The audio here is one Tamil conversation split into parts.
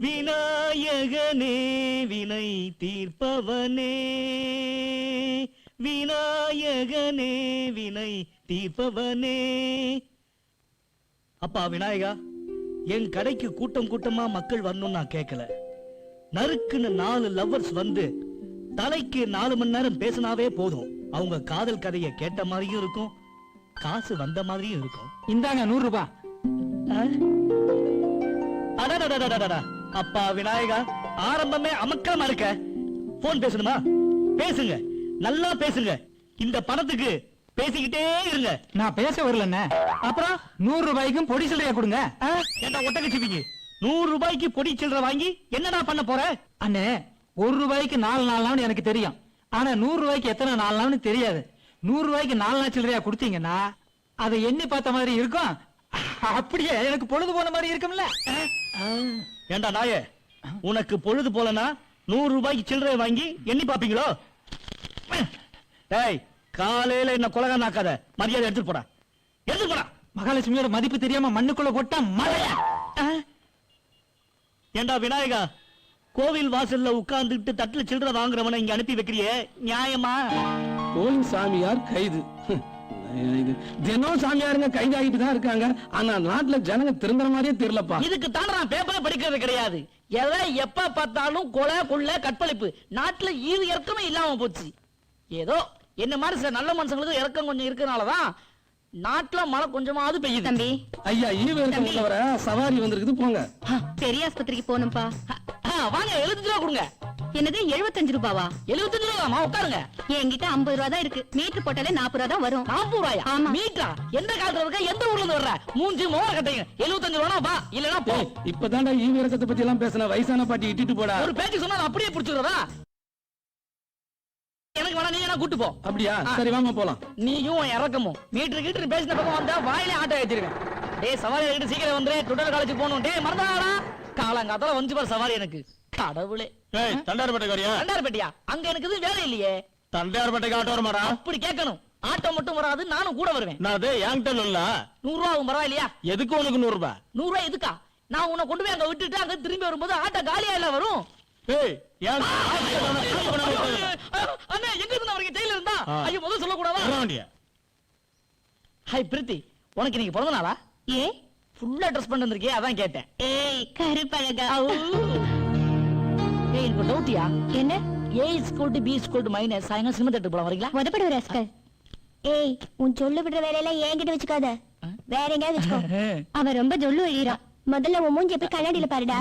விநாயகனே வினை தீர்ப்பவனே, விநாயகனே வினை தீர்ப்பவனே. அப்பா விநாயகா, என் கடைக்கு கூட்டம் கூட்டமா மக்கள் வரணும் நான் கேட்கல. நறுக்குன்னு 4 லவ்வர்ஸ் வந்து தலைக்கு 4 மணி நேரம் பேசினாவே போதும். அவங்க காதல் கதையை கேட்ட மாதிரியும் இருக்கும், காசு வந்த மாதிரியும் இருக்கும். இந்தாங்க 100 ரூபாய். அப்பா விநாயகா, ஆரம்பமே அமக்கமா இருக்க. போன் பேசணுமா? பேசுங்க, நல்லா பேசுங்க. இந்த பணத்துக்கு பேசிக்கிட்டே இருங்க. நான் பேச வரலண்ணே. அப்புறம் 100 ரூபாய்க்கும் பொடி சில்லறையா கொடுங்க. ஏண்டா ஒட்டகச்சிவிங்க, 100 ரூபாய்க்கு பொடி சில்லறை வாங்கி என்னடா பண்ண போற? அண்ணே, 1 ரூபாய்க்கு 4 நாள்னு எனக்கு தெரியும். ஆனா 100 ரூபாய்க்கு எத்தனை 4 நாள்னு தெரியாது. 100 ரூபாய்க்கு 4 நாள் சில்லறையா கொடுத்தீங்கன்னா அதை எண்ணி பார்த்த மாதிரி இருக்கும். அப்படியே எனக்கு பொழுது போன மாதிரி இருக்கும்ல. ஏண்டா நாயே, உனக்கு பொழுது போலனா 100 ரூபாய்க்கு சில்லறை வாங்கி எண்ணி பாப்பீங்களோ? டேய், காலையில என்ன கொலகா நாக்காத, மரியாதை எடுத்துட்டு போடா, எடுத்துட்டு போடா. மகாலட்சுமியோட மதிப்பு தெரியாம மண்ணுக்குள்ள போட்டா மழையா? ஏண்டா விநாயகா, கோவில் வாசல்ல உட்கார்ந்துட்டு தட்டுல சில்லறை வாங்குறவனை இங்க அனுப்பி வைக்கிறியே, நியாயமா? கோவில் சாமியார் கைது. தினம் சாமியாருங்க கைதாகிட்டு தான் இருக்காங்க. ஆனா நாட்டுல ஜனங்க திருந்துற மாதிரியே தெரியலப்பா. இதுக்கு தானே நான் பேப்பர் படிக்கிறது கிடையாது. எதை எப்ப பார்த்தாலும் கொலை கொள்ள கற்பழிப்பு. நாட்டுல ஈவு இறக்கமே இல்லாம போச்சு. ஏதோ என்ன மாதிரி சில நல்ல மனுஷங்களுக்கு இறக்கம் கொஞ்சம் இருக்கனாலதான் நாட்டுல மழை கொஞ்சமாவது பெய்யுது. தம்பி, ஐயா ஈவு இறக்கம் உள்ளவர சவாரி வந்திருக்குது, போங்க. பெரிய ஆஸ்பத்திரிக்கு போகணும்பா. வாங்க, 75 ரூபா கொடுங்க. என்னது 75 ரூபாவா? 75 ரூபாமா? உட்காருங்க. என்கிட்ட 50 ரூபா தான் இருக்கு. மீட்டர் போட்டாலே 40 ரூபா தான் வரும். 40 ரூபாயா? ஆமா. மீட்டரா? எந்த காலத்துல இருக்க, எந்த ஊர்ல இருந்து வர்ற? மூஞ்சி மோர கட்டைங்க. 75 ரூபா வா, இல்லனா போ. இப்பதான்டா ஈவு இறக்கத்தை பத்தி எல்லாம் பேசின, வயசான பாட்டி இட்டிட்டு போடா. ஒரு பேச்சு சொன்னா நான் அப்படியே புடிச்சுறதா? எனக்கு வேணா, நீ வேணா கூட்டு போ. அப்படியா? சரி வாங்க போலாம். நீயும் இறக்கமும் மீட்டர் கிட்ட பேசின பக்கம் வந்தா வாயிலே ஆட்டோ ஏத்திருக்கேன். டேய் சவாரி எடுத்து சீக்கிரம் வந்துரு, டுடல் காலேஜ் போகணும். டேய் மறந்தாடா, காலங்காத்தால வந்து பார் சவாரி. எனக்கு கடவுளே. ஏய், தண்டார்பேட்டைக்காரியா? தண்டார்பேட்டையா? அங்க எனக்கு இது வேலை இல்லையே. தண்டார்பேட்டைக்கு ஆட்டோ வரமாடா? அப்படி கேட்கணும். ஆட்டோ மட்டும் வராது, நானும் கூட வருவேன். நான் அது என்கிட்ட இல்ல. 100 ரூபா பரவாயில்லையா? எதுக்கு உனக்கு 100 ரூபாய்? 100 ரூபாய் எதுக்கா? நான் உன்னை கொண்டு போய் அங்க விட்டுட்டு அங்க திரும்பி வரும்போது ஆட்டோ காலியா இல்ல வரும். ஏய், ஏன் அண்ணா எங்க இருந்து அவருக்கு ஜெயில இருந்தா? ஐயோ முதல்ல சொல்ல கூடாதா? ஹாய் பிரீத்தி, உனக்கு இன்னைக்கு பிறந்த நாளா? ஏ ஃபுல்லா ட்ரெஸ் பண்ணி வந்திருக்கே, அதான் கேட்டேன். ஏய் கருப்பழகா. ஏய் எனக்கு டவுட்டியா? என்ன? A is equal to B is equal to minus. சாயங்காலம் சினிமா தேட்டருக்கு போலாம், வரீங்களா? உதப்படு ராஸ்கல். ஏய், உன் சொல்லு விடுற வேலையெல்லாம் என்கிட்ட வச்சுக்காத, வேற எங்கயாவது வச்சுக்கோ. அவன் ரொம்ப சொல்லு எழுறான். முதல்ல உன் மூஞ்சி எப்படி கண்ணாடியில பாருடா.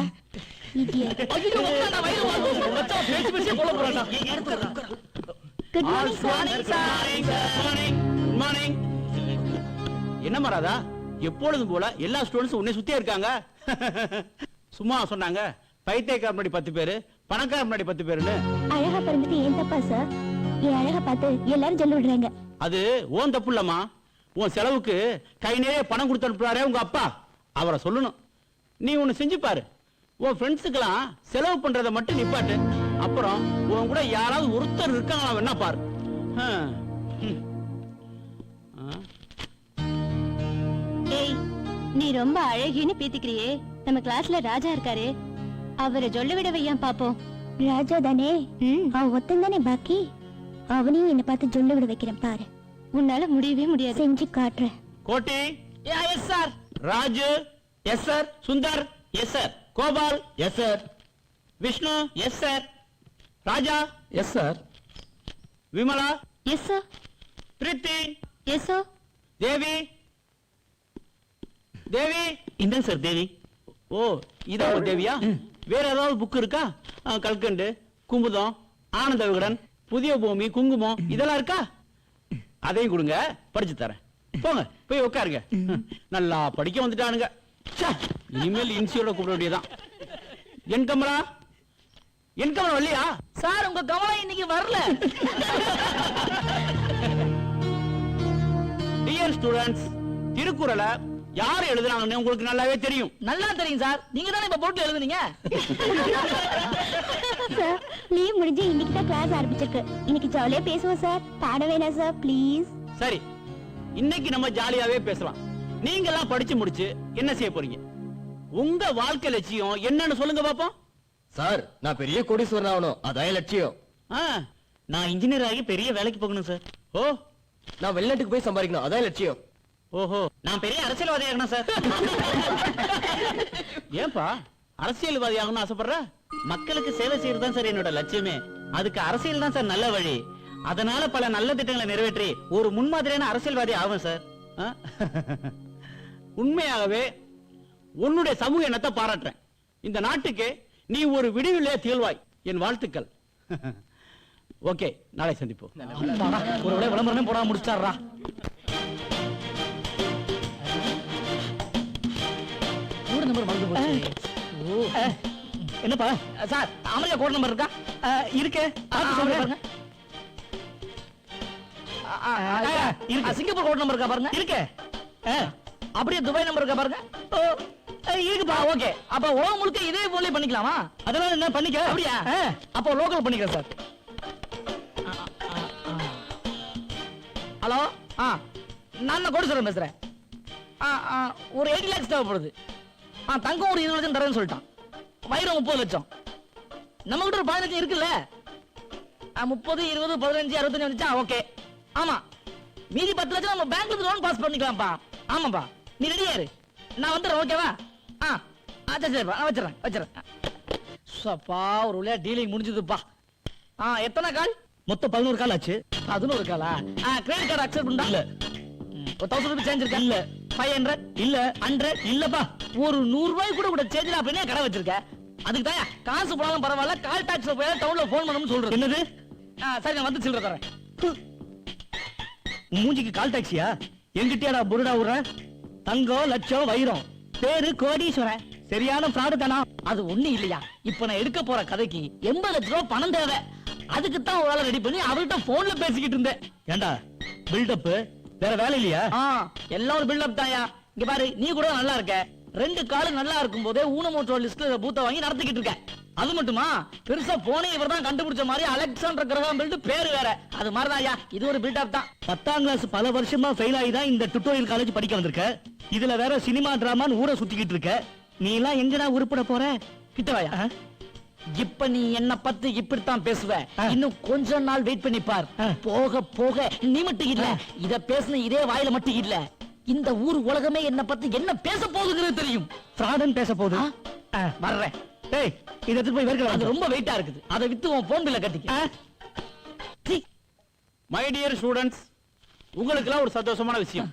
Good morning morning. என்ன மராதா, எப்பொழுதும் போல எல்லா ஸ்டூடண்ட்ஸும் உன்னை சுத்தியே இருக்காங்க. சும்மா சொன்னாங்க, பைத்தியக்கார முன்னாடி 10 பேரு, பணக்கார முன்னாடி 10 பேருன்னு. அழகா பிறந்துட்டு ஏன் தப்பா சார்? என் அழகா பார்த்து எல்லாரும் சொல்ல விடுறாங்க. அது ஓன் தப்பு இல்லம்மா. உன் செலவுக்கு கை நிறைய பணம் கொடுத்து அனுப்புறாரே உங்க அப்பா, அவரை சொல்லணும். நீ ஒண்ணு செஞ்சு பாரு, உன் ஃப்ரெண்ட்ஸுக்கெல்லாம் செலவு பண்றதை மட்டும் நிப்பாட்டு. அப்புறம் உன் கூட யாராவது ஒருத்தர் இருக்காங்களா வேணா பாரு. ஏய், நீ ரொம்ப அழகின்னு பீத்திக்கிறியே. நம்ம கிளாஸ்ல ராஜா இருக்காரு, அவரை சொல்ல விட வையான் பாப்போம். ராஜா தானே, அவன் ஒத்தன் தானே பாக்கி. அவனையும் என்ன பார்த்து சொல்ல விட வைக்கிறேன் பாரு. உன்னால முடியவே முடியாது. செஞ்சு காட்டுறேன். Kotti. Yes sir. Raju. Yes sir. Sundar. Yes sir. Gopal. Yes sir. Vishnu. Yes sir. Raja. Yes sir. Vimala. Yes sir. Preethi. Yes sir. Devi. Devi. இந்த சார் தேவி. ஓ, இதா ஒரு தேவியா? வேற ஏதாவது புக் இருக்கா? கல்கண்டு, குமுதம், ஆனந்த விகடன், புதிய பூமி, குங்குமம் இதெல்லாம் இருக்கா? அதையும் கொடுங்க, படிச்சு தரேன். போங்க போய் உட்காருங்க. நல்லா படிக்க வந்துட்டானுங்க. இனிமேல் இன்சியோட கூப்பிட வேண்டியதான். என் கமலா, என் கமலா வரலையா? சார் உங்க கமலா இன்னைக்கு வரல. டியர் ஸ்டூடண்ட்ஸ், திருக்குறளை யார் எழுதுறாங்கன்னு உங்களுக்கு நல்லாவே தெரியும். நல்லா தெரியும் சார், நீங்க தானே இப்ப போட்டு எழுதுனீங்க. சார் லீவ் முடிஞ்சு இன்னைக்கு தான் கிளாஸ் ஆரம்பிச்சிருக்கு. இன்னைக்கு ஜாலியா பேசுவோம் சார். பாட வேணாம் சார் ப்ளீஸ். சரி, இன்னைக்கு நம்ம ஜாலியாவே பேசலாம். நீங்க எல்லாம் படிச்சு முடிச்சு என்ன செய்ய போறீங்க? உங்க வாழ்க்கை லட்சியம் என்னன்னு சொல்லுங்க பாப்போம். சார் நான் பெரிய கோடீஸ்வரன் ஆகணும் அதான் லட்சியம். நான் இன்ஜினியர் ஆகி பெரிய வேலைக்கு போகணும் சார். ஓ, நான் வெளிநாட்டுக்கு போய் சம்பாதிக்கணும் அதான் லட்சியம். ஓஹோ, நான் பெரிய அரசியல்வாதி ஆகணும் சார். ஏன்பா அரசியல்வாதி ஆகணும்னு ஆசைப்படுற? மக்களுக்கு சேவை செய்யறது தான் சார் என்னோட லட்சியமே. அதுக்கு அரசியல் தான் சார் நல்ல வழி. அதனால பல நல்ல திட்டங்களை நிறைவேற்றி ஒரு முன்மாதிரியான அரசியல்வாதி ஆகும் சார். ஆ? உண்மையாகவே உன்னுடைய சமூக எண்ணத்தை பாராட்டுறேன். இந்த நாட்டுக்கு நீ ஒரு விடிவிலே திகழ்வாய். என் வாழ்த்துக்கள். ஓகே, நாளை சந்திப்போம். ஒரு விட விளம்பரமே போடாம முடிச்சாரா? என்னப்பா சார், அமெரிக்கா கோட் நம்பர் இருக்கா? இருக்கு. பாருங்க. சிங்கப்பூர் கோட் நம்பர் இருக்கா பாருங்க. இருக்கு. அப்படியே துபாய் நம்பர் இருக்கா பாருங்க. இருக்குப்பா. ஓகே, அப்ப உலகம் முழுக்க இதே போல பண்ணிக்கலாமா? அதெல்லாம் என்ன பண்ணிக்க. அப்படியா? அப்போ லோக்கல் பண்ணிக்கிறேன் சார். ஹலோ, நான் தான் கோடீஸ்வரன் பேசுறேன். ஒரு 80 lakhs தேவைப்படுது. தங்கம் ஒரு 20 லட்சம் தரேன்னு சொல்லிட்டான். வைரம் 30 லட்சம். நம்ம கிட்ட ஒரு 15 லட்சம் இருக்குல்ல. 30, 20, 15, 65 வந்துச்சா? ஓகே. ஆமா, மீதி 10 லட்சம் நம்ம பேங்க்ல இருந்து லோன் பாஸ் பண்ணிக்கலாம்ப்பா. ஆமாப்பா, நீ ரெடியா இரு, நான் வந்துடுறேன். ஓகேவா? சரிப்பா, நான் வச்சிடறேன். சப்பா, ஒரு வழியா டீலிங் முடிஞ்சதுப்பா. எத்தனை கால்? மொத்தம் 11 கால் ஆச்சு. 11 காலா? கிரெடிட் கார்டு அக்செப்ட் பண்ணா? இல்ல. 1000 ரூபாய் சேஞ்ச் இருக்கா? இல்ல. 500? இல்ல. 100? இல்லப்பா. ஒரு 100 ரூபாய் கூட சேஞ்ச் அப்படியே கடை வச்சிருக்க. அதுக்கு தான் காசு போனாலும் பரவாயில்ல, கால் டாக்ஸ்ல போய் டவுன்ல போன் பண்ணணும்னு சொல்றது. என்னது? சரி, நான் வந்து சில்லற தரேன். மூஞ்சிக்கு கால் டாக்ஸியா? எங்கிட்டயாடா புருடா விடுற? தங்கம், லட்சம், வைரம், பேரு கோடீஸ்வரன். சரியான ஃப்ராடு தானா? அது ஒண்ணு இல்லையா. இப்ப நான் எடுக்க போற கதைக்கு 80 லட்சம் ரூபாய் பணம் தேவை. அதுக்கு தான் ஒரு ஆளை ரெடி பண்ணி அவர்கிட்ட போன்ல பேசிக்கிட்டு இருந்தேன். ஏண்டா பில்டப்? வேற வேலை இல்லையா? எல்லாம் ஒரு பில்டப் தான்யா. இங்க பாரு, நீ கூட நல்லா இருக்க. 2 காலும் நல்லா இருக்கும் போதே ஊனமுற்றோர் லிஸ்ட்ல பூத்த வாங்கி நடத்திக்கிட்டு இருக்க. அது மட்டுமா, பெருசா போனே இவர் தான் கண்டுபிடிச்ச மாதிரி அலெக்சாண்டர் கிரகாம் பெல் பேரு வேற. அது மாதிரிதான் இது ஒரு பில்டப் தான். 10ஆம் கிளாஸ் பல வருஷமா ஃபெயில் ஆகி தான் இந்த டுட்டோரியல் காலேஜ் படிக்க வந்திருக்க. இதுல வேற சினிமா டிராமான்னு ஊரை சுத்திக்கிட்டு இருக்க. நீ எல்லாம் எங்கடா உருப்பட போற? கிட்டவாயா. இப்ப நீ என்ன பத்தி இப்படித்தான் பேசுவ. இன்னும் கொஞ்ச நாள் வெயிட் பண்ணி பார். போக போக நீ மட்டும் இல்ல, இத பேசுன இதே வாயில மட்டும் இல்ல, இந்த ஊர் உலகமே என்ன பத்தி என்ன பேச போகுதுன்னு தெரியும். ஃப்ராடன் பேச போகுது. வர்றேன். டேய், இத எடுத்து போய் வேர்க்கல. அது ரொம்ப வெயிட்டா இருக்குது. அத வித்து உன் போன் பில்ல கட்டிக்க. மை டியர் ஸ்டூடண்ட்ஸ், உங்களுக்கெல்லாம் ஒரு சந்தோஷமான விஷயம்.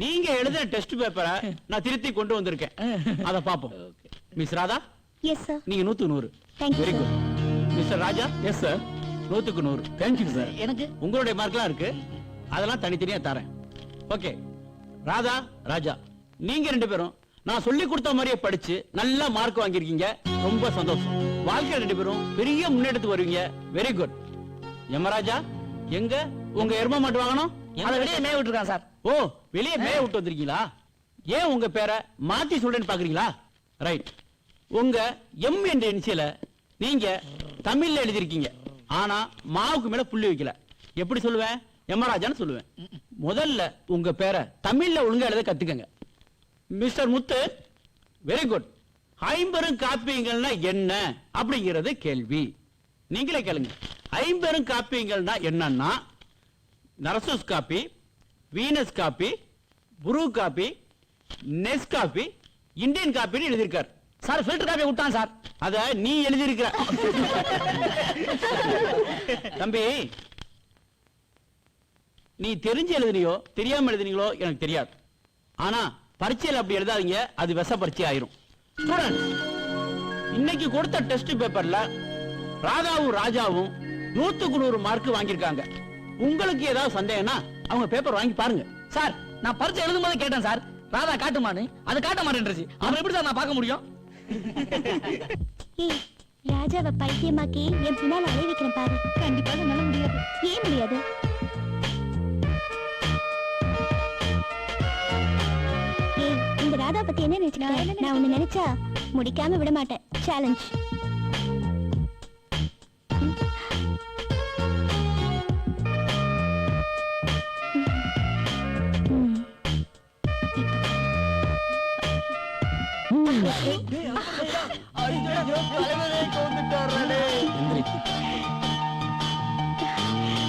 நீங்க எழுதின டெஸ்ட் பேப்பரை நான் திருத்தி கொண்டு வந்திருக்கேன். அத பாப்போம். Miss Radha, yes sir. நீங்க 100க்கு 100. Thank you, very sir. Good. Mister Raja. Yes sir. 100க்கு 100. Thank you sir. எனக்கு உங்களுடைய மார்க்லாம் இருக்கு, அதெல்லாம் தனித்தனியா தரேன். ஓகே. ராதா, ராஜா, நீங்க 2 பேரும் நான் சொல்லி கொடுத்த மாதிரியே படிச்சு நல்ல மார்க் வாங்கியிருக்கீங்க. ரொம்ப சந்தோஷம். வாழ்க்கையில 2 பேரும் பெரிய முன்னேற்றத்துக்கு வருவீங்க. Very good. யமராஜா, எங்க உங்க எரும மாட்டு வாங்கணும்? அதை வெளியே மேய விட்டுருக்கான் சார். ஓ, வெளியே மேய விட்டு வந்திருக்கீங்களா? ஏன் உங்க பேரை மாத்தி சொல்றேன்னு பாக்குறீங்களா? ரைட். உங்க எம் என்ற இனிஷியல நீங்க தமிழ்ல எழுதிருக்கீங்க. ஆனா மாவுக்கு மேல புள்ளி வைக்கல. எப்படி சொல்லுவேன்? யமராஜான்னு சொல்லுவேன். முதல்ல உங்க பேரை தமிழ்ல ஒழுங்கா எழுத கத்துக்கங்க. மிஸ்டர் முத்து, வெரி குட். 50 காப்பியங்கள்னா என்ன அப்படிங்கிறது கேள்வி. நீங்களே கேளுங்க. 50 காப்பியங்கள்னா என்னன்னா, நரசூஸ் காப்பி, வீனஸ் காப்பி, புரு காப்பி, நெஸ் காப்பி, இந்தியன் காப்பின்னு எழுதியிருக்கார். சார், ஃபில்டர் காப்பி விட்டான் சார். அத நீ எழுதியிருக்கிற. தம்பி, நீ தெரிஞ்சு எழுதுனியோ தெரியாம எழுதுனீங்களோ எனக்கு தெரியாது. ஆனா பரீட்சையில் அப்படி எழுதாதீங்க, அது விஷ பரீட்சை ஆயிரும். ஸ்டூடெண்ட்ஸ், இன்னைக்கு கொடுத்த டெஸ்ட் பேப்பர்ல ராதாவும் ராஜாவும் 100க்கு 100 மார்க் வாங்கியிருக்காங்க. உங்களுக்கு ஏதாவது சந்தேகம்னா அவங்க பேப்பர் வாங்கி பாருங்க. சார், நான் பரீட்சை எழுதும் போது கேட்டேன் சார், ராதா காட்டுமான்னு. அது காட்ட மாட்டேன்றது. அப்புறம் எப்படி சார் நான் பார்க்க முடியும்? ஏய், ராஜாவை பைத்தியமாக்கி என் பின்னால அலைய வைக்கிறேன் பாரு. கண்டிப்பா என்னால முடியாது. ஏன் முடியாது? ஏய், இந்த ராதா பத்தி என்ன நினைச்சுக்க? நான் ஒண்ணு நினைச்சா முடிக்காம விட மாட்டேன். சேலஞ்ச். எந்திரி.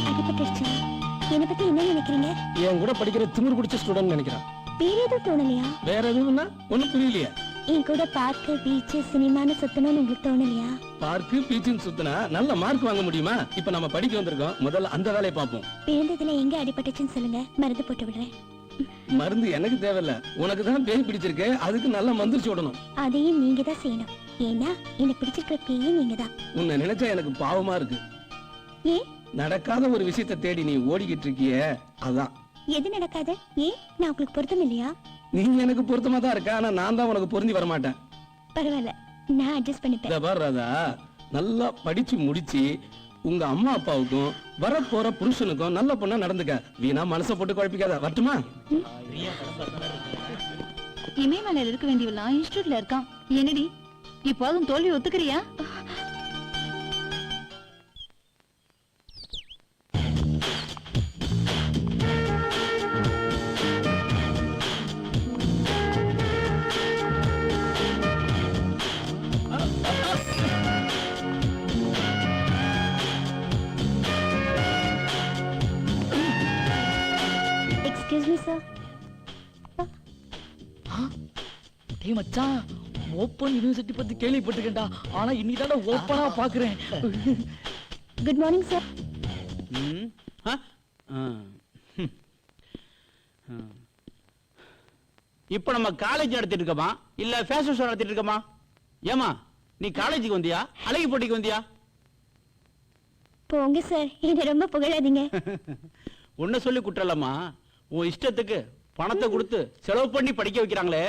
அடிபட்டுருச்சு. என்னை பத்தி என்ன நினைக்கிறீங்க? என் கூட படிக்கிற திமிரு பிடிச்ச ஸ்டூடெண்ட் நினைக்கிறேன். வேற எதுவும் தோணலையா? வேற எதுவும்னா ஒண்ணும் புரியலையே. என் கூட பார்க்க பீச் சினிமான்னு சுத்தணும்னு உங்களுக்கு தோணலையா? பார்க்கு பீச்சுன்னு சுத்தினா நல்ல மார்க் வாங்க முடியுமா? இப்ப நம்ம படிக்க வந்திருக்கோம், முதல்ல அந்த வேலையை பார்ப்போம். விழுந்ததுல எங்க அடிபட்டுச்சுன்னு சொல்லுங்க, மருந்து போட்டு விடுறேன். மருந்து எனக்கு தேவையில்ல, உனக்கு தான் பேய் பிடிச்சிருக்கு, அதுக்கு நல்லா மந்திரிச்சு விடணும். அதையும் நீங்க தான் செய்யணும். ஏன்னா எனக்கு பிடிச்சிருக்கிற பேயே நீங்க தான். உன்னை நினைச்சா எனக்கு பாவமா இருக்கு. ஏன்? நடக்காத ஒரு விஷயத்தை தேடி நீ ஓடிக்கிட்டு இருக்கியே, அதான். எது நடக்காது? ஏன்? நான் உங்களுக்கு பொருத்தம் இல்லையா? நீ எனக்கு பொருத்தமா தான் இருக்க, ஆனா நான் தான் உனக்கு பொருந்தி வர மாட்டேன். பரவாயில்ல, நான் அட்ஜஸ்ட் பண்ணிப்பேன். இத பாரு ராதா, நல்லா படிச்சு முடிச்சு உங்க அம்மா அப்பாவுக்கும் வரப்போற புருஷனுக்கும் நல்ல பொண்ணா நடந்துக்க. வீணா மனசை போட்டு குழப்பிக்காத. வரட்டுமா? இமயமலையில இருக்க வேண்டியவெல்லாம் இன்ஸ்டியூட்ல இருக்கான். என்னடி இப்போதும் தோல்வி ஒத்துக்கிறியா? Excuse me sir. டேய் மச்சான், ஓப்பன் யூனிவர்சிட்டி பத்தி கேள்விப்பட்டிருக்கேன்டா, ஆனா இன்னிதான்டா ஓப்பனா பாக்குறேன். Good morning sir. ம், ஆ, ஆ. இப்ப நம்ம காலேஜ் நடத்திட்டு இருக்கோமா இல்ல ஃபேஷன் ஷோ நடத்திட்டு இருக்கோமா? ஏமா நீ காலேஜுக்கு வந்தியா அழகி போட்டிக்கு வந்தியா? போங்க சார், என்ன ரொம்ப புகழாதீங்க. உன்ன சொல்லி குற்றலம்மா, உன் இஷ்டத்துக்கு பணத்தை கொடுத்து செலவு பண்ணி படிக்க வைக்கிறாங்களே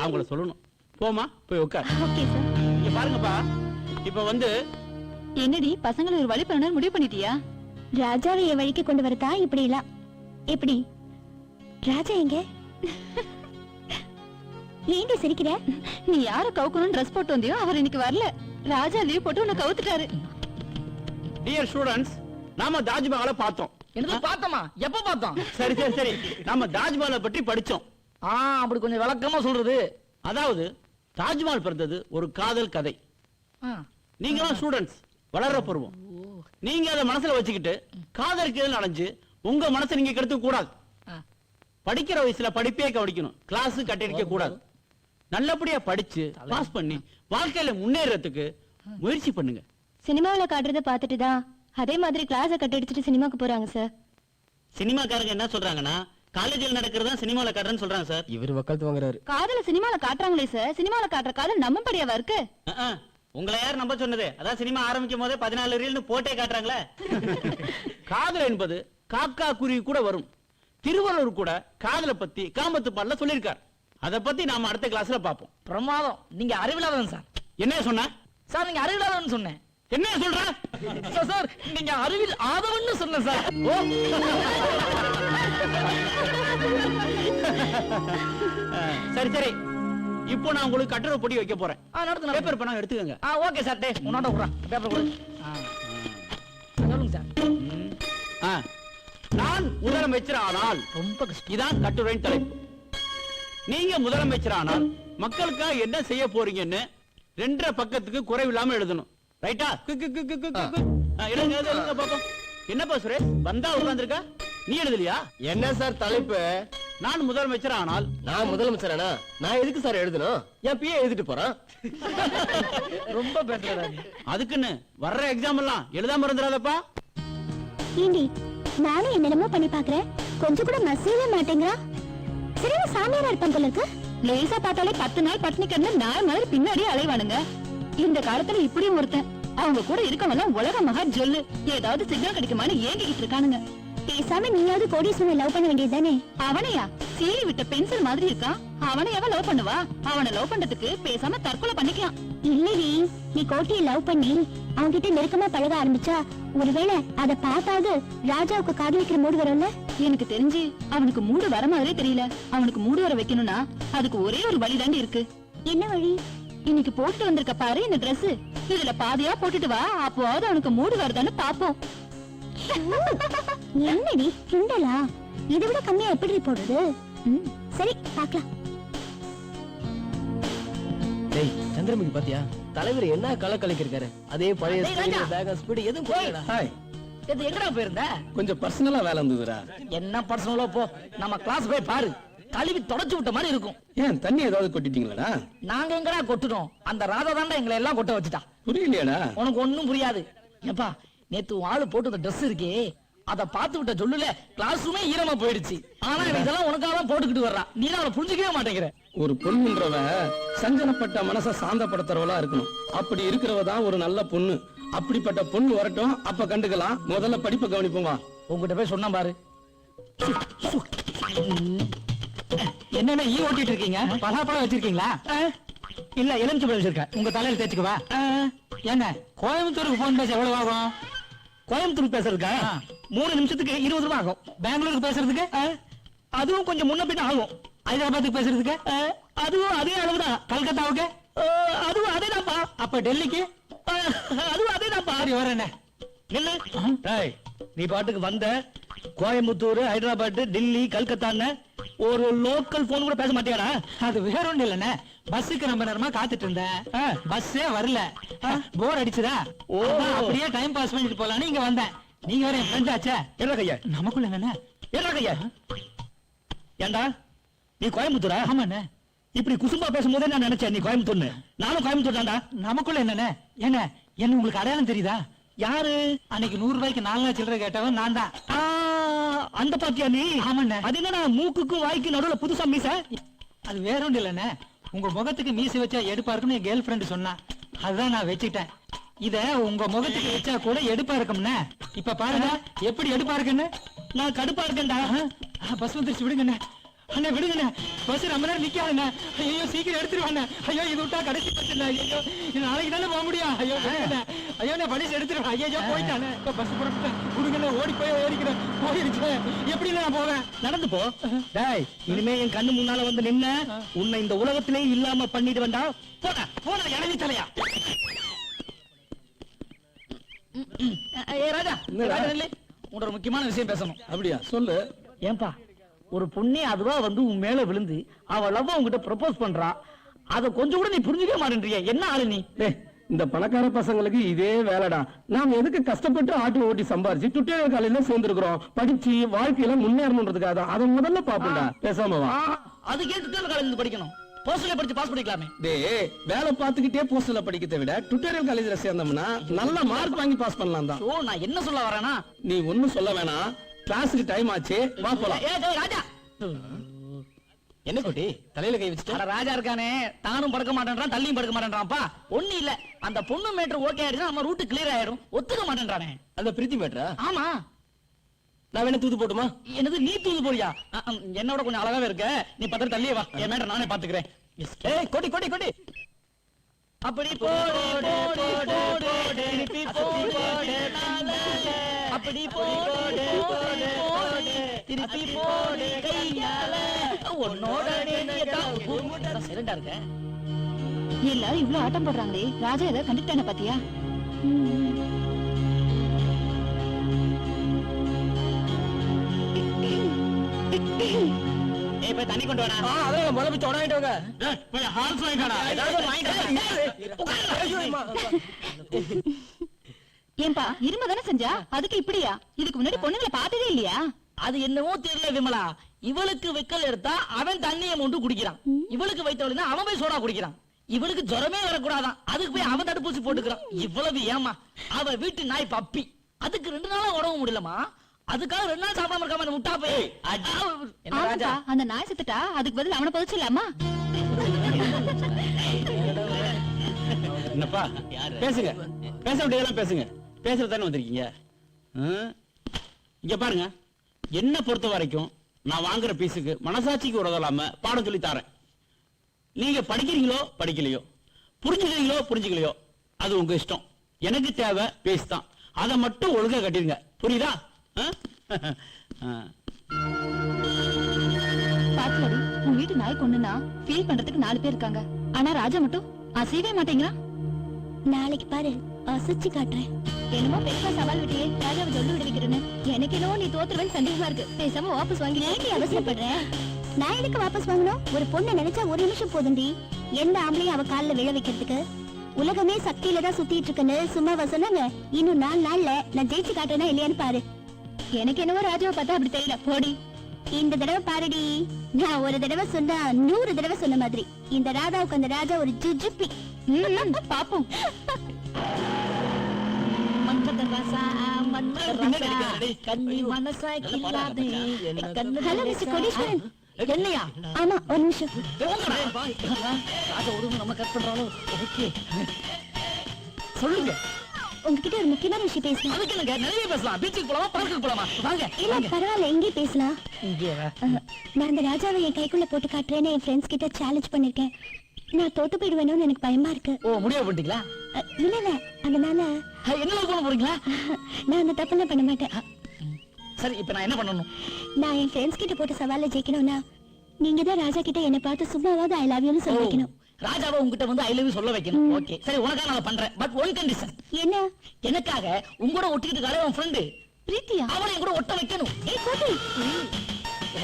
அவங்கள சொல்லணும். போமா, போய் உட்கார். Okay sir. இங்க பாருங்கப்பா, இப்ப வந்து என்னடி பசங்களை ஒரு வழி பண்ண முடிவு பண்ணிட்டியா? ராஜாவை என் வழிக்கு கொண்டு வரதா இப்படி எல்லாம்? எப்படி? ராஜா எங்க? ஏண்டி சிரிக்கிற? நீ யார கவுக்கணும்னு ட்ரெஸ் போட்டு வந்தியோ அவர் இன்னைக்கு வரல. ராஜா லீவ் போட்டு உன்னை கவுத்துட்டாரு. டியர் ஸ்டூடண்ட்ஸ், நாம தாஜ்மஹாலை பார்த்தோம். என்னது பார்த்தோமா? எப்ப பார்த்தோம்? சரி சரி சரி, நாம தாஜ்மஹாலை பற்றி படிச்சோம். அப்படி கொஞ்சம் விளக்கமா சொல்றது. அதாவது தாஜ்மஹால் பிறந்தது ஒரு காதல் கதை. நீங்களாம் ஸ்டூடண்ட்ஸ், வளர்ற பருவம். நீங்க அதை மனசுல வச்சுக்கிட்டு காதலுக்கு அடைஞ்சு உங்க மனசை நீங்க கெடுத்துக்க கூடாது. படிக்கிற வயசுல படிப்பே கவனிக்கணும், கிளாஸ் கட்டடிக்க கூடாது. நல்லபடியா படிச்சு பாஸ் பண்ணி வாழ்க்கையில முன்னேறதுக்கு முயற்சி பண்ணுங்க. சினிமாவுல காட்டுறத பாத்துட்டு தான் அதே மாதிரி கிளாஸ கட்டடிச்சிட்டு சினிமாக்கு போறாங்க சார். சினிமாக்காரங்க என்ன சொல்றாங்கன்னா காலேஜில் நடக்கிறதா சினிமால காட்டுறேன்னு சொல்றாங்க சார். இவர் வக்காலத்து வாங்குறாரு. காதல சினிமால காட்டுறாங்களே சார், சினிமால காட்டுற காதல் நம்பப்படியாவா இருக்கு? உங்களை யார் நம்ப சொன்னது? அதான் சினிமா ஆரம்பிக்கும் போதே 14 ரீல்னு போட்டே காட்டுறாங்களே. காதல் என்பது காக்கா குருவி கூட வரும். திருவள்ளுவர் கூட காதலை பத்தி காமத்து பாடல சொல்லியிருக்கார். அத பத்தி நாம அடுத்த கிளாஸ்ல பாப்போம். பிரமாதம். நீங்க அறிவில்லாதவன் சார். என்ன சொன்ன சார்? நீங்க அறிவில்லாதவன் சொன்னேன். என்ன சொல்ற சார்? சார் நீங்க அறிவில் ஆதவன்னு சொன்ன சார். சரி சரி, இப்போ நான் உங்களுக்கு கட்டுரை பொடி வைக்க போறேன். நடத்து. பேப்பர் பணம் எடுத்துக்கங்க. Okay sir. டே உன்னோட விடுறா பேப்பர் கொடு. சொல்லுங்க சார். நான் முதலமைச்சர் ஆனால் ரொம்ப கஷ்டம். இதான் கட்டுரையின் தலைப்பு. நீங்க முதலமைச்சர் ஆனால் மக்களுக்காக என்ன செய்ய போறீங்கன்னு 2.5 பக்கத்துக்கு குறைவில்லாம எழுதணும். ரைட்டா? எழுதுங்க பாப்போம். என்னப்பா சுரேஷ், வந்தா உட்கார்ந்திருக்கா, நீ எழுதலையா? என்ன சார் தலைப்பு? நான் முதலமைச்சர் ஆனால். நான் முதலமைச்சரானா நான் எதுக்கு சார் எழுதணும்? என் பிஏ எழுதிட்டு போறான். ரொம்ப பேசுறடா நீ. அதுக்குன்னு வர்ற எக்ஸாம் எல்லாம் எழுதாம இருந்துடாதப்பா. ஏண்டி நானும் என்னென்னமோ பண்ணி பாக்குறேன், கொஞ்சம் கூட மசியவே மாட்டேங்கிறா. சரியா சாமியாரா இருப்பான் போல இருக்கு. லேசா பார்த்தாலே 10 நாள் பட்டினி கிடந்து நாய் மாதிரி பின்னாடியே அலைவானுங்க. இந்த காலத்துல இப்படியும் ஒருத்தன், அவங்க கூட இருக்கவங்க உலக மகா ஜொல்லு. ஏதாவது சிக்னல் கிடைக்குமான்னு ஏங்கிக்கிட்டு இருக்கானுங்க. பேசாம நீயாவது கோடீஸ்வரனை லவ் பண்ண வேண்டியதுதானே? அவனையா? சீறி விட்ட பென்சில் மாதிரி இருக்கான், அவனை எவன் லவ் பண்ணுவா? அவனை லவ் பண்றதுக்கு பேசாம தற்கொலை பண்ணிக்கலாம். இல்லடி, நீ கோட்டியை லவ் பண்ணி அவன்கிட்ட நெருக்கமா பழக ஆரம்பிச்சா ஒருவேளை அத பார்த்தாவது ராஜாவுக்கு காதலிக்கிற மூடு வரும்ல. எனக்கு தெரிஞ்சு அவனுக்கு மூடு வர மாதிரியே தெரியல. அவனுக்கு மூடு வர வைக்கணும்னா அதுக்கு ஒரே ஒரு வழி தாண்டி இருக்கு. என்ன வழி? இன்னைக்கு போட்டுட்டு வந்திருக்க பாரு இந்த Dress, இதுல பாதியா போட்டுட்டு வா, அப்போவாவது அவனுக்கு மூடு வருதான்னு பாப்போம். என்னடி கிண்டலா? இதை விட கம்மியா எப்படி போடுறது? சரி பாக்கலாம். டேய் சந்திரமுகி பாத்தியா தலைவர் என்ன களை கலைக்கிருக்காரு அதே பழைய டேய், ராஜா. வேக ஸ்பீடு எதுவும் போகலடா ஹாய் இது எங்கடா போயிருந்த கொஞ்சம் பர்சனலா வேலை இருந்ததுடா. என்ன பர்சனலோ போ, நம்ம கிளாஸ் போய் பாரு, கழுவி தொடச்சு விட்ட மாதிரி இருக்கும். ஏன் தண்ணி ஏதாவது கொட்டிட்டீங்களாடா? நாங்க எங்கடா கொட்டுறோம், அந்த ராதா தாண்டா எங்களை எல்லாம் கொட்ட வச்சுட்டா. புரியலையாடா? உனக்கு ஒண்ணும் புரியாது. ஏப்பா நேத்து உன் ஆளு போட்டு ட்ரெஸ் இருக்கே, அத பாத்து விட்ட சொல்லுல கிளாஸ் ரூமே ஈரமா போயிடுச்சு. ஆனா இவன் இதெல்லாம் உனக்காக தான் போட்டுக்கிட்டு வர்றான், நீ தான் அவளை புரிஞ்சுக்கவே மாட்டேங்கிற. ஒரு பொண்ணுன்றவ சஞ்சலப்பட்ட மனசை சாந்தப்படுத்துறவளா இருக்கணும். அப்படி இருக்கிறவ தான் ஒரு நல்ல பொண்ணு. அப்படிப்பட்ட பொண்ணு வரட்டும், அப்ப கண்டுக்கலாம். முதல்ல படிப்பை கவனிப்போம் வா. உங்ககிட்ட போய் சொன்ன பாரு. என்னென்ன ஈ ஓட்டிட்டு இருக்கீங்க? பலாப்பழம் வச்சிருக்கீங்களா? இல்ல எலுமிச்சை பழம் வச்சிருக்கேன். உங்க தலையில தேய்ச்சுக்குவா. ஏங்க கோயம்புத்தூருக்கு போன் பேச எவ்வளவு ஆகும்? கோயம்புத்தூர் பேசுறதுக்கா 3 நிமிஷத்துக்கு 20 ரூபாய் ஆகும். பெங்களூருக்கு பேசுறதுக்கு அதுவும் கொஞ்சம் முன்ன பின்ன ஆகும். ஹைதராபாத்துக்கு பேசுறதுக்கு அதுவும் அதே அளவுதான். கல்கத்தாவுக்கு அதுவும் அதேதான்ப்பா. அப்ப டெல்லிக்கு அதுவும் அதேதான்ப்பா. சரி வரேன். நில்லு. டேய், நீ பாட்டுக்கு வந்த கோயம்புத்தூர், ஹைதராபாத், டெல்லி, கல்கத்தான்னு ஒரு லோக்கல் போன் கூட பேச மாட்டியாடா? அது வேற ஒண்ணு இல்லண்ணே, பஸ்ஸுக்கு ரொம்ப நேரமா காத்துட்டு இருந்தேன். பஸ்ஸே வரல, போர் அடிச்சுதா. ஓ. அதான் அப்படியே டைம் பாஸ் பண்ணிட்டு போலான்னு இங்க வந்தேன். நீங்க வேற என் ஃப்ரெண்ட் ஆச்சே. என்ன கையா? நமக்குள்ள என்னண்ணே? என்ன கையா? ஏண்டா நீ கோயம்புத்தூரா? ஆமாண்ணே. இப்படி குசும்பா பேசும்போதே நான் நினைச்சேன் நீ கோயம்புத்தூர்னு. நானும் கோயம்புத்தூர் தான்டா. நமக்குள்ள என்னண்ணே? என்ன என்ன உங்களுக்கு அடையாளம் தெரியுதா? யாரு? அன்னைக்கு 100 ரூபாய்க்கு 4 சில்லறை கேட்டவன் நான் தான். அந்த பாத்தியா நீ? ஆமாண்ணே. அது என்னடா மூக்குக்கும் வாய்க்கு நடுவுல புதுசா மீச? அது வேற ஒண்ணு இல்லண்ணே, உங்க முகத்துக்கு மீசை வச்சா எடுப்பா இருக்கும்னு என் கேர்ள் ஃப்ரெண்ட் சொன்னா, அதுதான் நான் வச்சுக்கிட்டேன். இத உங்க முகத்துக்கு வச்சா கூட எடுப்பா இருக்கும்னே. இப்ப பாருங்க எப்படி எடுப்பா இருக்குன்னு. நான் கடுப்பா இருக்கேன்டா. பஸ் வந்துருச்சு, விடுங்கண்ணே. அண்ணே விடுங்கண்ணே, பஸ் ரொம்ப நேரம் நிக்காதுண்ணே. ஐயோ சீக்கிரம் எடுத்துருவாண்ணே. ஐயோ இது விட்டா கடைசி பஸ்ஸுண்ணே. ஐயோ இது நாளைக்கு தானே போக முடியும். ஐயோ விடுங்கண்ணே. ஐயோ நான் பரிசு எடுத்துருவேன். ஐயோ போயிட்டானே. இப்ப பஸ் புறப்பட்டேன். விடுங்கண்ணே, ஓடி போய் ஏறிக்கிறேன். போயிருச்சு, எப்படி நான் போவேன்? நடந்து போ. டேய், இனிமே என் கண்ணு முன்னால வந்து நின்ன உன்னை இந்த உலகத்திலே இல்லாம பண்ணிட்டு வேண்டா. போடா போடா இளவி தலையா. ராஜா, ராஜா நில்லு. உன்னோட ஒரு முக்கியமான விஷயம் பேசணும். அப்படியா? சொல்லு. ஏன்பா ஒரு பொண்ணே அதுவா வந்து உன் மேல விழுந்து அவ லவ் உன்கிட்ட ப்ரொபோஸ் பண்றா, அத கொஞ்சம் கூட நீ புரிஞ்சுக்க மாட்டேன்றிய. என்ன ஆளு நீ? டேய், இந்த பணக்கார பசங்களுக்கு இதே வேலைடா. நாம எதுக்கு கஷ்டப்பட்டு ஆட்டி ஓட்டி சம்பாரிச்சு டுட்டோரியல் காலையில சேர்ந்துருக்கிறோம்? படிச்சு வாழ்க்கையில முன்னேறணுன்றதுக்காக தான். அதை முதல்ல பாப்போம்டா. பேசாம வா. அது கேட்டுட்டு காலேஜ் படிக்கணும். போஸ்டர்ல படிச்சு பாஸ் பண்ணிக்கலாமே. டேய், வேலை பார்த்துக்கிட்டே போஸ்டர்ல படிக்கிறதை விட டுட்டோரியல் காலேஜ்ல சேர்ந்தோம்னா நல்ல மார்க் வாங்கி பாஸ் பண்ணலாம் தான். ஓ, நான் என்ன சொல்ல வரேனா? நீ ஒண்ணும் சொல்ல வேணாம். கிளாஸுக்கு டைம் ஆச்சு, வா போலாம். ராஜா என்ன குட்டி தலையில கை வச்சுட்டு அட ராஜா இருக்கானே, தானும் படுக்க மாட்டேன்றான், தள்ளியும் படுக்க மாட்டேன்றான்ப்பா. ஒண்ணு இல்ல, அந்த பொண்ணு மேட்டர் ஓகே ஆயிடுச்சுன்னா நம்ம ரூட் கிளியர் ஆயிடும். ஒத்துக்க மாட்டேன்றானே. அந்த பிரீத்தி மேட்ரா? ஆமா. நான் வேணா தூது போட்டுமா? என்னது நீ தூது போறியா? என்னோட கொஞ்சம் அழகாவே இருக்க, நீ பத்திரம் தள்ளியே வா. என் மேட்டர் நானே பாத்துக்கிறேன். ஏய் கொடி கொடி கொடி. அப்படி போடு போடு போடு திருப்பி போடு அப்படி போடு போடு போடு திருப்பி போடு கையால உன்னோட சைலண்டா இருக்க. எல்லாரும் இவ்ளோ ஆட்டம் போடுறாங்களே, ராஜா ஏதாவது கண்டுட்டான பாத்தியா? ஏய் போய் தண்ணி கொண்டு வாடா. அதெல்லாம் முதல்ல போய் உடனே வாங்க. போய் ஹால்ஸ் வாங்கிடா. ஏதாவது ஏன்பா இரும தானே செஞ்சா, அதுக்கு இப்படியா? இதுக்கு முன்னாடி பொண்ணுங்களை பார்த்ததே இல்லையா? அது என்னவோ தெரியல விமலா, இவளுக்கு வெக்கல் எடுத்தா அவன் தண்ணியை மொண்டு குடிக்கிறான், இவளுக்கு வைத்தவளுன்னா அவன் போய் சோடா குடிக்கிறான். இவளுக்கு ஜுரமே வரக்கூடாதான், அதுக்கு போய் அவன் தடுப்பூசி போட்டுக்கிறான். இவ்வளவு ஏமா? அவ வீட்டு நாய் பப்பி, அதுக்கு 2 நாளா உடம்பு முடியலமா, அதுக்காக 2 நாள் சாப்பிடாம இருக்காம அந்த முட்டா போய். என்ன ராஜா, அந்த நாய் செத்துட்டா அதுக்கு பதில் அவனை பதிச்சிடலாமா? என்னப்பா பேசுங்க, பேச வேண்டியதெல்லாம் பேசுங்க. பேசுறது தானே வந்திருக்கீங்க. இங்க பாருங்க, என்ன பொறுத்த வரைக்கும் நான் வாங்குற பீஸுக்கு மனசாட்சிக்கு உதவலாம பாடம் சொல்லி தரேன். நீங்க படிக்கிறீங்களோ படிக்கலையோ, புரிஞ்சுக்கிறீங்களோ புரிஞ்சுக்கலையோ, அது உங்க இஷ்டம். எனக்கு தேவை பீஸ் தான், அதை மட்டும் ஒழுங்கா கட்டிருங்க. புரியுதா? பாத்தியாடி, உன் வீட்டு நாய் கொண்டுனா ஃபீல் பண்றதுக்கு 4 பேர் இருக்காங்க, ஆனா ராஜா மட்டும் அசையவே மாட்டேங்கிறான். நாளைக்கு பாரு, அசைச்சு காட்டுறேன். என்னமோ பெருசா சவால் விட்டியே, ராஜாவை சொல்லி விடுவிக்கிறேன்னு. எனக்கு என்னவோ நீ தோத்துருவேன்னு சந்தேகமா இருக்கு. பேசாம வாபஸ் வாங்கி. ஏன் அவசரப்படுற? நான் எதுக்கு வாபஸ் வாங்கணும்? ஒரு பொண்ணை நினைச்சா ஒரு நிமிஷம் போதும்டி. எந்த ஆம்பளையும் அவ கால்ல விழ வைக்கிறதுக்கு. உலகமே சக்தியில தான் சுத்திட்டு இருக்குன்னு சும்மாவா சொன்னாங்க? இன்னும் 4 நாள்ல நான் ஜெயிச்சு காட்டுறேன்னா இல்லையான்னு பாரு. எனக்கு என்னவோ ராஜாவை பார்த்தா அப்படி தெரியல. போடி. இந்த தடவை பாருடி, நான் ஒரு தடவை சொன்னா 100 தடவை சொன்ன மாதிரி. இந்த ராதாவுக்கு அந்த ராஜா ஒரு ஜுஜுப்பி. பாப்போம். ஹலோ மிஸ்டர் கோடீஸ்வரன். என்னையா? ஆமா, ஒரு நிமிஷம். சொல்லுங்க. உங்ககிட்ட ஒரு முக்கியமான விஷயம் பேசணும். அதுக்கு இல்லைங்க, நிறைய பேசலாம். பீச்சுக்கு போலாமா, பார்க்குக்கு போலாமா? வாங்க. இல்ல பரவாயில்ல, எங்கே பேசலாம். இங்கே வா. நான் அந்த ராஜாவை என் கைக்குள்ள போட்டு காட்டுறேன்னு என் ஃப்ரெண்ட்ஸ் கிட்ட சேலஞ்ச் பண்ணிருக்கேன். நான் தோத்து போயிடுவேணும்னு எனக்கு பயமா இருக்கு. ஓ, முடிவு பண்ணிட்டீங்களா? இல்ல இல்ல, அதனால என்ன பண்ண போறீங்களா? நான் அந்த தப்பெல்லாம் பண்ண மாட்டேன். சரி, இப்ப நான் என்ன பண்ணணும்? நான் என் ஃப்ரெண்ட்ஸ் கிட்ட போட்டு சவால்ல ஜெயிக்கணும்னா நீங்க தான் ராஜா கிட்ட என்ன பார்த்து சும்மாவாவது ஐ லவ் யூன்னு சொல்ல வைக்கணும். ராஜாவை உங்ககிட்ட வந்து ஐ லவ் யூ சொல்ல வைக்கணும். ஓகே, சரி, உனக்காக நான் பண்றேன். But one condition. என்ன? எனக்காக உங்களோட ஒட்டிக்கிட்டு காலே உன் ஃப்ரெண்டு பிரீத்தியா? அவளை என் கூட ஒட்ட வைக்கணும். ஏய் கோட்டி,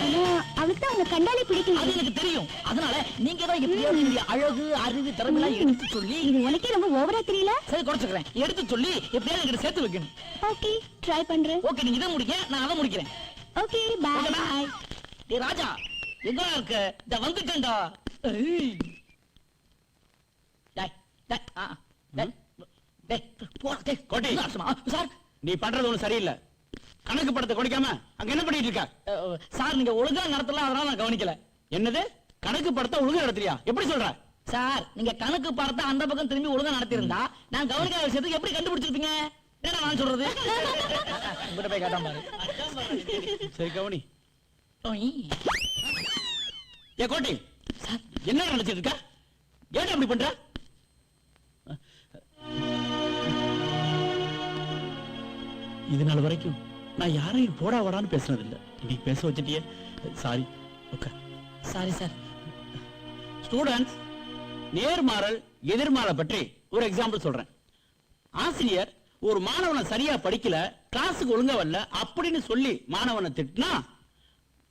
ஆனா அவளுக்கு தான் உன்னை கண்டாலே பிடிக்கல. அது எனக்கு தெரியும். அதனால நீங்க தான் எப்படியாவது இந்த அழகு அறிவு திறமைலாம் எடுத்து சொல்லி, இது உனக்கே ரொம்ப ஓவரா தெரியல? சரி குறைச்சுக்கிறேன், எடுத்து சொல்லி எப்படியாவது என்கிட்ட சேர்த்து வைக்கணும். ஓகே, ட்ரை பண்றேன். ஓகே, நீங்க இதை முடிக்க, நான் அதை முடிக்கிறேன். Okay, bye. Okay, bye. டேய் ராஜா, எங்க இருக்க? இத வந்துட்டேன்டா. ஏய். டேய், டேய், டேய். டேய், போ, டேய், கோட்டி. சார், நீ பண்றது ஒண்ணு சரியில்லை. கணக்கு படத்தை குடிக்காம அங்க என்ன பண்ணிட்டு இருக்க? சார் நீங்க ஒழுங்கா நடத்தலாம், அதனால நான் கவனிக்கல. என்னது கணக்கு படத்தை ஒழுங்கா நடத்துறியா? எப்படி சொல்ற? சார், நீங்க கணக்கு பார்த்து அந்த பக்கம் திரும்பி ஒழுங்கா நடத்திருந்தா நான் கவனிக்காத விஷயத்துக்கு எப்படி கண்டுபிடிச்சிருப்பீங்க? என்ன நான் சொல்றது? உங்ககிட்ட போய் கேட்டாம பாரு. சரி கவனி. ஓய். ஏ கோட்டி, என்ன நினைச்சிட்டு இருக்க? ஏன் அப்படி பண்ற? இது நாள் வரைக்கும் நான் யாரையும் போடா வாடான்னு பேசுனது இல்ல. நீ பேச வச்சிட்டியே, sorry. Okay, sorry sir. Students, நேர்மாறல் எதிர்மாறல் பற்றி ஒரு எக்ஸாம்பிள் சொல்றேன். ஆசிரியர் ஒரு மாணவனை சரியா படிக்கல, கிளாஸுக்கு ஒழுங்கா வரல அப்படின்னு சொல்லி மாணவனை திட்டினா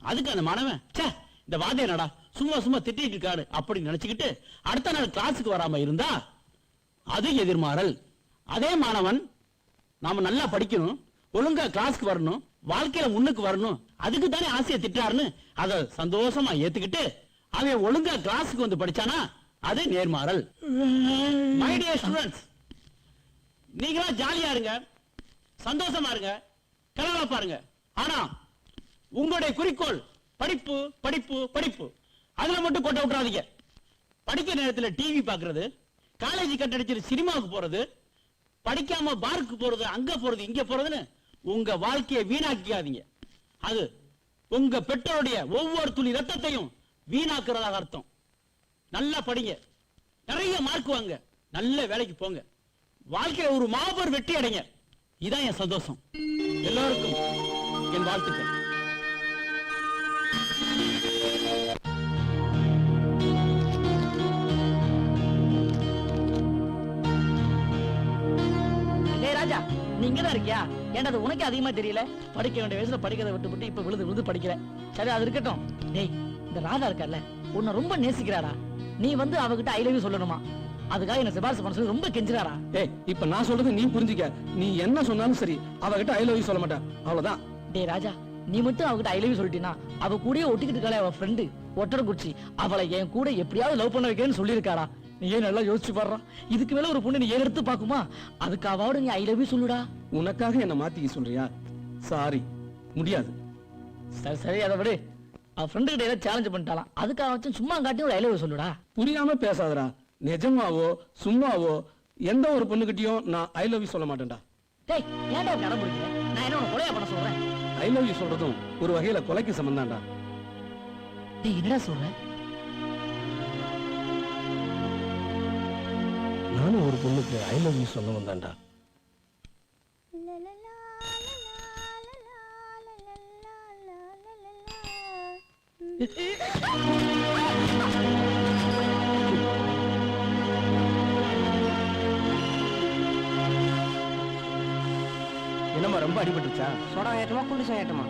அதுக்கு அந்த மாணவன் ச்சே இந்த வாதே நடா சும்மா சும்மா திட்டிட்டு இருக்காரு அப்படின்னு நினைச்சுக்கிட்டு அடுத்த நாள் கிளாஸுக்கு வராம இருந்தா அது எதிர்மாறல். அதே மாணவன் நாம நல்லா படிக்கணும், ஒழுங்கா கிளாஸ்க்கு வரணும், வாழ்க்கையில முன்னுக்கு வரணும், அதுக்கு தானே ஆசிரியர் திட்டாருன்னு அதை சந்தோஷமா ஏத்துக்கிட்டு அவன் ஒழுங்கா கிளாஸுக்கு வந்து படிச்சானா அது நேர்மாறல். மை டியர் ஸ்டூடண்ட்ஸ், நீங்களா ஜாலியா இருங்க, சந்தோஷமா இருங்க, கலவா பாருங்க. ஆனா உங்களுடைய குறிக்கோள் படிப்பு படிப்பு படிப்பு, அதுல மட்டும் கொட்ட விட்டுறாதீங்க. படிக்கிற நேரத்துல டிவி பாக்குறது, காலேஜ் கட்டடிச்சு சினிமாவுக்கு போறது, படிக்காம பார்க்கு போறது, அங்க போறது இங்க போறதுன்னு உங்க வாழ்க்கையை வீணாக்காதீங்க. அது உங்க பெற்றோருடைய ஒவ்வொரு துளி ரத்தத்தையும் வீணாக்குறதாக அர்த்தம். நல்லா படிங்க, நிறைய மார்க் வாங்க, நல்ல வேலைக்கு போங்க, வாழ்க்கையில ஒரு மாபெரும் வெற்றி அடைங்க. இதான் என் சந்தோஷம். எல்லாருக்கும் என் வாழ்த்துக்கள். டேய் ராஜா, நீ இங்கதான் இருக்கியா? ஏன்டா அது உனக்கு அதிகமா தெரியல? படிக்க வேண்டிய வயசுல படிக்கிறத விட்டு இப்ப விழுது விழுது படிக்கிற. சரி, அது இருக்கட்டும். டேய், இந்த ராதா இருக்கார்ல, உன்னை ரொம்ப நேசிக்கிறாரா. நீ வந்து அவகிட்ட ஐ லவ் யூ சொல்லணுமா? அதுக்காக என்ன சிபாரிசு பண்ண சொல்லி ரொம்ப கெஞ்சுறாரா? ஏய், இப்ப நான் சொல்றது நீ புரிஞ்சுக்க. நீ என்ன சொன்னாலும் சரி, அவகிட்ட ஐ லவ் யூ சொல்ல மாட்டேன், அவ்வளவுதான். டேய் ராஜா, நீ மட்டும் அவகிட்ட ஐ லவ் யூ சொல்லிட்டீனா அவ கூடயே ஒட்டிக்கிட்டு இருக்காளே அவ ஃப்ரெண்டு ஒட்டரகுச்சி, அவளை என் கூட எப்படியாவது லவ் பண்ண வைக்கிறேன்னு சொல்லியிருக்காடா. நீ ஏன் நல்லா யோசிச்சு பாடுறா. இதுக்கு மேல ஒரு பொண்ணு நீ ஏன் எடுத்து பாக்குமா? அதுக்காவது நீ ஐ லவ் யூ சொல்லுடா. உனக்காக என்ன மாத்திக்க சொல்றியா? சாரி, முடியாது. சரி சரி, அதை விடு. அவ ஃப்ரெண்டு கிட்ட ஏதாவது சேலஞ்ச் பண்ணிட்டாலாம், அதுக்காக வச்சு சும்மா காட்டி ஒரு ஐ லவ் யூ சொல்லுடா. புரியாம பேசாதடா. நிஜமாவோ சும்மாவோ எந்த ஒரு பொண்ணுகிட்டயும் நான் ஐ லவ் யூ சொல்ல மாட்டேன்டா. டேய், ஏன்டா இப்படி அடம் பிடிக்கிற? நான் என்ன உன்னை கொலையா பண்ண சொல்றேன்? ஐ லவ் யூ சொல்றதும் ஒரு வகையில கொலைக்கு சம்பந்தான்டா. டேய், என்னடா சொல்ற? நானும் ஒரு பொண்ணுக்கு ஐ லவ் யூ சொல்ல வந்தான்டா. என்னம்மா ரொம்ப அடிபட்டுச்சா? சோடா ஏற்றமா குளிசா ஏற்றமா?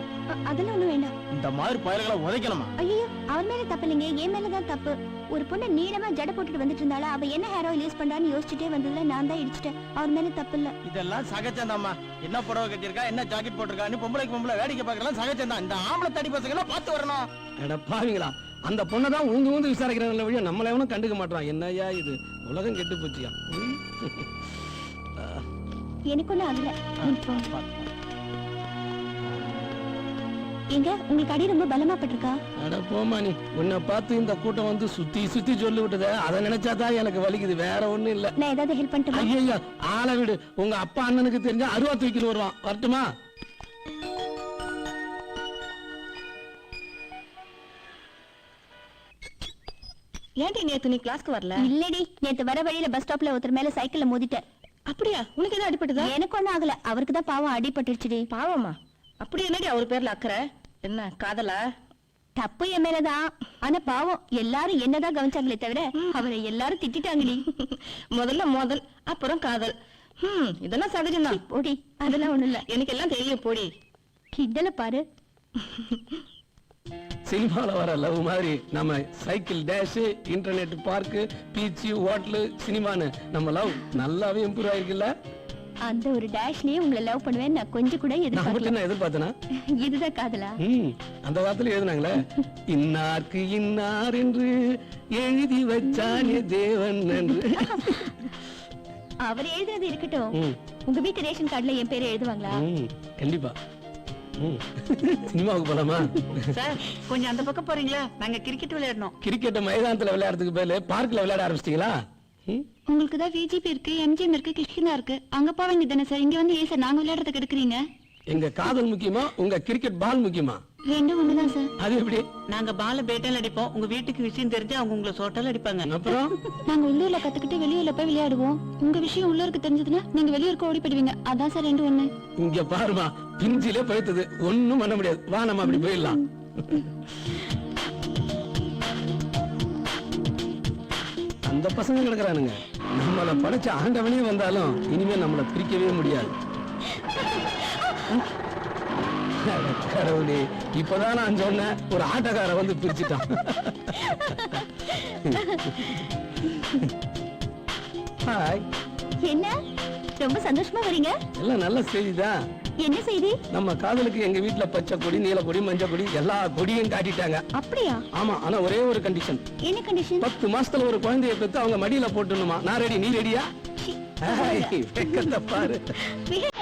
அதெல்லாம் ஒண்ணும் வேண்டாம். இந்த மாதிரி பயல்களை உதைக்கணுமா? ஐயோ, அவர் மேல தப்பு இல்லைங்க, என் மேலதான் தப்பு. ஒரு பொண்ணு நீளமா ஜடை போட்டுட்டு வந்துட்டு இருந்தாலும் அவ என்ன ஹேர் ஆயில் யூஸ் பண்றான்னு யோசிச்சுட்டே வந்ததுல நான் தான் இடிச்சிட்டேன். அவர் மேல தப்பு இல்ல. இதெல்லாம் சகஜம்தாம்மா. என்ன புடவை கட்டியிருக்கா, என்ன ஜாக்கெட் போட்டிருக்கான்னு பொம்பளைக்கு பொம்பளை வேடிக்கை பார்க்கலாம் சகஜம்தான். இந்த ஆம்பளை தடி பசங்க எல்லாம் பார்த்து வரணும். அட பாவீங்களா, அந்த பொண்ணை தான் ஊந்து ஊந்து விசாரிக்கிறாங்க வழியா நம்மள எவனும் கண்டுக்க மாட்டான். என்னய்யா இது, உலகம் கெட்டு போச்சியா. எனக்கு ஒண்ணும் ஆகல. இப்போ எங்க உங்களுக்கு அடி ரொம்ப பலமா பட்டிருக்கா? அட போமா நீ, உன்னை பார்த்து இந்த கூட்டம் வந்து சுத்தி சுத்தி சொல்லி விட்டத, அதை நினைச்சாதான் எனக்கு வலிக்குது, வேற ஒண்ணும் இல்ல. நான் ஏதாவது ஹெல்ப் பண்ணட்டுமா? ஐயா ஆளை விடு, உங்க அப்பா அண்ணனுக்கு தெரிஞ்சா அருவா தூக்கிட்டு வருவான். வரட்டுமா? ஏன்டி நேத்து நீ கிளாஸ்க்கு வரல? இல்லடி, நேத்து வர வழியில பஸ் ஸ்டாப்ல ஒருத்தர் மேல சைக்கிள்ல மோதிட்டேன். அப்படியா? உனக்கு எதாவது அடிபட்டதா? எனக்கு ஒண்ணும் ஆகல, அவருக்கு தான் பாவம் அடிபட்டுருச்சுடி. பாவமா? அப்படி என்னடி அவர் பேர்ல அக்கறை? என்ன காதலா? தப்பு என் மேலதான், ஆனா பாவம் எல்லாரும் என்னதான் கவனிச்சாங்களே தவிர அவரை எல்லாரும் திட்டாங்கடி. முதல்ல மோதல், அப்புறம் காதல். இதெல்லாம் சகஜம்தான். போடி, அதெல்லாம் ஒண்ணும் இல்ல. எனக்கு எல்லாம் தெரியும், போடி. கிண்டல பாரு. சினிமால வர லவ் மாதிரி நம்ம cycle dash, internet park, beach, hotel, சினிமான்னு நம்ம லவ் நல்லாவே இம்ப்ரூவ் ஆயிருக்குல்ல. அந்த ஒரு டேஷ்லயே உங்களை லவ் பண்ணுவேன் நான் கொஞ்சம் கூட நான் மட்டும் எதிர்பார்க்கல. என்ன எதிர்பார்த்தனா? இதுதான் காதலா? அந்த காலத்துல எழுதுனாங்களே, இன்னார்க்கு இன்னார் என்று எழுதி வச்சானே தேவன் என்று. அவர் எழுதுறது இருக்கட்டும், ம், உங்க வீட்டு ரேஷன் கார்டுல என் பேரை எழுதுவாங்களா? ம், கண்டிப்பா. சினிமாவுக்கு போலாமா? சார், கொஞ்சம் அந்த பக்கம் போறீங்களா? நாங்க கிரிக்கெட் விளையாடணும். கிரிக்கெட் மைதானத்துல விளையாடுறதுக்கு பேரு பார்க்ல விளையாட ஆரம்பிச்சிட்டீங்களா? உங்களுக்கு தான் விஜிபி இருக்கு, எம்ஜிஎம் இருக்கு, கிருஷ்ணா இருக்கு, அங்க போக வேண்டியதானே சார். இங்க வந்து ஏன் சார் நாங்க விளையாடுறதுக்கு எடுக்கிறீங்க? எங்க காதல் முக்கியமா, உங்க கிரிக்கெட் பால் முக்கியமா? ரெண்டும் ஒண்ணுதான் சார். அது எப்படி? நாங்க பால பேட்டல் அடிப்போம். உங்க வீட்டுக்கு விஷயம் தெரிஞ்சு அவங்க உங்களை சோட்டால் அடிப்பாங்க. அப்புறம் நாங்க உள்ளூர்ல கத்துக்கிட்டு வெளியூர்ல போய் விளையாடுவோம். உங்க விஷயம் உள்ளூருக்கு தெரிஞ்சதுன்னா நீங்க வெளியூருக்கு ஓடி போயிடுவீங்க. அதான் சார் ரெண்டு ஒண்ணு. இங்க பாருமா, பிஞ்சிலே பழுத்தது, ஒண்ணும் பண்ண முடியாது. வா நம்ம அப்படி போயிடலாம். அந்த பசங்க கிடக்குறானுங்க, நம்மள படைச்ச ஆண்டவனே வந்தாலும் இனிமே நம்மள பிரிக்கவே முடியாது. அட கடவுளே, இப்பதான் நான் சொன்னேன், ஒரு ஆட்டக்கார வந்து பிரிச்சுட்டான். ஹாய். என்ன ரொம்ப சந்தோஷமா வரீங்க? எல்லாம் நல்ல செய்திதான். என்ன செய்தி? நம்ம காதலுக்கு எங்க வீட்டுல பச்சை கொடி, நீல கொடி, மஞ்சள் கொடி எல்லா கொடியும் காட்டிட்டாங்க. அப்படியா? ஆமா, ஆனா ஒரே ஒரு கண்டிஷன். என்ன கண்டிஷன்? 10 மாசத்துல ஒரு குழந்தைய பெத்து அவங்க மடியில போட்டுணுமா. நான் ரெடி, நீ ரெடியா? வெக்கத்தை பாரு. விட-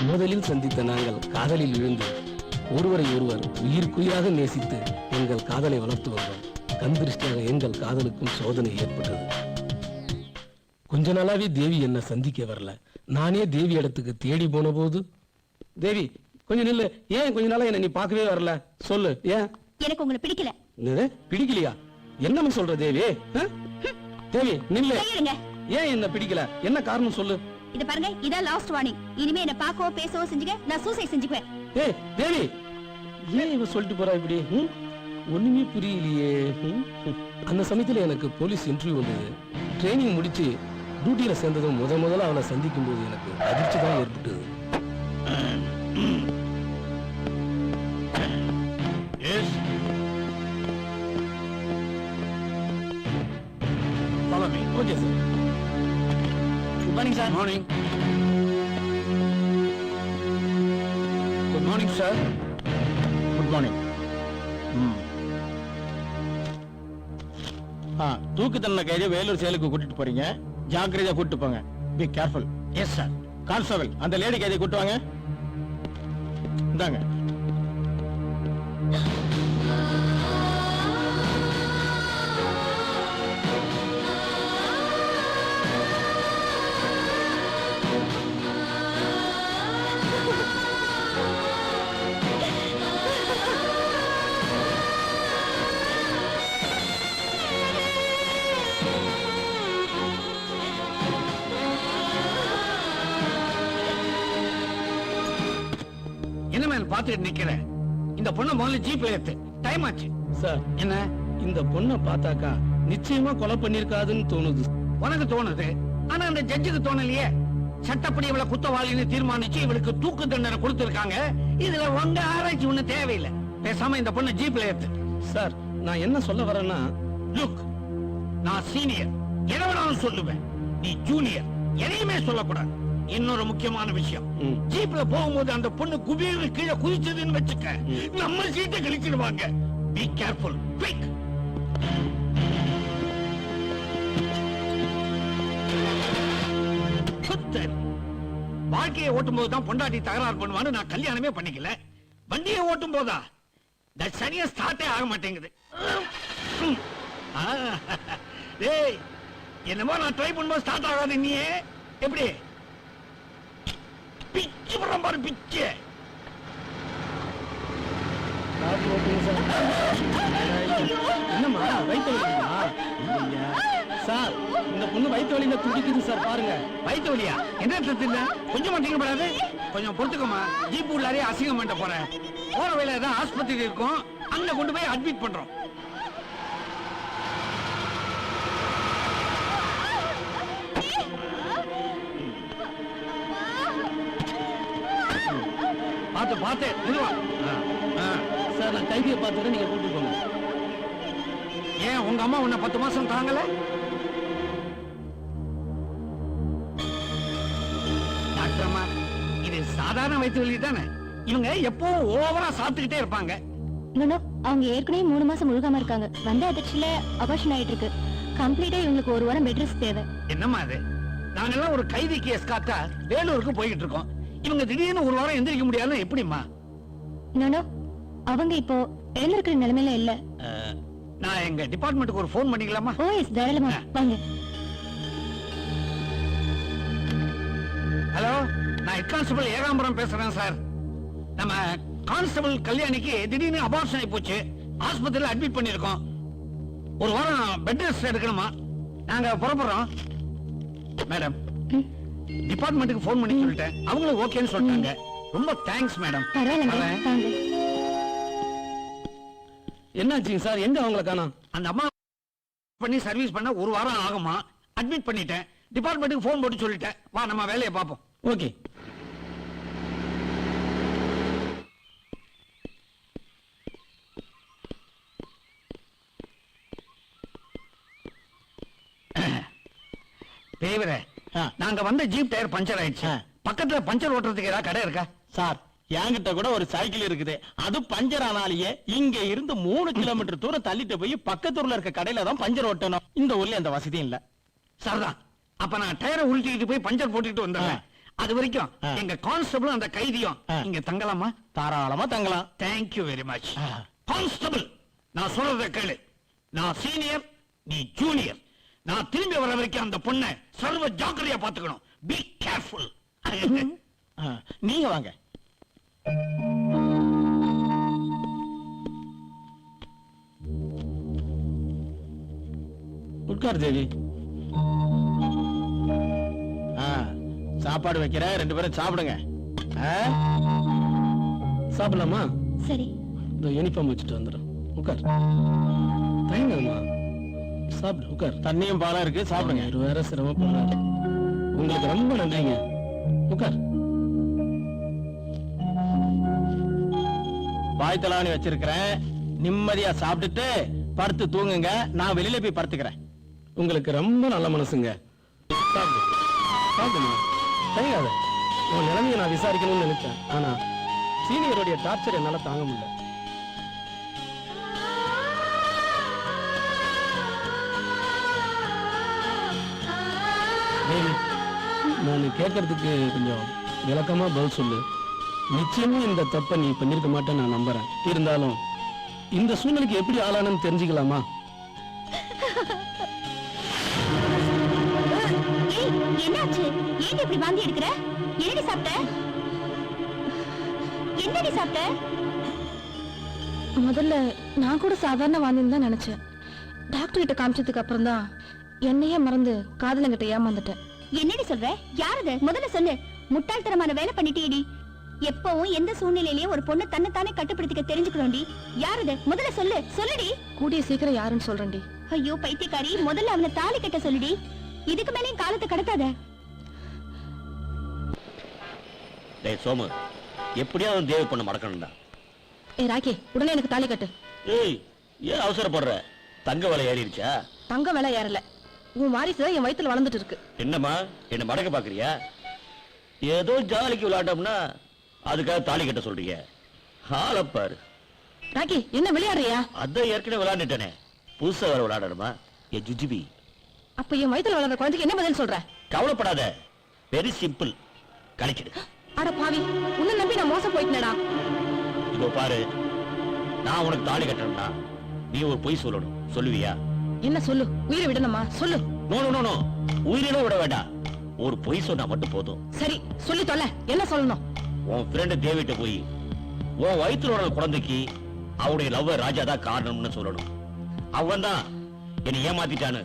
முதலில் சந்தித்த நாங்கள் காதலில் விழுந்து ஒருவரை ஒருவர் உயிர்க்குயிராக நேசித்து எங்கள் காதலை வளர்த்து வந்தோம். கண்திருஷ்டியாக எங்கள் காதலுக்கும் சோதனை ஏற்பட்டது. கொஞ்ச நாளாவே தேவி என்ன சந்திக்க வரல. நானே தேவி இடத்துக்கு தேடி போன போது, தேவி கொஞ்சம் நில்லு, ஏன் கொஞ்ச நாளா என்ன நீ பார்க்கவே வரல, சொல்லு ஏன்? எனக்கு உங்களை பிடிக்கல. என்னது பிடிக்கலையா? என்னன்னு சொல்ற தேவி? தேவி நில்லு, ஏன் என்ன பிடிக்கல, என்ன காரணம் சொல்லு. இத பாருங்க, இதான் லாஸ்ட் வார்னிங். இனிமே என்ன பார்க்கவோ பேசவோ செஞ்சுக்க, நான் சூசைட் செஞ்சுக்குவேன். ஏய் தேவி, ஏன் இவ சொல்லிட்டு போறா இப்படி? ஒண்ணுமே புரியலையே. அந்த சமயத்துல எனக்கு போலீஸ் இன்டர்வியூ வந்தது. ட்ரைனிங் முடிச்சு டியூட்டியில சேர்ந்ததும் முதல்ல அவளை சந்திக்கும் போது எனக்கு அதிர்ச்சி தான் ஏற்பட்டது. Follow me. Okay, sir. Good morning, sir. Morning. Good morning, sir. Good morning. தூக்கு தண்டனை கைதியை வேலூர் செயலுக்கு கூட்டிட்டு போறீங்க. ஜாக்கிரதையா கூட்டிட்டு போங்க. Be careful. Yes sir. Constable, அந்த லேடி கைதியை கூட்டு வாங்க. இந்தாங்க. பாத்துட்டு நிக்கிறேன். இந்த பொண்ணை முதல்ல ஜீப்ல ஏத்து. டைம் ஆச்சு. சார், என்ன இந்த பொண்ணை பார்த்தாக்கா நிச்சயமா கொலை பண்ணிருக்காதுன்னு தோணுது. உனக்கு தோணுது, ஆனா அந்த ஜட்ஜுக்கு தோணலையே. சட்டப்படி இவளை குத்தவாளின்னு தீர்மானிச்சு இவளுக்கு தூக்கு தண்டனை கொடுத்திருக்காங்க. இதுல உங்க ஆராய்ச்சி ஒண்ணு தேவையில்லை. பேசாம இந்த பொண்ணை ஜீப்ல ஏத்து. சார், நான் என்ன சொல்ல வரேன்னா, லுக், நான் சீனியர், எதை வேணாலும் சொல்லுவேன். நீ ஜூனியர், எதையுமே சொல்லக்கூடாது. இன்னொரு முக்கியமான விஷயம், ம். ஜீப்ல போகும்போது அந்த பொண்ணு குபீர்னு கீழே குதிச்சதுன்னு வச்சுக்க, நம்ம சீட்டை கழிச்சிடுவாங்க. Be careful, quick. வாழ்க்கையை ஓட்டும் போதுதான் பொண்டாட்டி தகராறு பண்ணுவான்னு நான் கல்யாணமே பண்ணிக்கல. வண்டியை ஓட்டும் போதா சரியா ஸ்டார்ட்டே ஆக மாட்டேங்குது. டேய், என்னமோ நான் ட்ரை பண்ணும்போது ஸ்டார்ட் ஆகாது. நீ எப்படி பிச்சு பண்ற பாரு, பிச்சு. என்னம்மா வயிற்று வலிக்குதா? சார், இந்த பொண்ணு வயிற்று வலியில துடிக்குது சார், பாருங்க. வயிற்று வலியா? என்ன இல்ல கொஞ்சம் மாட்டீங்கப்படாது. கொஞ்சம் பொறுத்துக்கோமா. ஜீப் உள்ளாரே அசிங்கம் பண்ண போறேன். போற வேலை ஏதாவது ஆஸ்பத்திரி இருக்கும், அங்க கொண்டு போய் அட்மிட் பண்றோம். பாத்து பாத்து நிறுவா. சார், நான் கைதியை பார்த்துட்டு நீங்க கூட்டிட்டு போங்க. ஏன் உங்க அம்மா உன்னை 10 மாசம் தாங்கல? டாக்டர் அம்மா, இது சாதாரண வயிற்று வலி தானே. இவங்க எப்பவும் ஓவரா சாப்பிட்டுக்கிட்டே இருப்பாங்க. நோ, அவங்க ஏற்கனவே 3 மாசம் முழுகாம இருக்காங்க. வந்த அதிர்ச்சியில அபார்ஷன் ஆயிட்டு இருக்கு. கம்ப்ளீட்டா இவங்களுக்கு 1 வாரம் பெட் ரெஸ்ட் தேவை. என்னம்மா அது? நாங்கெல்லாம் ஒரு கைதி கேஸ் காத்தா வேலூருக்கு போய்கிட்டு இருக்கோம். இவங்க திடீர்னு 1 வாரம் எந்திரிக்க முடியாதுன்னு எப்படிம்மா? நோ, அவங்க இப்போ எழுந்திருக்கிற நிலைமையில இல்ல. நான் எங்க டிபார்ட்மெண்ட்டுக்கு ஒரு ஃபோன் பண்ணிக்கலாமா? ஓ எஸ், தாராளமா வாங்க. ஹலோ, நான் ஹெட் கான்ஸ்டபிள் ஏகாம்பரம் பேசுறேன் சார். நம்ம கான்ஸ்டபிள் கல்யாணிக்கு திடீர்னு அபார்ஷன் ஆகி போச்சு. ஆஸ்பத்திரியில அட்மிட் பண்ணிருக்கோம். 1 வாரம் பெட் ரெஸ்ட் எடுக்கணுமா? நாங்க புறப்படுறோம். மேடம், டிபார்ட்மெண்ட்டுக்கு ஃபோன் பண்ணி சொல்லிட்டேன். அவங்களும் ஓகேன்னு சொல்லிட்டாங்க. ரொம்ப தேங்க்ஸ் மேடம். பரவாயில்ல, வாங்க. என்னாச்சுங்க சார்? எங்க அவங்கள காணோம்? அந்த அம்மா பண்ணி சர்வீஸ் பண்ண 1 வாரம் ஆகுமா? அட்மிட் பண்ணிட்டேன். டிபார்ட்மெண்ட்டுக்கு ஃபோன் போட்டு சொல்லிட்டேன். வா, நம்ம வேலையை பார்ப்போம். ஓகே. தேவரே, நாங்க வந்த ஜீப் டயர் பஞ்சர் ஆயிடுச்சு. பக்கத்துல பஞ்சர் ஓட்டுறதுக்கு ஏதாவது கடை இருக்கா? சார், என்கிட்ட கூட ஒரு சைக்கிள் இருக்குது. அது பஞ்சர் ஆனாலேயே இங்க இருந்து 3 கிலோமீட்டர் தூரம் தள்ளிட்டு போய் பக்கத்தூர்ல இருக்க கடையில தான் பஞ்சர் ஓட்டணும். இந்த ஊர்ல அந்த வசதியும் இல்ல. சரிதான். அப்ப நான் டயரை உருட்டிட்டு போய் பஞ்சர் போட்டுட்டு வந்துடுறேன். அது வரைக்கும் எங்க கான்ஸ்டபிள் அந்த கைதியும் இங்க தங்கலாமா? தாராளமா தங்கலாம். Thank you very much. கான்ஸ்டபிள், நான் சொல்றத கேளு. நான் சீனியர், நீ ஜூனியர். நான் திரும்பி வர வரைக்கும் அந்த பொண்ணை சர்வ ஜாக்கிரதையா பாத்துக்கணும். Be careful. நீங்க வாங்க. உட்கார் தேவி. சாப்பாடு வைக்கிறேன், 2 பேரும் சாப்பிடுங்க. சாப்பிடலாமா? சரி. இந்த யூனிஃபார்ம் வச்சுட்டு வந்துடும். உட்கார். தயங்கம்மா, சாப்பிடு. உட்கார். தண்ணியும் பாலம் இருக்கு, சாப்பிடுங்க. இவர் வேற சிரமப்படுறாரு. உங்களுக்கு ரொம்ப நன்றிங்க. உட்கார். வாய் தலாவணி வச்சிருக்கிறேன். நிம்மதியா சாப்பிட்டுட்டு படுத்து தூங்குங்க. நான் வெளியில போய் படுத்துக்கிறேன். உங்களுக்கு ரொம்ப நல்ல மனசுங்க. சாப்பிடு. சாப்பிடுமா. தயங்காத. உன் நிலைமையை நான் விசாரிக்கணும்னு நினைச்சேன். ஆனா சீனியருடைய டார்ச்சர் என்னால தாங்க முடியல. தேவி, நான் கேட்கறதுக்கு கொஞ்சம் விளக்கமா பதில் சொல்லு. நிச்சயமா இந்த தப்பை நீ பண்ணிருக்க மாட்டேன்னு நான் நம்புறேன். இருந்தாலும் இந்த சூழ்நிலைக்கு எப்படி ஆளானு தெரிஞ்சுக்கலாமா? என்னாச்சு? ஏன் இப்படி வாந்தி எடுக்கிற? என்னடி சாப்பிட்ட? என்னடி சாப்பிட்ட? முதல்ல நான் கூட சாதாரண வாந்தின்னு தான் நினைச்சேன். டாக்டர் கிட்ட காமிச்சதுக்கு அப்புறம் தான் என்னையே மறந்து காதலங்கிட்ட ஏமாந்துட்டேன். என்னடி சொல்ற? யாரது? முதல்ல சொல்லு. முட்டாள்தனமான வேலை பண்ணிட்டேடி. எப்பவும் எந்த சூழ்நிலையிலயும் ஒரு பொண்ணு தன்னைத்தானே கட்டுப்படுத்திக்க தெரிஞ்சுக்கணும்டி. யாருது முதல்ல சொல்லு, சொல்லுடி. கூடிய சீக்கிரம் யாருன்னு சொல்றேன்டி. ஐயோ பைத்தியக்காரி, முதல்ல அவனை தாலி கட்ட சொல்லுடி. இதுக்கு மேலேயும் காலத்தை கடத்தாத. டேய் சோமு, எப்படியாவது தேவி பொண்ணு மடக்கணும்டா. ஏ ராக்கி, உடனே எனக்கு தாலி கட்டு. ஏய், ஏன் அவசரப்படுற? தங்க விலை ஏறிடுச்சா? தங்க விலை ஏறல, உன் வாரிசு என் வயித்துல வளர்ந்துட்டு இருக்கு. என்னம்மா, என்ன மடக்க பாக்குறியா? ஏதோ ஜாலிக்கு விளையாட்டோம்னா அதுக்காக தாலி கட்ட சொல்றீங்க. ஆளப்பாரு. ராக்கி, என்ன விளையாடுறியா? அதான் ஏற்கனவே விளையாண்டுட்டேனே, புதுசா வர விளையாடணுமா? ஏ ஜுஜிபி, அப்ப என் வயித்துல வளர்ற குழந்தைக்கு என்ன பதில் சொல்ற? கவலைப்படாத, வெரி சிம்பிள், கணக்கிடு. அட பாவி, உன்னை நம்பி நான் மோசம் போயிட்டேனடா. இதோ பாரு, நான் உனக்கு தாலி கட்டணும்னா நீ ஒரு பொய் சொல்லணும். சொல்லுவியா? என்ன சொல்லு, உயிரை விடணுமா? சொல்லு. நோ நோ நோ, உயிரில விட வேண்டாம், ஒரு பொய் சொன்னா மட்டும் போதும். சரி சொல்லி தொலை, என்ன சொல்லணும்? உன் ஃப்ரெண்ட் தேவிட்ட போய் உன் வயிற்றுல வர குழந்தைக்கு அவனுடைய லவ் ராஜா தான் காரணம்னு சொல்லணும். அவன் தான் என்னை ஏமாத்திட்டான்னு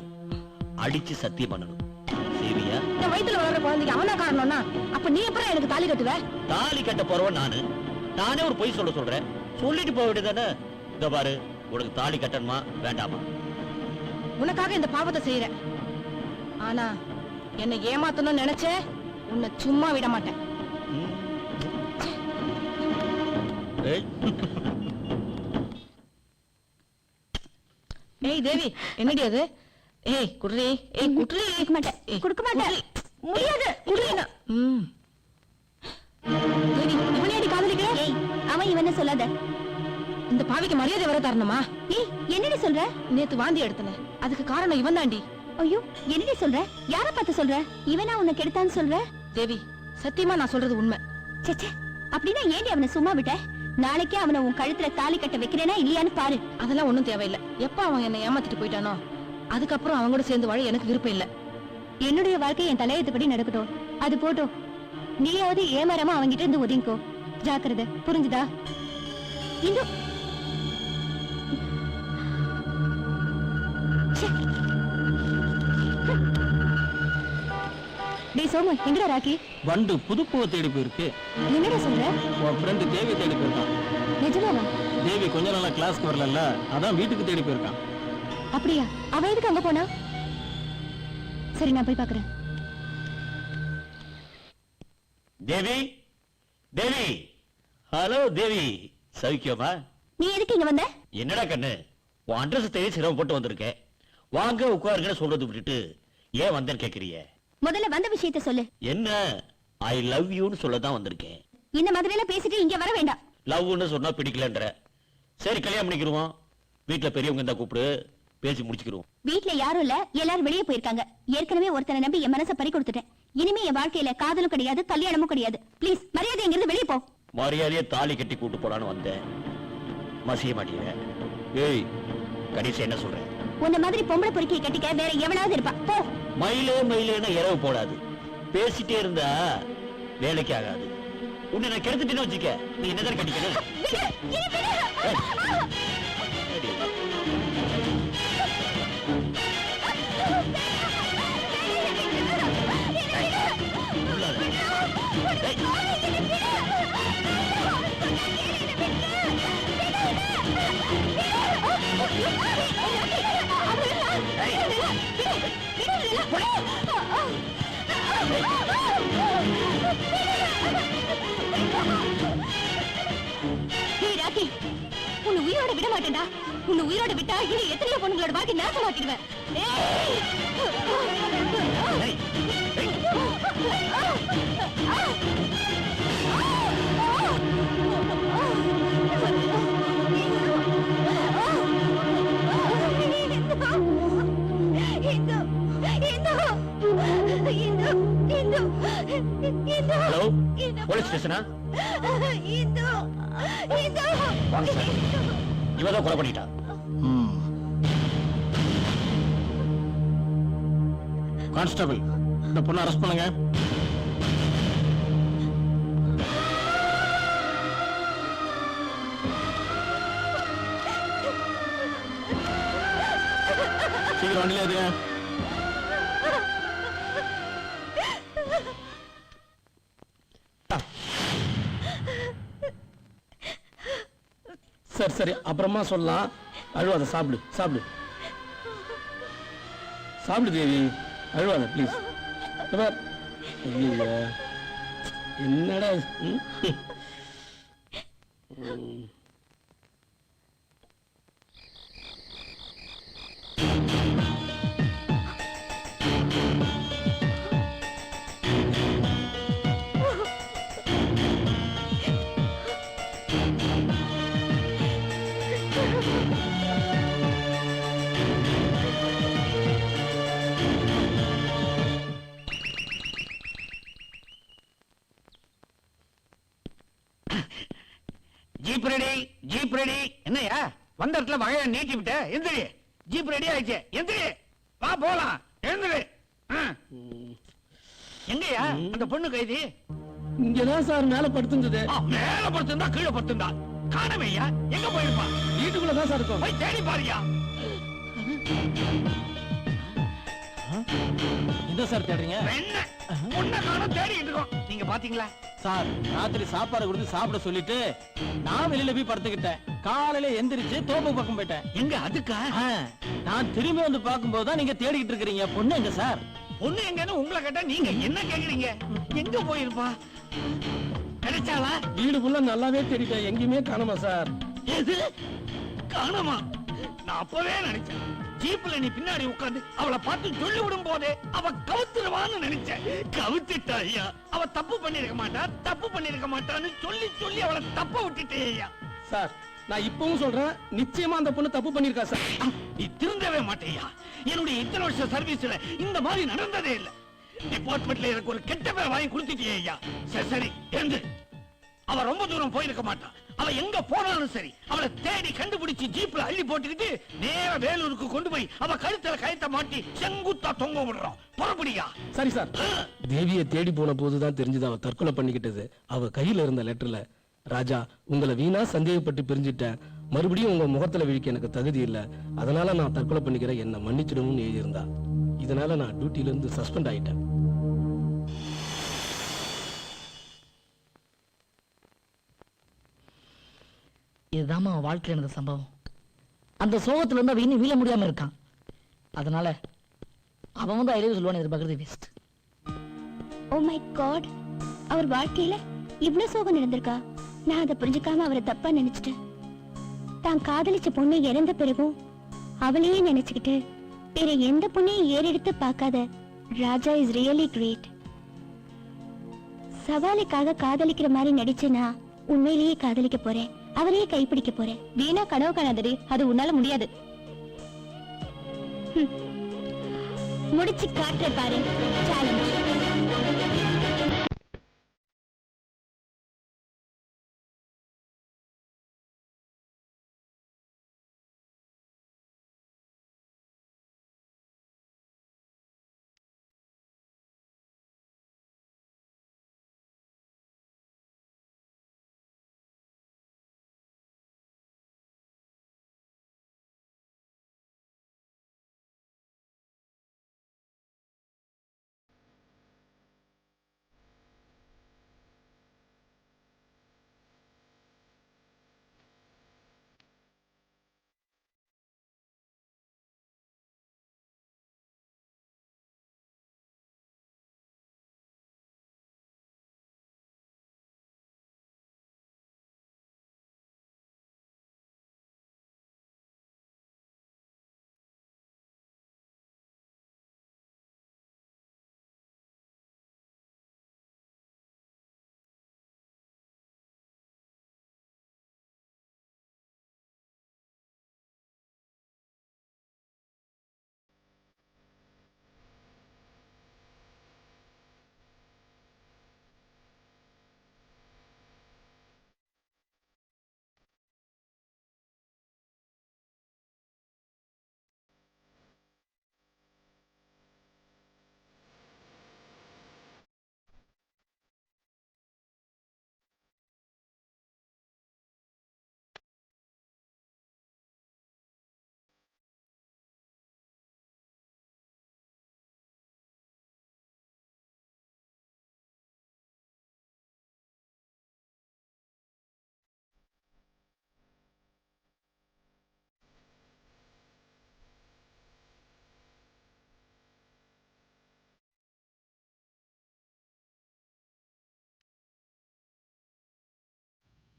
அடிச்சு சத்தியம் பண்ணணும். சரியா? என் வயித்துல வளர்ற குழந்தைக்கு அவனா காரணம்னா அப்ப நீ எப்பறம் எனக்கு தாலி கட்டுவ? தாலி கட்ட போறவன் நானே ஒரு பொய் சொல்றேன், சொல்லிட்டு போக வேண்டியதானே? இந்த பாரு, உனக்கு தாலி கட்டணுமா வேண்டாமா? உனக்காக இந்த பாவத்தை செய்யற, ஆனா என்னை ஏமாத்தணும்னு நினைச்ச உன்னை சும்மா விட மாட்டேன். ம். ஏய், ஏய் தேவி, என்னடி அது? ஏய் குட்ரி, ஏய் குட்ரி. கொடுக்க மாட்டேன், கொடுக்க மாட்டேன். முடியாது. குட்ரினா தேவி, இவனேடி காதலிக்கிற? ஏய், அவன் இவனை சொல்லாத. இந்த பாவிக்கு மரியாதை வர தரணுமா? ஏய், என்னடி சொல்ற? நேத்து வாந்தி எடுத்தனே, அதுக்கு காரணம் இவன் தாண்டி. ஐயோ, என்னடி சொல்ற? யார பார்த்து சொல்ற? இவனா உன்னை கெடுத்தான்னு சொல்ற? தேவி, சத்தியமா நான் சொல்றது உண்மை. சச்சே, அப்படின்னா ஏண்டி அவனை சும்மா விட்ட? நாளைக்கே அவனை உன் கழுத்துல தாலி கட்ட வைக்கிறேனா இல்லையான்னு பாரு. அதெல்லாம் ஒண்ணும் தேவையில்லை. எப்ப அவன் என்னை ஏமாத்திட்டு போயிட்டானோ அதுக்கப்புறம் அவங்க கூட சேர்ந்து வாழ எனக்கு விருப்பம் இல்ல. என்னுடைய வாழ்க்கை என் தலையெழுத்துப்படி நடக்கட்டும், அது போட்டும். நீயாவது ஏமாறாம அவங்கிட்ட இருந்து ஒதுங்கிக்கோ. ஜாக்கிரதை, புரிஞ்சுதா? இந்து, டேய் சோமு, எங்கடா ராக்கி? வண்டு புதுப்பூவை தேடி போயிருக்கு. என்னடா சொல்ற? உன் ஃப்ரெண்டு தேவி தேடி போயிருக்கான். நிஜமாவா? தேவி கொஞ்ச நாளா கிளாஸ்க்கு வரல, அதான் வீட்டுக்கு தேடி போயிருக்கான். அப்படியா? அவ எதுக்கு அங்க போனா? சரி, நான் போய் பாக்குறேன். தேவி, தேவி, ஹலோ தேவி, சவிக்கியமா? நீ எதுக்கு இங்க வந்த? என்னடா கண்ணு, உன் அட்ரஸ் தேடி சிரமப்பட்டு வந்திருக்கேன். வாங்க உட்காருங்கன்னு சொல்றது விட்டுட்டு ஏன் வந்தேன்னு கேக்குறீங்க? முதல்ல வந்த விஷயத்த சொல்லு. என்ன, ஐ லவ் யூன்னு சொல்லதான் வந்திருக்கேன். இந்த மாதிரி எல்லாம் பேசிட்டு இங்க வர வேண்டாம். லவ்னு சொன்னா பிடிக்கலன்ற. சரி, கல்யாணம் பண்ணிக்கிருவோம். வீட்டுல பெரியவங்க இருந்தா கூப்பிடு, பேசி முடிச்சுக்கிருவோம். வீட்ல யாரும் இல்ல, எல்லாரும் வெளியே போயிருக்காங்க. ஏற்கனவே ஒருத்தனை நம்பி என் மனசை பறி கொடுத்துட்டேன். இனிமே என் வாழ்க்கையில காதலும் கிடையாது, கல்யாணமும் கிடையாது. ப்ளீஸ், மரியாதை இங்கிருந்து வெளியே போ. மரியாதையே தாலி கட்டி கூட்டு போலான்னு வந்தேன், மசிய மாட்டேன். ஏய், கடைசி என்ன சொல்றேன்? உன்ன மாதிரி பொம்பளை பொறுக்கியை கட்டிக்க வேற எவனாவது இருப்பா. போ. மயிலே மயிலேன்னு இரவு போடாது. பேசிட்டே இருந்தா வேலைக்கு ஆகாது. உன்னை நான் கெடுத்துட்டேன்னு வச்சுக்க, நீ என்னதான் கட்டிக்கணும்? விடு, இனி விடு. ஏய். ஏய் ராக்கி, உன்னை உயிரோட விட மாட்டேன்டா. உன்னை உயிரோட விட்டா இனி எத்தனையோ பொண்ணுங்களோட வாழ்க்கை நாசமாக்கிடுவேன். Hello, police ஸ்டேஷனா? வாங்க சார், இவதான் கொலை பண்ணிட்டா. கான்ஸ்டபிள், இந்த பொண்ணை அரெஸ்ட் பண்ணுங்க. சீக்கிரம் வண்டியில ஏறுங்க. சரி சரி அப்புறமா சொல்லலாம். அழுவாத, சாப்பிடு சாப்பிடு சாப்பிடு தேவி, அழுவாத ப்ளீஸ். என்னடா இது? Jeep ready, jeep ready. என்னையா வந்த இடத்துல வகையா நீட்டி விட்ட? எந்திரி, ஜீப் ரெடி ஆயிடுச்சு. எந்திரி, வா போலாம். எழுந்திரு. எங்கயா அந்த பொண்ணு கைதி? இங்கதான் சார் மேல படுத்துருந்தது. மேல படுத்திருந்தா கீழே படுத்திருந்தா காணமையா? எங்க போயிருப்பான்? வீட்டுக்குள்ளதான் சார் இருக்கும். போய் தேடி பாருயா. என்ன சார் தேடுறீங்க? என்ன பொண்ணை காணோம், தேடிட்டு இருக்கோம். நீங்க பாத்தீங்களா? சார் ராத்திரி சாப்பாடு கொடுத்து சாப்பிட சொல்லிட்டு நான் வெளியில போய் படுத்துக்கிட்டேன். காலையில எந்திரிச்சு தோப்பு பக்கம் போயிட்டேன். எங்க அதுக்கா? நான் திரும்பி வந்து பார்க்கும்போது தான் நீங்க தேடிக்கிட்டு இருக்கிறீங்க. பொண்ணு எங்க சார்? பொண்ணு எங்கன்னு உங்களை கேட்டா நீங்க என்ன கேக்குறீங்க? எங்க போயிருப்பா? கிடைச்சாளா? வீடு ஃபுல்லா நல்லாவே தெரியுது, எங்கேயுமே காணுமா சார்? எது காணுமா? நான் அப்பவே நினைச்சேன், ஜீப்ல நீ பின்னாடி உட்கார்ந்து அவளை பார்த்து சொல்லி விடும் போதே அவ கவுத்துருவான்னு நினைச்சேன். கவுத்திட்டா ஐயா. அவ தப்பு பண்ணிருக்க மாட்டா, தப்பு பண்ணிருக்க மாட்டான்னு சொல்லி சொல்லி அவளை தப்ப விட்டுட்டே ஐயா. சார் நான் இப்பவும் சொல்றேன், நிச்சயமா அந்த பொண்ணு தப்பு பண்ணிருக்கா சார். நீ திருந்தவே மாட்டேயா. என்னுடைய இத்தனை வருஷ சர்வீஸ்ல இந்த மாதிரி நடந்ததே இல்ல. டிபார்ட்மெண்ட்ல எனக்கு ஒரு கெட்ட பேர் வாங்கி கொடுத்துட்டே ஐயா. சரி சரி எழுந்து. அவ ரொம்ப தூரம் போயிருக்க மாட்டான். அவ எங்க போனாலும் சரி அவளை தேடி கண்டுபிடிச்சு ஜீப்ல அள்ளி போட்டுக்கிட்டு நேர வேலூருக்கு கொண்டு போய் அவ கழுத்துல கயத்தை மாட்டி செங்குத்தா தொங்க விடுறோம். புறப்படியா? சரி சார். தேவியை தேடி போன போதுதான் தெரிஞ்சது அவ தற்கொலை பண்ணிக்கிட்டது. அவ கையில இருந்த லெட்டர்ல, ராஜா உங்களை வீணா சந்தேகப்பட்டு பிரிஞ்சிட்டேன், மறுபடியும் உங்க முகத்துல விழிக்க எனக்கு தகுதி இல்ல, அதனால நான் தற்கொலை பண்ணிக்கிறேன், என்ன மன்னிச்சிடும்னு எழுதியிருந்தா. இதனால நான் டியூட்டில இருந்து சஸ்பெண்ட் ஆயிட்டேன். இதுதான் அவன் வாழ்க்கையில் நடந்த சம்பவம். அந்த சோகத்துல இருந்து அவன் இன்னும் வீழ முடியாம இருக்கான். அதனால அவன் வந்து ஐலவ் சொல்லுவான்னு எதிர்பார்க்கறது வேஸ்ட். ஓ மை காட், அவர் வாழ்க்கையில இவ்வளவு சோகம் நடந்திருக்கா? நான் அதை புரிஞ்சுக்காம அவரை தப்பா நினைச்சிட்டேன். தான் காதலிச்ச பொண்ணு இறந்த பிறகும் அவளையே நினைச்சுக்கிட்டு வேற எந்த பொண்ணையும் ஏறெடுத்து பார்க்காத ராஜா இஸ் ரியலி கிரேட். சவாலுக்காக காதலிக்கிற மாதிரி நடிச்சேனா உண்மையிலேயே காதலிக்க போறேன், அவரையே கைப்பிடிக்க போறேன். வீணா கனவு காணாதடி, அது உன்னால முடியாது. முடிச்சு காட்டுற பாரு, சேலஞ்ச்.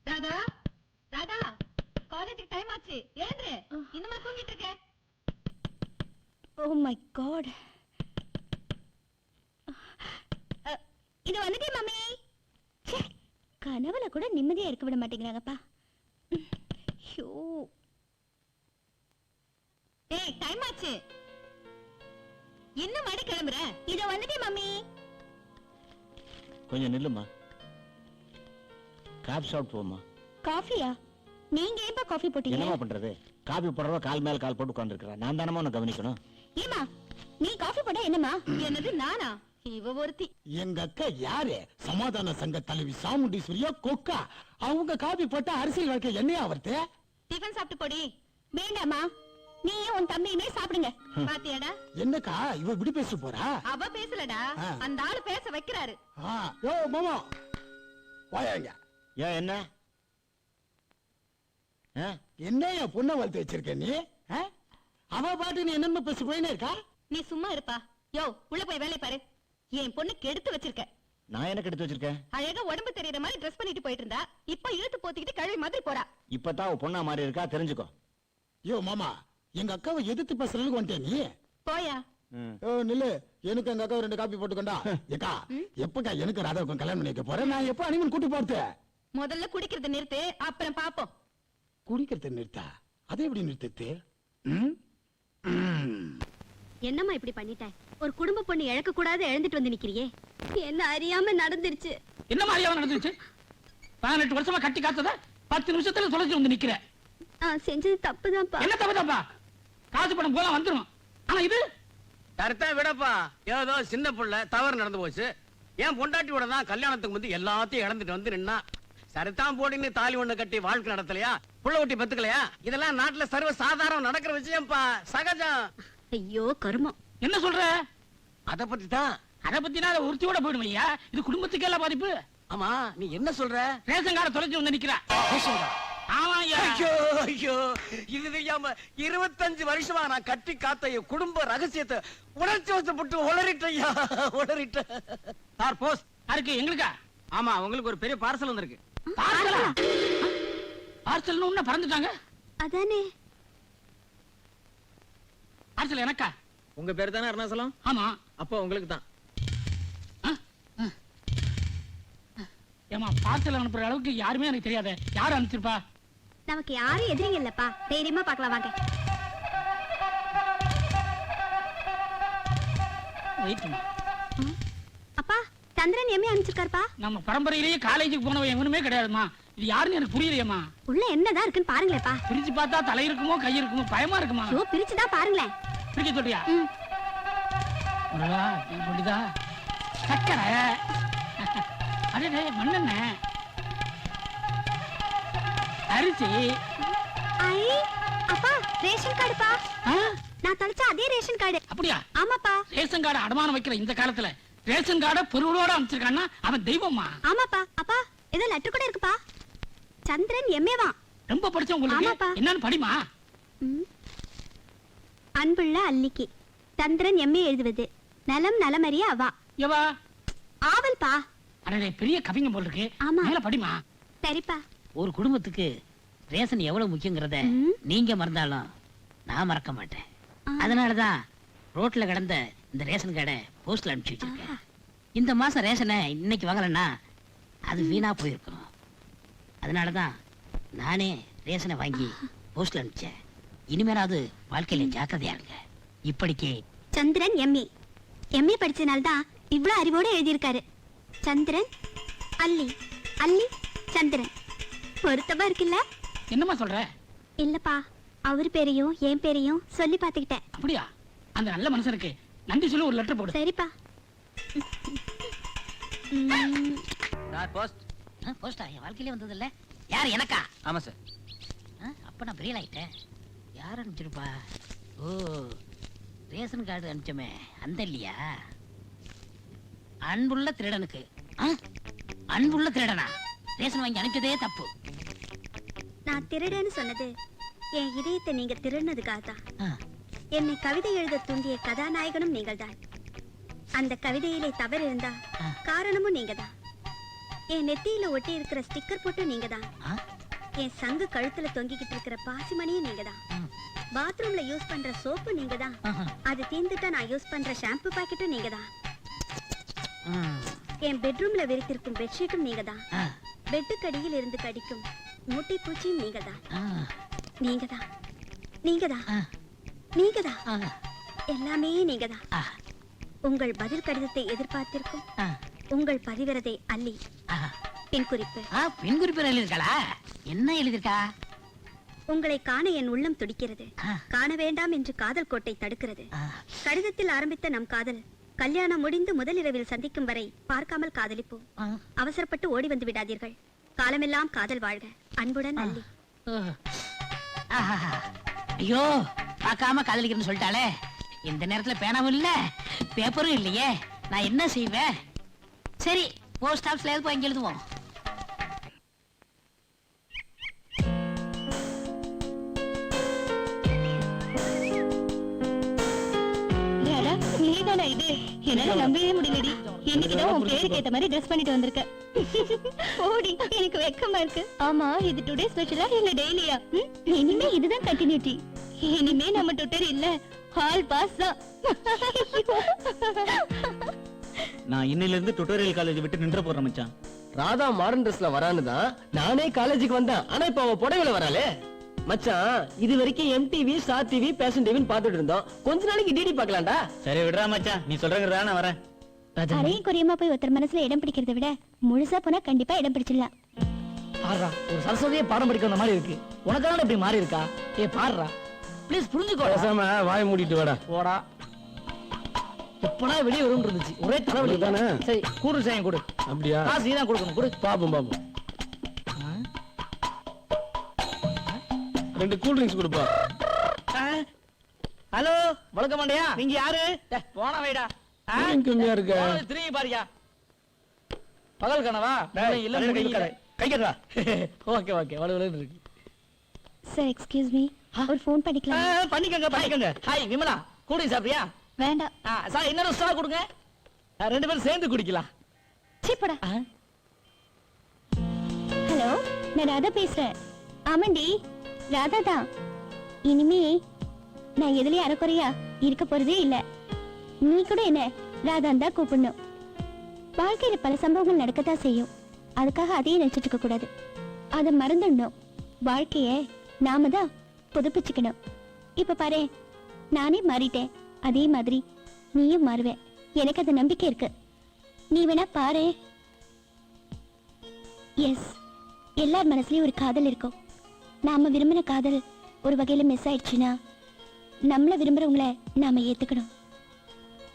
ராதா ராதா காலேஜுக்கு டைம் ஆச்சு எழுந்துரு இன்னுமா தூங்கிட்டு இருக்க ஓ மை காட் இது வந்துட்டே மம்மி ச்சே, கனவுல கூட நிம்மதியா இருக்க விட மாட்டேங்கிறாங்கப்பா ஐயோ ஏய் டைம் ஆச்சு இன்னும் மடி கிளம்புற இத வந்துட்டே மம்மி கொஞ்சம் நில்லுமா, காபி சாப்பிட்டு போமா. காஃபியா நீங்க ஏன்பா காஃபி போட்டீங்க என்னமா பண்றது, காபி போடுறவ கால் மேல கால் போட்டு உட்காந்துருக்கிறேன். நான் தானமா உன்னை கவனிக்கணும். ஏமா நீ காஃபி போட்டா என்னமா என்னது நானா இவ ஒருத்தி எங்க அக்கா யாரு? சமாதான சங்க தலைவி சாமுண்டீஸ்வரியா கொக்கா. அவங்க காபி போட்டா அரசியல் வாழ்க்கை என்னையா வருது? டிஃபன் சாப்பிட்டு போடி வேண்டாமா நீயும் உன் தம்பியுமே சாப்பிடுங்க பாத்தியாடா என்னக்கா இவ இப்படி பேச போறா? அவ பேசலடா ஆ. அந்த ஆளு பேச வைக்கிறாரு யோ மாமா வாயாங்க. ஏன் என்ன என்னையா பொண்ணை வளர்த்து வச்சிருக்க நீ? அவ பாட்டு நீ என்னமா பேச போயினே இருக்கா? நீ சும்மா இருப்பா யோ உள்ள போய் வேலைய பாரு என் பொண்ணு கெடுத்து வச்சிருக்க நான் எனக்கு எடுத்து வச்சிருக்கேன். அழகா உடம்பு தெரியற மாதிரி ட்ரெஸ் பண்ணிட்டு போயிட்டு இருந்தா இப்ப இழுத்து போத்திக்கிட்டு கழுவி மாதிரி போறா இப்பதான் உன் பொண்ணா மாறி இருக்கா, தெரிஞ்சுக்கோ. யோ மாமா எங்க அக்காவை எதிர்த்து பேசுறதுக்கு வந்துட்டே நீ? போயா ஓ நில்லு, எனக்கு எங்க அக்காவை 2 காப்பி போட்டுக்கண்டா. ஏக்கா எப்பக்கா எனக்கு ராதாவுக்கும் கல்யாணம் பண்ணி வைக்க போறேன்? நான் எப்ப அனிமன் கூட்டி போறது? முதல்ல குடிக்கிறத நிறுத்து அப்புறம் பாப்போம் குடிக்கிறத நிறுத்தா? அதை எப்படி நிறுத்தது? என்னம்மா இப்படி பண்ணிட்ட ஒரு குடும்ப பொண்ணு இழக்க கூடாது எழுந்துட்டு வந்து நிக்கிறியே என்ன அறியாம நடந்துருச்சு என்ன மாதிரியா நடந்துச்சு? 18 வருஷமா கட்டி காத்தத 10 நிமிஷத்துல தொலைச்சு வந்து நிக்கிற. செஞ்சது தப்புதான்ப்பா என்ன தப்பு? காசு பணம் போல வந்துரும். ஆனா இது கருத்தா விடப்பா, ஏதோ சின்ன புள்ள தவறு நடந்து போச்சு. ஏன் பொண்டாட்டியோட தான் கல்யாணத்துக்கு வந்து எல்லாத்தையும் இழந்துட்டு வந்து நின்னா. சரிதான் போடின்னு தாலி ஒண்ணு கட்டி வாழ்க்கை நடத்தலையா, புள்ள ஒட்டி பெத்துக்கலையா? இதெல்லாம் நாட்டுல சர்வ சாதாரணம் நடக்கிற விஷயம்ப்பா, சகஜம். ஐயோ கருமம் என்ன சொல்ற? அத பத்தி தான். அத பத்தினா உறுத்தியோட போயிடும் ஐயா. இது குடும்பத்துக்கு எல்லாம் பாதிப்பு. ஆமா நீ என்ன சொல்ற? ரேஷன் கார்டை தொலைச்சு வந்து நிக்கிறா. ஆமா ஐயா. ஐயோ ஐயோ, இது தெரியாம 25 வருஷமா நான் கட்டி காத்த என் குடும்ப ரகசியத்தை உணர்ச்சி வசப்பட்டு உளறிட்டையா உளறிட்ட. சார் போஸ்ட் யாருக்கு? எங்களுக்கா? ஆமா உங்களுக்கு ஒரு பெரிய பார்சல் வந்திருக்கு. பார்சலா? பார்சல்னு ஒண்ணு பறந்துட்டாங்க. அதானே பார்சல் எனக்கா? உங்க பேரு தானே அருணாசலம்? ஆமா. அப்போ உங்களுக்கு தான். ஏமா பார்சல் அனுப்புற அளவுக்கு யாருமே எனக்கு தெரியாத. யாரு அனுப்பிச்சிருப்பா? நமக்கு யாரும் எதிரிங்க இல்லப்பா, தைரியமா பார்க்கலாம் வாங்க. வெயிட்மா. அப்பா சந்திரன் எம்ஏ அனுப்பிச்சிருக்காருப்பா. நம்ம பரம்பரையிலேயே காலேஜுக்கு போனவன் எவனுமே கிடையாதுமா. இது யாருன்னு எனக்கு புரியலையேம்மா. உள்ள என்னதான் இருக்குன்னு பாருங்களேப்பா. பிரிச்சு பார்த்தா தலை இருக்குமோ கை இருக்குமோ பயமா இருக்குமா. ஐயோ பிரிச்சுதான் பாருங்களேன். பிரிக்க சொல்றியா? முருகா இது புரியுதா? சக்கரை, அடே மண்ணெண்ணெய், அரிசி. ஐ அப்பா ரேஷன் கார்டுப்பா. ஆ? நான் தொலைச்ச அதே ரேஷன் கார்டு. அப்படியா? ஆமாப்பா. ரேஷன் கார்டு அடமானம் வைக்கிற இந்த காலத்துல ரேஷன் கார்டை பொருளோட அமைச்சிருக்கான்னா அவன் தெய்வமா? ஆமாப்பா. அப்பா ஏதோ லெட்டர் கூட இருக்குப்பா. சந்திரன் எம்ஏவா. ரொம்ப படிச்ச உங்களுக்கு ஆமாப்பா. என்னன்னு படிமா. அன்புள்ள அல்லிக்கு சந்திரன் எம்ஏ எழுதுவது நலம் நலமறிய அவா. எவா? ஆவல்பா. அடே பெரிய கவிங்க போல இருக்கு. ஆமா. மேல படிமா. சரிப்பா. ஒரு குடும்பத்துக்கு ரேஷன் எவ்வளவு முக்கியங்கிறத நீங்க மறந்தாலும் நான் மறக்க மாட்டேன். அதனாலதான் ரோட்ல கிடந்த இந்த ரேஷன் கார்டை போஸ்ட்ல அனுப்பிச்சு வச்சிருக்கேன். இந்த மாசம் ரேஷனை இன்னைக்கு வாங்கலன்னா அது வீணா போயிருக்கும். அதனாலதான் நானே ரேஷனை வாங்கி போஸ்ட்ல அனுப்பிச்சேன். இனிமேலாவது வாழ்க்கையில ஜாக்கிரதையா இருங்க. இப்படிக்கு சந்திரன் எம்ஏ எம்ஏ படிச்சனால்தான் இவ்ளோ அறிவோட எழுதியிருக்காரு. சந்திரன் அல்லி அல்லி சந்திரன். பொருத்தமா இருக்குல்ல? என்னமா சொல்ற? இல்லப்பா அவர் பேரையும் என் பேரையும் சொல்லி பாத்துக்கிட்டேன். அப்படியா? அந்த நல்ல மனுஷனுக்கு நன்றி சொல்லி ஒரு லெட்டர் போடு. சரிப்பா. Sir post. போஸ்டா என் வாழ்க்கையிலே வந்தது இல்ல. யார்? எனக்கா? ஆமா சார். அப்ப நான் பிரியல் ஆயிட்டேன். யார் அனுப்பிச்சிருப்பா? ஓ ரேஷன் கார்டு அனுப்பிச்சோமே அந்த இல்லையா? அன்புள்ள திருடனுக்கு. அன்புள்ள திருடனா? ரேஷன் வாங்கி அனுப்பிச்சதே தப்பு. நான் திருடன்னு சொன்னது என் இதயத்தை நீங்க திருடினதுக்காக தான். என்னை கவிதை எழுத தூண்டிய கதாநாயகனும் நீங்கள்தான். அந்த கவிதையிலே தவறு இருந்தா காரணமும் நீங்க தான். என் நெத்தியில ஒட்டி இருக்கிற ஸ்டிக்கர் போட்டு நீங்க தான். ஆ? என் சங்கு கழுத்துல தொங்கிக்கிட்டு இருக்கிற பாசிமணியும் நீங்க தான். பாத்ரூம்ல யூஸ் பண்ற சோப்பு நீங்க தான். ஆஹா. அது தீந்துட்டா நான் யூஸ் பண்ற ஷாம்பு பாக்கெட்டும் நீங்க தான். ம். என் பெட்ரூம்ல விரித்திருக்கும் பெட்ஷீட்டும் நீங்க தான். ஆ. பெட்டுக்கடியில் இருந்து கடிக்கும் மூட்டை பூச்சியும் நீங்க தான். ஆ. நீங்க தான், நீங்க தான், ஆ. நீங்க தான், ஆ. எல்லாமே நீங்க தான். ஆ. உங்கள் பதில் கடிதத்தை எதிர்பார்த்திருக்கும் ஆ. உங்கள் பதிவிரதை அல்லி. ஆ. பின் குறிப்பு. பின் குறிப்பு எழுதிருக்காளா? என்ன எழுதிருக்கா? உங்களை காண என் உள்ளம் துடிக்கிறது. ஆ. காண வேண்டாம் என்று காதல் கோட்டை தடுக்கிறது. ஆ. கடிதத்தில் ஆரம்பித்த நம் காதல் கல்யாணம் முடிந்து முதலிரவில் சந்திக்கும் வரை பார்க்காமல் காதலிப்போம். ஆ. அவசரப்பட்டு ஓடி வந்து விடாதீர்கள். காலமெல்லாம் காதல் வாழ்க. அன்புடன் அல்லி. ஆஹா. ஐயோ, பார்க்காம காதலிக்கிறேன்னு சொல்லிட்டாளே. இந்த நேரத்துல பேனாவும் இல்ல, பேப்பரும் இல்லையே. நான் என்ன செய்வேன்? சரி, போஸ்ட் ஆஃபீஸ்ல போய் இங்க எழுதுவோம். நீதானா இது? என்னால நம்பவே முடியலடி. இன்னைக்குதான் உன் பேருக்கு ஏத்த மாதிரி ட்ரெஸ் பண்ணிட்டு வந்திருக்க. ஓடி, எனக்கு வெக்கமா இருக்கு. ஆமா, இது டுடே ஸ்பெஷலா இல்ல டெய்லியா? இனிமே இதுதான் கண்டினியூட்டி. இனிமே நம்ம டுட்டர் இல்ல, ஹால் பாஸ் தான். நான் இன்னையில இருந்து டுட்டோரியல் காலேஜ் விட்டு நின்ற போறேன் மச்சான். ராதா மாடர்ன் ட்ரெஸ்ல வரான்னு தான் நானே காலேஜுக்கு வந்தேன். ஆனா இப்ப அவ புடவையில வராளே. மச்சான், இது வரைக்கும் MTV, ஸ்டார் டிவி, பேஷன் டிவின்னு பாத்துட்டு இருந்தோம். கொஞ்ச நாளைக்கு டிடி பார்க்கலாம்டா. சரி விடுறா மச்சான், நீ சொல்றேங்கிறதா நான் வரேன். அரையும் குறையுமா போய் ஒருத்தர் மனசுல இடம் பிடிக்கிறத விட முழுசா போனா கண்டிப்பா இடம் பிடிச்சிடலாம். பாடுறா, ஒரு சரஸ்வதியே பாடம் படிக்கிற மாதிரி இருக்கு. உனக்கான இப்படி மாறி இருக்கா? பாடுறா, ப்ளீஸ் புரிஞ்சுக்கோ. பேசாம வாய மூடிட்டு வாடா. போடா. எப்படா வெளியே வரும் இருந்துச்சு, ஒரே தலைவலி தானே. சரி, கூடு சாயம் கொடு. அப்படியா? காசு நீ தான் கொடுக்கணும், கொடு. பாப்போம் பாப்போம். 2 கூல் ட்ரிங்க்ஸ் கொடுப்பா. ஹலோ, வழக்க மாட்டியா? நீங்க யாரு? போன வைடா. கம்மியா இருக்க. திரும்பி பாரியா. பகல் கனவா? இல்ல, கைக்கடா. ஓகே ஓகே, வளவளன்னு இருக்கு. சார் எக்ஸ்கியூஸ் மீ, ஒரு ஃபோன் பண்ணிக்கலாம்? பண்ணிக்கங்க. ஹாய் விமலா, கூடி சாப்பிட்டியா? வேண்டாம். சார் இன்னொரு ஸ்ட்ரா கொடுங்க. 2 பேரும் சேர்ந்து குடிக்கலாம். சீப்படா. ஹலோ, நான் ராதா பேசுறேன். ஆமாண்டி, ராதா தான். இனிமே நான் எதுலயும் அறக்குறையா இருக்க போறதே இல்ல. நீ கூட என்ன ராதான் தான் கூப்பிடணும். வாழ்க்கையில பல சம்பவங்கள் நடக்கத்தான் செய்யும். அதுக்காக அதையே நினைச்சிட்டு இருக்க கூடாது. அதை மறந்துடணும். வாழ்க்கைய நாம தான் புதுப்பிச்சுக்கணும். இப்ப பாரு, நானே மாறிட்டேன். அதே மாதிரி நீயும் மாறுவ. எனக்கு அது நம்பிக்கை இருக்கு. நீ வேணா பாரு. எஸ், எல்லார் மனசுலயும் ஒரு காதல் இருக்கும். நாம விரும்பின காதல் ஒரு வகையில மிஸ் ஆயிடுச்சுன்னா நம்மள விரும்புறவங்கள நாம ஏத்துக்கணும்.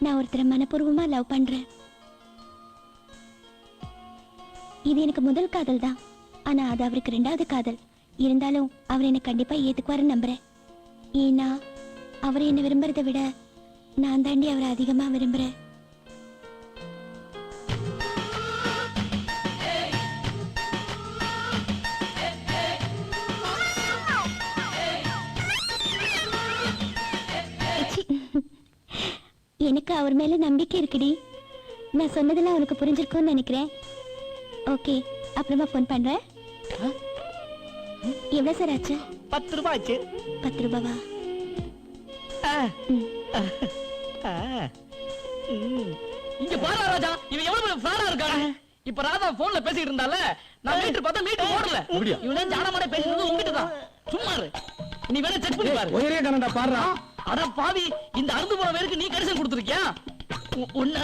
நான் ஒருத்தரை மனப்பூர்வமா லவ் பண்றேன். இது எனக்கு முதல் காதல் தான். ஆனா அது அவருக்கு 2வது காதல். இருந்தாலும் அவர் என்ன கண்டிப்பா ஏத்துக்குவாருன்னு நம்புறேன். ஏன்னா அவர் என்ன விரும்புறதை விட நான் தாண்டி அவரை அதிகமா விரும்புறேன். எனக்கு அவர் மேல நம்பிக்கை இருக்குடி. நான் சொன்னதெல்லாம் உனக்கு புரிஞ்சிருக்கும்னு நினைக்கிறேன். ஓகே, அப்புறமா ஃபோன் பண்றேன். எவ்வளவு சார் ஆச்சு? 10 ரூபாய் ஆச்சு. 10 ரூபாவா? இங்க பாரு ராஜா, இவன் எவ்வளவு ஃப்ராடா இருக்கான். இப்ப ராதா போன்ல பேசிட்டு இருந்தால, நான் மீட்டர் பார்த்தா மீட்டர் ஓடல. இவனே ஜானமான பேசிட்டு உங்கிட்ட தான். சும்மா இரு, நீ வேணா செக் பண்ணி பாரு. ஒரே கனடா பாடுறா. அட பாவி, இந்த அறுந்து போன பேருக்கு நீ கடிதம் கொடுத்திருக்கியா? உன்ன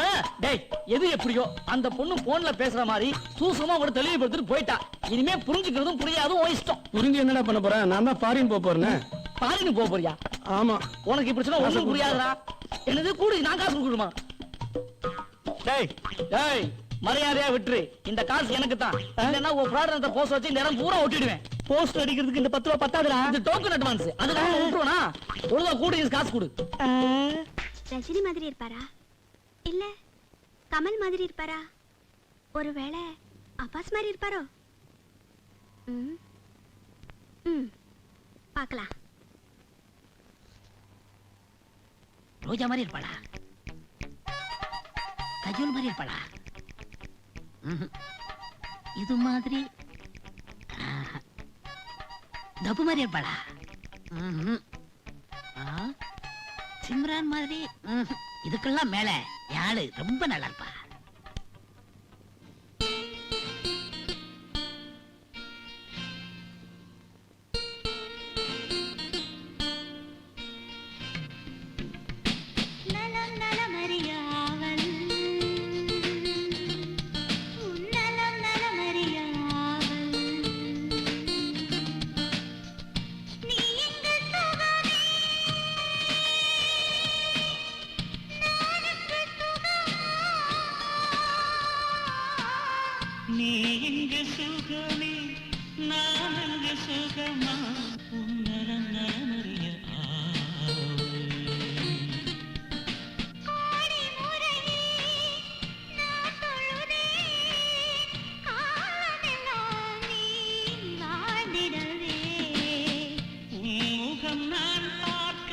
டேய், எது எப்படியோ அந்த பொண்ணு போன்ல பேசுற மாதிரி சூசமா ஒரு தெளிவுபடுத்திட்டு போயிட்டா. இனிமே புரிஞ்சுக்கிறதும் புரியாதும் உன் இஷ்டம். புரிஞ்சு என்னடா பண்ண போறேன்? நான் தான் ஃபாரின் போறேன். பாரின்னு போக போறியா? ஆமா. உனக்கு இப்படி சொன்னா ஒண்ணும் புரியாதுடா. என்னது கூடி நான் காசு கொடுக்கணுமா? டேய் டேய், மரியாதையா விட்டுரு. இந்த காசு எனக்கு தான். இல்லன்னா ஒரு ப்ராடக்ட் போஸ்ட் வச்சு இந்த இடம் பூரா ஒட்டிடுவேன். போஸ்ட் அடிக்கிறதுக்கு இந்த 10 ரூபாய் பத்தாதுடா. இது டோக்கன் அட்வான்ஸ். அதுக்கு விட்டுருவனா? ஒழுங்கா கூடி காசு கொடு. ரஜினி மாதிரி இருப்பாரா? இல்ல கமல் மாதிரி இருப்பாரா? ஒருவேளை அப்பாஸ் மாதிரி இருப்பாரோ? பார்க்கலாம். ரோஜா மாதிரி இருப்பாளா? கஜோல் மாதிரி இருப்பாளா? இது மாதிரி தப்பு மாதிரி இருப்பாளா? சிம்ரான் மாதிரி இதுக்கெல்லாம் மேல யாழு ரொம்ப நல்லா இருப்பா. நீ இங்கு சுகமே நான் அங்கு சுகமா உன்னரம் நலமறிய முகம் நான் பார்க்க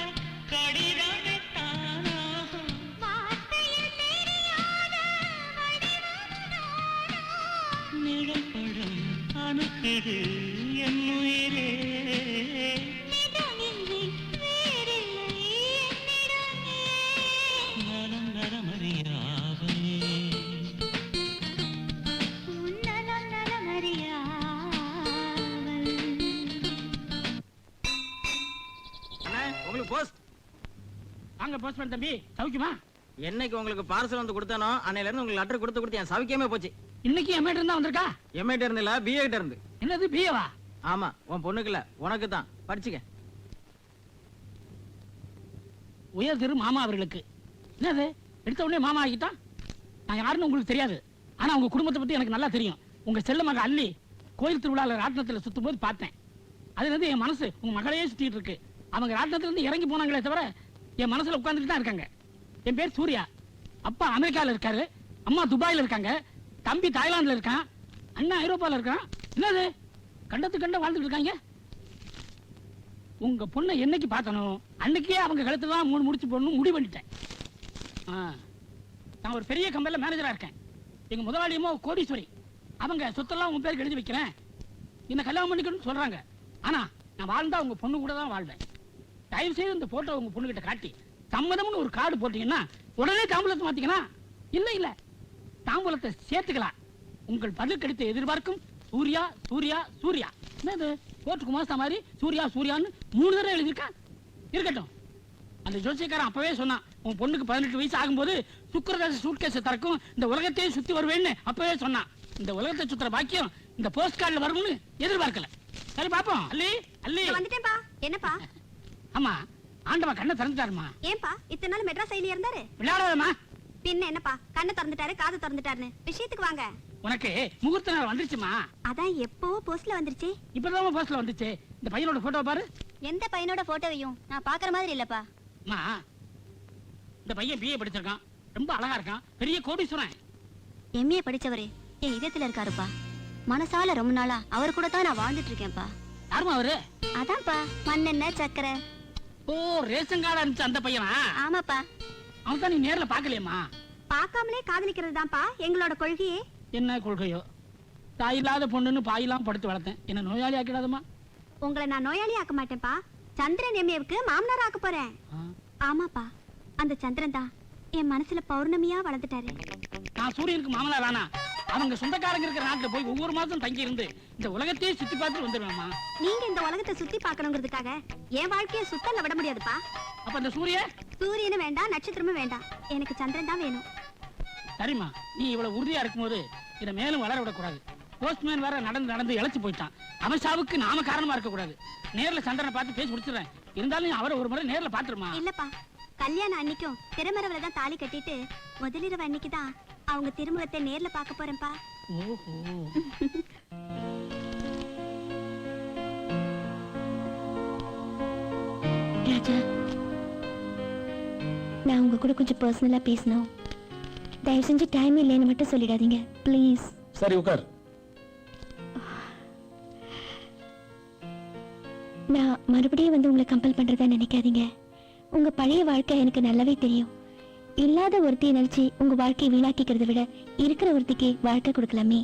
கடிதமே தானாகும் நிழப்படம் அனுப்பது என் உயிரே நலம் நலமறியாவே உங்களுக்கு போஸ்ட். வாங்க போஸ்ட்மேன் தம்பி, சௌக்கியமா? என்னைக்கு உங்களுக்கு பார்சல் வந்து கொடுத்தானோ அன்னையில இருந்து உங்களுக்கு லெட்டர் கொடுத்து என் சவிக்கமே போச்சு. இன்னைக்கு எம்ஏட் இருந்தா வந்திருக்கா? எம்ஏ இருந்தில்ல, பிஏ கிட்ட இருந்து. என்னது பிஏவா? ஆமா, உன் பொண்ணுக்கு இல்ல, உனக்கு தான். படிச்சுக்க. உயர் திரு மாமா அவர்களுக்கு. என்னது எடுத்த உடனே மாமா ஆகிட்டான்? நான் யாருன்னு உங்களுக்கு தெரியாது, ஆனா உங்க குடும்பத்தை பத்தி எனக்கு நல்லா தெரியும். உங்க செல்ல மக அள்ளி கோயில் திருவிழால ராட்டினத்துல சுத்தும் போது பார்த்தேன். அதுல இருந்து என் மனசு உங்க மகளையே சுத்திட்டு இருக்கு. அவங்க ராட்டினத்துல இருந்து இறங்கி போனாங்களே தவிர என் மனசுல உட்கார்ந்துட்டு தான் இருக்காங்க. என் பேர் சூர்யா. அப்பா அமெரிக்கால இருக்காரு, அம்மா துபாயில இருக்காங்க, தம்பி தாய்லாந்துல இருக்கான், அண்ணா ஐரோப்பால இருக்கான். என்னது கண்டத்து கண்ட வாழ்ந்துட்டு இருக்காங்க. உங்க பொண்ணை என்னைக்கு பார்த்தனோ அன்னைக்கே அவங்க கழுத்துல தான் 3 முடிச்சு போடணும் முடிவு பண்ணிட்டேன். நான் ஒரு பெரிய கம்பெனில மேனேஜரா இருக்கேன். எங்க முதலாளியமோ கோடீஸ்வரி. அவங்க சொத்தெல்லாம் உங்க பேருக்கு எழுதி வைக்கிறேன், என்ன கல்யாணம் பண்ணிக்கணும்னு சொல்றாங்க. ஆனா நான் வாழ்ந்தா உங்க பொண்ணு கூட தான் வாழ்வேன். தயவு செய்து இந்த போட்டோ உங்க பொண்ணு கிட்ட காட்டி சம்மதம்னு ஒரு கார்டு போட்டீங்கன்னா உடனே தாம்பூலத்தை மாத்திக்கலாம். இல்ல இல்ல, தாம்பூலத்தை சேர்த்துக்கலாம். உங்கள் பதில் கிடைத்த எதிர்பார்க்கும் சூர்யா சூர்யா சூர்யா. என்னது கோர்ட்டு குமாஸ்தா மாதிரி சூர்யா சூர்யான்னு 3 தடவை எழுதியிருக்கா? இருக்கட்டும். அந்த ஜோசியக்காரன் அப்பவே சொன்னான், உன் பொண்ணுக்கு 18 வயசு ஆகும்போது சுக்கிரதாச சூட்கேஸை திறக்கும், இந்த உலகத்தையே சுத்தி வருவேன்னு அப்பவே சொன்னான். இந்த உலகத்தை சுத்துற பாக்கியம் இந்த போஸ்ட் கார்டுல வரும்னு எதிர்பார்க்கல. சரி பாப்போம். அல்லி அல்லி வந்துட்டேன்பா. என்னப்பா? ஆமா, ஆண்டவா கண்ணை திறந்துட்டாருமா. ஏன்பா இத்தனை நாள் மெட்ராஸ் சைலியா இருந்தாரு? விளையாடாதமா. பின்ன என்னப்பா கண்ணை திறந்துட்டாரு காது திறந்துட்டாருன்னு? விஷயத்துக்கு வாங்க. உனக்கு முகூர்த்த நேரம் வந்துருச்சுமா. அதான் எப்போ போஸ்ட்ல வந்துருச்சு. இப்பதான் போஸ்ட்ல வந்துச்சு. இந்த பையனோட போட்டோ பாரு. எந்த பையனோட போட்டோவையும் நான் பாக்குற மாதிரி இல்லப்பா. அம்மா, இந்த பையன் பிஏ படிச்சிருக்கான், ரொம்ப அழகா இருக்கான், பெரிய கோடீஸ்வரன். எம்ஏ படிச்சவரு என் இதயத்துல இருக்காருப்பா. மனசால ரொம்ப நாளா அவர் கூட தான் நான் வாழ்ந்துட்டு இருக்கேன்ப்பா. யாருமா அவரு? அதான்ப்பா மண்ணெண்ணெய் சக்கரை. ஓ, ரேஷன் கார்டு அனுப்பிச்ச அந்த பையனா? ஆமாப்பா. அவன் தான் நீ நேர்ல பாக்கலையம்மா? பார்க்காமலே காதலிக்கிறது தான்ப்பா எங்களோட கொள்கையே. என்ன கொள்கையோ? தாய் இல்லாத பொண்ணுன்னு பாயெல்லாம் படுத்து வளர்த்தேன், என்ன நோயாளி ஆக்கிடாதம்மா. உங்களை நான் நோயாளி ஆக்க மாட்டேன்ப்பா. சந்திரன் எம்ஏவுக்கு மாமனார் ஆக்க போறேன். ஆமாப்பா, அந்த சந்திரன் தான் என் மனசுல பௌர்ணமியா வளர்ந்துட்டாரு. நான் சூரியனுக்கு மாமனார் ஆனா அவங்க சொந்தக்காரங்க இருக்கிற நாட்டுல போய் ஒவ்வொரு மாசம் தங்கி இருந்து இந்த உலகத்தையே சுத்தி பார்த்து வந்துடுவேம்மா. நீங்க இந்த உலகத்தை சுத்தி பார்க்கணுங்கிறதுக்காக என் வாழ்க்கையை சுத்தல விட முடியாதுப்பா. அப்ப இந்த சூரியனும் வேண்டாம், நட்சத்திரமும் வேண்டாம், எனக்கு சந்திரன் தான் வேணும். சரிம்மா, நீ இவ்வளவு உறுதியா இருக்கும்போது இதை மேலும் வளர விடக்கூடாது. போஸ்ட்மேன் வேற நடந்து நடந்து இழைச்சு போயிட்டான். அவன் சாவுக்கு நாம காரணமா இருக்க கூடாது. நேர்ல சந்திரனை பார்த்து பேசி முடிச்சிடுறேன். இருந்தாலும் அவரை ஒரு முறை நேர்ல பாத்துருமா. இல்லப்பா, கல்யாணம் அன்னைக்கும் திருமரவரை தான் தாலி கட்டிட்டு முதலிரவு அன்னைக்கு தான் அவங்க திருமுகத்தை நேர்ல பார்க்க போறேன்ப்பா. ஓஹோ. ராஜா, நான் உங்க கூட கொஞ்சம் பர்சனலா பேசணும். தயவு செஞ்சு டைம் இல்லைன்னு மட்டும் சொல்லிடாதீங்க ப்ளீஸ். சரி உட்கார். நான் மறுபடியும் வந்து உங்களை கம்பல் பண்றதா நினைக்காதீங்க. உங்க பழைய வாழ்க்கை எனக்கு நல்லாவே தெரியும். இல்லாத ஒருத்தையை நினைச்சு உங்க வாழ்க்கையை வீணாக்கிக்கிறத விட இருக்கிற ஒருத்திக்கு வாழ்க்கை கொடுக்கலாமே.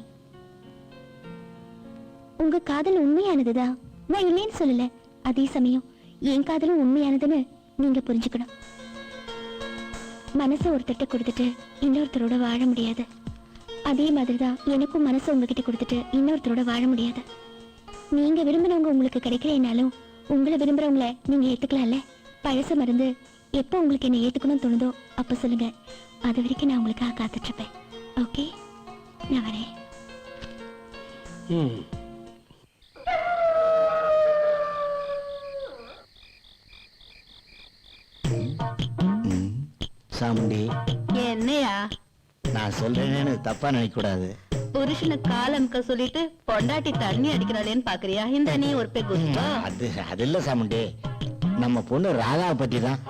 உங்க காதல் உண்மையானதுதான், நான் இல்லைன்னு சொல்லல. அதே சமயம் என் காதலும் உண்மையானதுன்னு நீங்க புரிஞ்சுக்கணும். மனசை ஒருத்தட்ட கொடுத்துட்டு இன்னொருத்தரோட வாழ முடியாது. அதே மாதிரிதான் எனக்கும் மனசை உங்ககிட்ட கொடுத்துட்டு இன்னொருத்தரோட வாழ முடியாது. நீங்க விரும்பினவங்க உங்களுக்கு கிடைக்கலனாலும் உங்களை விரும்புறவங்கள நீங்க ஏத்துக்கலாம்ல. பழச மருந்து எப்போ உங்களுக்கு என்ன ஏத்துக்கணும்னு தோணுதோ அப்ப சொல்லுங்க. அது வரைக்கும் நான் உங்களுக்காக காத்துட்டு இருப்பேன். ஓகே, நான் வரேன். சாமுண்டி, என்னையா நான் சொல்றேன்னு தப்பா நினைக்க கூடாது. புருஷனை காலம்க சொல்லிட்டு பொண்டாட்டி தண்ணி அடிக்கிறாளேன்னு பாக்குறியா? இந்த நீ ஒரு பெகுஸ்டா. அது இல்ல சாமுண்டி, நம்ம பொண்ணு ராதாவை பத்தி தான்.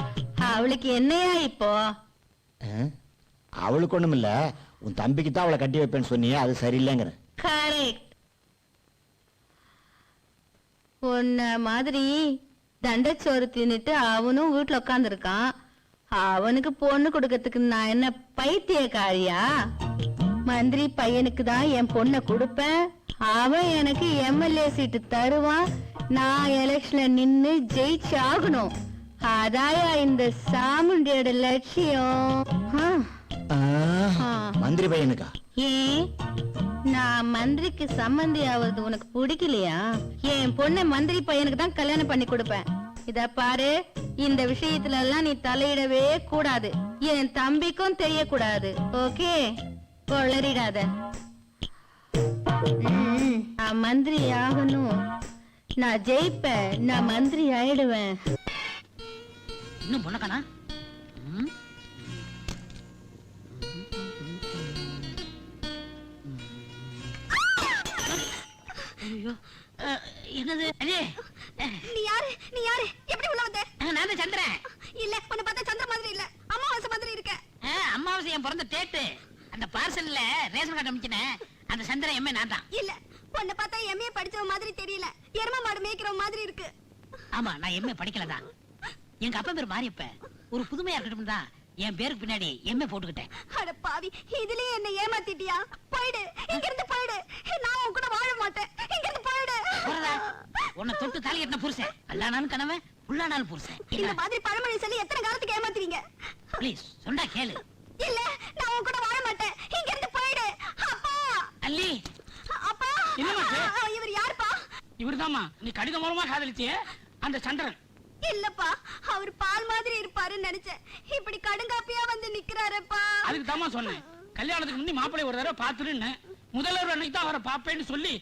அவளுக்கு என்னையா இப்போ? அவளுக்கு ஒண்ணும் இல்ல, உன் தம்பிக்கு தான் அவளை கட்டி வைப்பேன்னு சொன்னியே, அது சரியில்லைங்கிற. கரெக்ட். உன்ன மாதிரி தண்டச்சோறு தின்னுட்டு அவனும் வீட்டுல உட்கார்ந்து இருக்கான். அவனுக்கு பொண்ணு கொடுக்கறதுக்கு நான் என்ன பைத்தியக்காரியா? மந்திரி பையனுக்கு தான் என் பொண்ணை கொடுப்பேன். அவன் எனக்கு எம்எல்ஏ சீட்டு தருவான். நான் எலெக்ஷன்ல நின்னு ஜெயிச்சு ஆகணும். அதாயா இந்த சாமுண்டியோட லட்சியம். மந்திரி பையனுக்கா? ஏன் நான் மந்திரிக்கு சம்பந்தி ஆவது உனக்கு பிடிக்கலையா? என் பொண்ணை மந்திரி பையனுக்கு தான் கல்யாணம் பண்ணி கொடுப்பேன். இத பாரு, இந்த விஷயத்துல எல்லாம் நீ தலையிடவே கூடாது. என் தம்பிக்கும் தெரியக்கூடாது. ஓகே, கொளறிடாத. நான் மந்திரி ஆகணும். நான் ஜெயிப்பேன். நான் மந்திரி ஆயிடுவேன். இன்னும் பொண்ணக்கானா? என்னது? நீ யாரு? நீ யாரு? எப்படி உள்ள வந்த? நான் தான் சந்திரன். இல்ல, உன்னை பார்த்தா சந்திர மாதிரி இல்ல, அமாவாசை மாதிரி இருக்க. அம்மாவாசை என் பிறந்த டேட்டு. அந்த பார்சல்ல ரேஷன் கார்டு அனுப்பிச்சினேன். அந்த சந்திரன் எம்ஏ நான் தான். இல்ல, உன்னை பார்த்தா எம்ஏ படிச்சவ மாதிரி தெரியல, எரும மாடு மேய்க்கிற மாதிரி இருக்கு. ஆமா, நான் எம்ஏ படிக்கலதான். எங்க அப்பா பேர் மாரியப்ப. ஒரு புதுமையா இருக்கட்டும் தான் என் பேருக்கு பின்னாடி எம்ஏ போட்டுக்கிட்டேன். அட பாவி, இதுலயே என்ன ஏமாத்திட்டியா? போயிடு, இங்க இருந்து போயிடு. நான் உன் கூட வாழ மாட்டேன். இங்க இருந்து போயிடு. உன்னை தொட்டு தாலி கட்டின புருஷன் அல்லானாலும் கணவன், உள்ளானாலும் புருஷன். இந்த மாதிரி பழமொழி சொல்லி எத்தனை காலத்துக்கு ஏமாத்துவீங்க? ப்ளீஸ் சொன்னா கேளு. இல்ல, நான் உன் கூட வாழ மாட்டேன். இங்க இருந்து போயிடு. அப்பா, அல்லி. அப்பா, இவர் யாருப்பா? இவர்தாம்மா நீ கடிதம் மூலமா காதலிச்சியே அந்த சந்திரன். இல்லப்பா, அவர் பால் மாதிரி இருப்பாருன்னு நினைச்சேன். இப்படி கடுங்காப்பியா வந்து நிக்கிறாரப்பா. அதுக்கு தாமா சொன்னேன், கல்யாணத்துக்கு முன்னே மாப்பிள்ளை ஒரு தடவை பாத்துருன்னு. முதல்வர் அன்னைக்கு தான் அவரை பாப்பேன்னு சொல்லி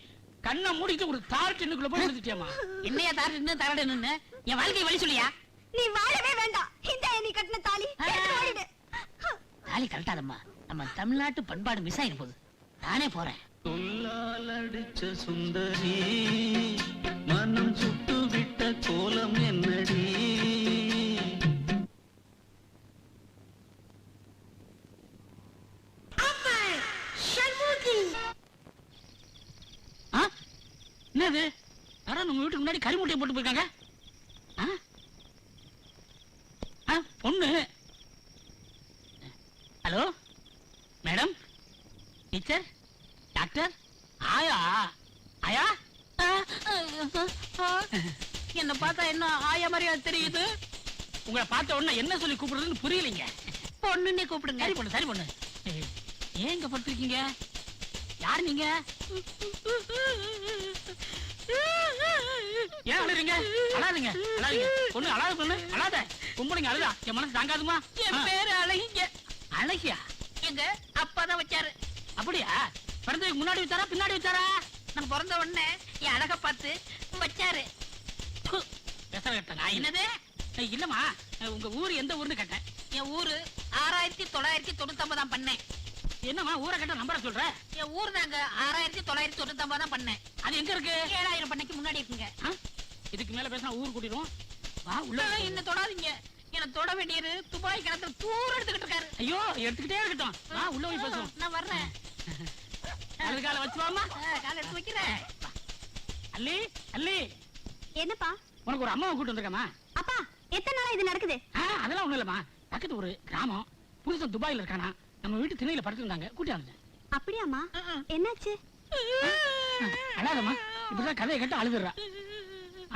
கண்ணை மூடிட்டு ஒரு தார் டின்னுக்குள்ள போய் எடுத்துட்டியம்மா. என்னையா தார் டின்னு தரடு நின்னு என் வாழ்க்கை வழி சொல்லியா? நீ வாழவே வேண்டாம். இந்த நீ கட்டின தாலி எடுத்து ஓடிடு. தாலி கழட்டாதம்மா, நம்ம தமிழ்நாட்டு பண்பாடு மிஸ் ஆயிரு போகுது. நானே போறேன். சொல்லால் அடிச்ச சுந்தரி மனம் சுட்டு விட்ட கோலம் என்னடி? என்னது? யாரோ நம்ம வீட்டுக்கு முன்னாடி கறிமுட்டையை போட்டு போயிருக்காங்க. பொண்ணு. ஹலோ மேடம், டீச்சர், டாக்டர், ஆயா. ஆயா என்ன பார்த்தா என்ன ஆயா மாதிரியா தெரியுது? உங்களை பார்த்த உடனே என்ன சொல்லி கூப்பிடுறதுன்னு புரியலைங்க. பொண்ணுன்னே கூப்பிடுங்க. சரி பொண்ணு, சரி பொண்ணு. ஏங்க படுத்திருக்கீங்க? யார் நீங்க? ஏன் அழுறீங்க? அழாதீங்க, அழாதீங்க. பொண்ணு அழாத, பொண்ணு அழாத. பொம்பளைங்க அழுதா என் மனசு தாங்காதுமா. என் பேரு அழகிங்க. அழகியா? எங்க அப்பா தான் வச்சாரு. அப்படியா? பிறந்ததுக்கு முன்னாடி வச்சாரா பின்னாடி வச்சாரா? நான் பிறந்த உடனே என் அழக பார்த்து வச்சாரு. பேச கேட்டேன். என்னது? இல்லம்மா, உங்க ஊர் எந்த ஊர்னு கேட்டேன். என் ஊரு 6999 பண்ணேன். என்னம்மா ஊரை கேட்ட நம்பரை சொல்ற? என் ஊர் தாங்க 6999 தான் பண்ணேன். அது எங்க இருக்கு? 7000 பண்ணைக்கு முன்னாடி இருக்குங்க. இதுக்கு மேல பேசினா ஊர் கூட்டிடும். வா உள்ள. என்ன தொடாதீங்க. என்ன தொட வேண்டியது துபாய் கிணத்துல தூரம் எடுத்துக்கிட்டு இருக்காரு. ஐயோ, எடுத்துக்கிட்டே இருக்கட்டும். வா உள்ள போய் பேசுவோம். நான் வர்றேன். அதுக்கால வச்சு வாமா. காலை எடுத்து வைக்கிறேன். அல்லி, அல்லி, என்னப்பா? உனக்கு ஒரு அம்மாவை கூட்டு வந்திருக்கமா? அப்பா, எத்தனை நாளா இது நடக்குது? அதெல்லாம் ஒண்ணும் இல்லம்மா. பக்கத்து ஒரு கிராமம், புருஷன் துபாயில இருக்கானா, நம்ம வீட்டு திணையில படுத்திருந்தாங்க, கூட்டி வந்தேன். அப்படியாமா? என்னாச்சு? அழாதம்மா இப்படிதான் கதையை கேட்டு அழுதுறா.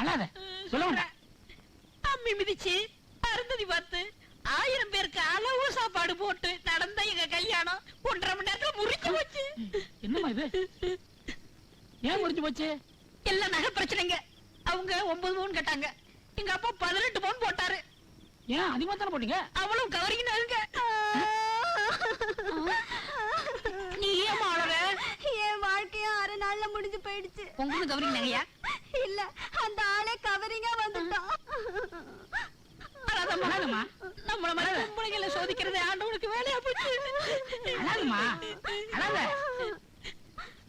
அழாத, சொல்ல வேண்டாம். அம்மி மிதிச்சு அருந்ததி பார்த்து 1000 பேருக்கு அளவு சாப்பாடு போட்டு நடந்த எங்க கல்யாணம் 1.5 மணி நேரத்துல முறிஞ்சு போச்சு. என்னம்மா இது? ஏன் முடிஞ்சு போச்சு? எல்லாம் நகை பிரச்சனைங்க. அவங்க 9 பவுன் கேட்டாங்க, எங்க அப்பா 18 பவுன் போட்டாரு. ஏன் அதிகமா தானே போட்டீங்க? அவ்வளவு கவரிங்கனாருங்க. நீ ஏன் அழற? என் வாழ்க்கையும் 6 நாள்ல முடிஞ்சு போயிடுச்சு. உங்களுக்கு கவரிங் நகையா? இல்ல, அந்த ஆளே கவரிங்கா வந்துட்டான். அழாதம்மா, நம்மள மாதிரி பொம்பளைங்களை சோதிக்கிறதே ஆண்டவனுக்கு வேலையா போச்சு. அழாதம்மா, அழாத.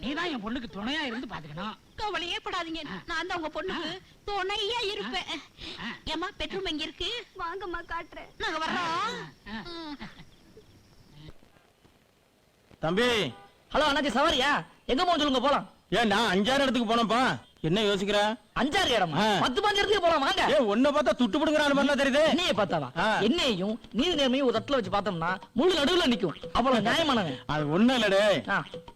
நீதான் என் பொண்ணுக்கு துணையா இருந்து பாத்துக்கணும். கவலையே படாதீங்க, நான் தான் உங்க பொண்ணுக்கு துணையா இருப்பேன். ஏமா பெட்ரூம் எங்க இருக்கு? வாங்கம்மா காட்டுறேன். நாங்க வர்றோம். தம்பி. ஹலோ அண்ணாச்சி, சவாரியா? எங்க போக சொல்லுங்க, போலாம். ஏன் நான் 5-6 இடத்துக்கு போனப்பா. என்ன யோசிக்கிற? 5-6 இடமா? 10-15 இடத்துக்கு போலாம், வாங்க. உன்னை பார்த்தா துட்டு பிடுங்குறான் மாதிரிலாம் தெரியுது. என்னைய பார்த்தாவா? என்னையும் நீதி நேர்மையும் ஒரு தட்டுல வச்சு பார்த்தோம்னா முழு நடுவுல நிக்கும். அவ்வளவு நியாயமானது. அது ஒண்ணு இல்லடே.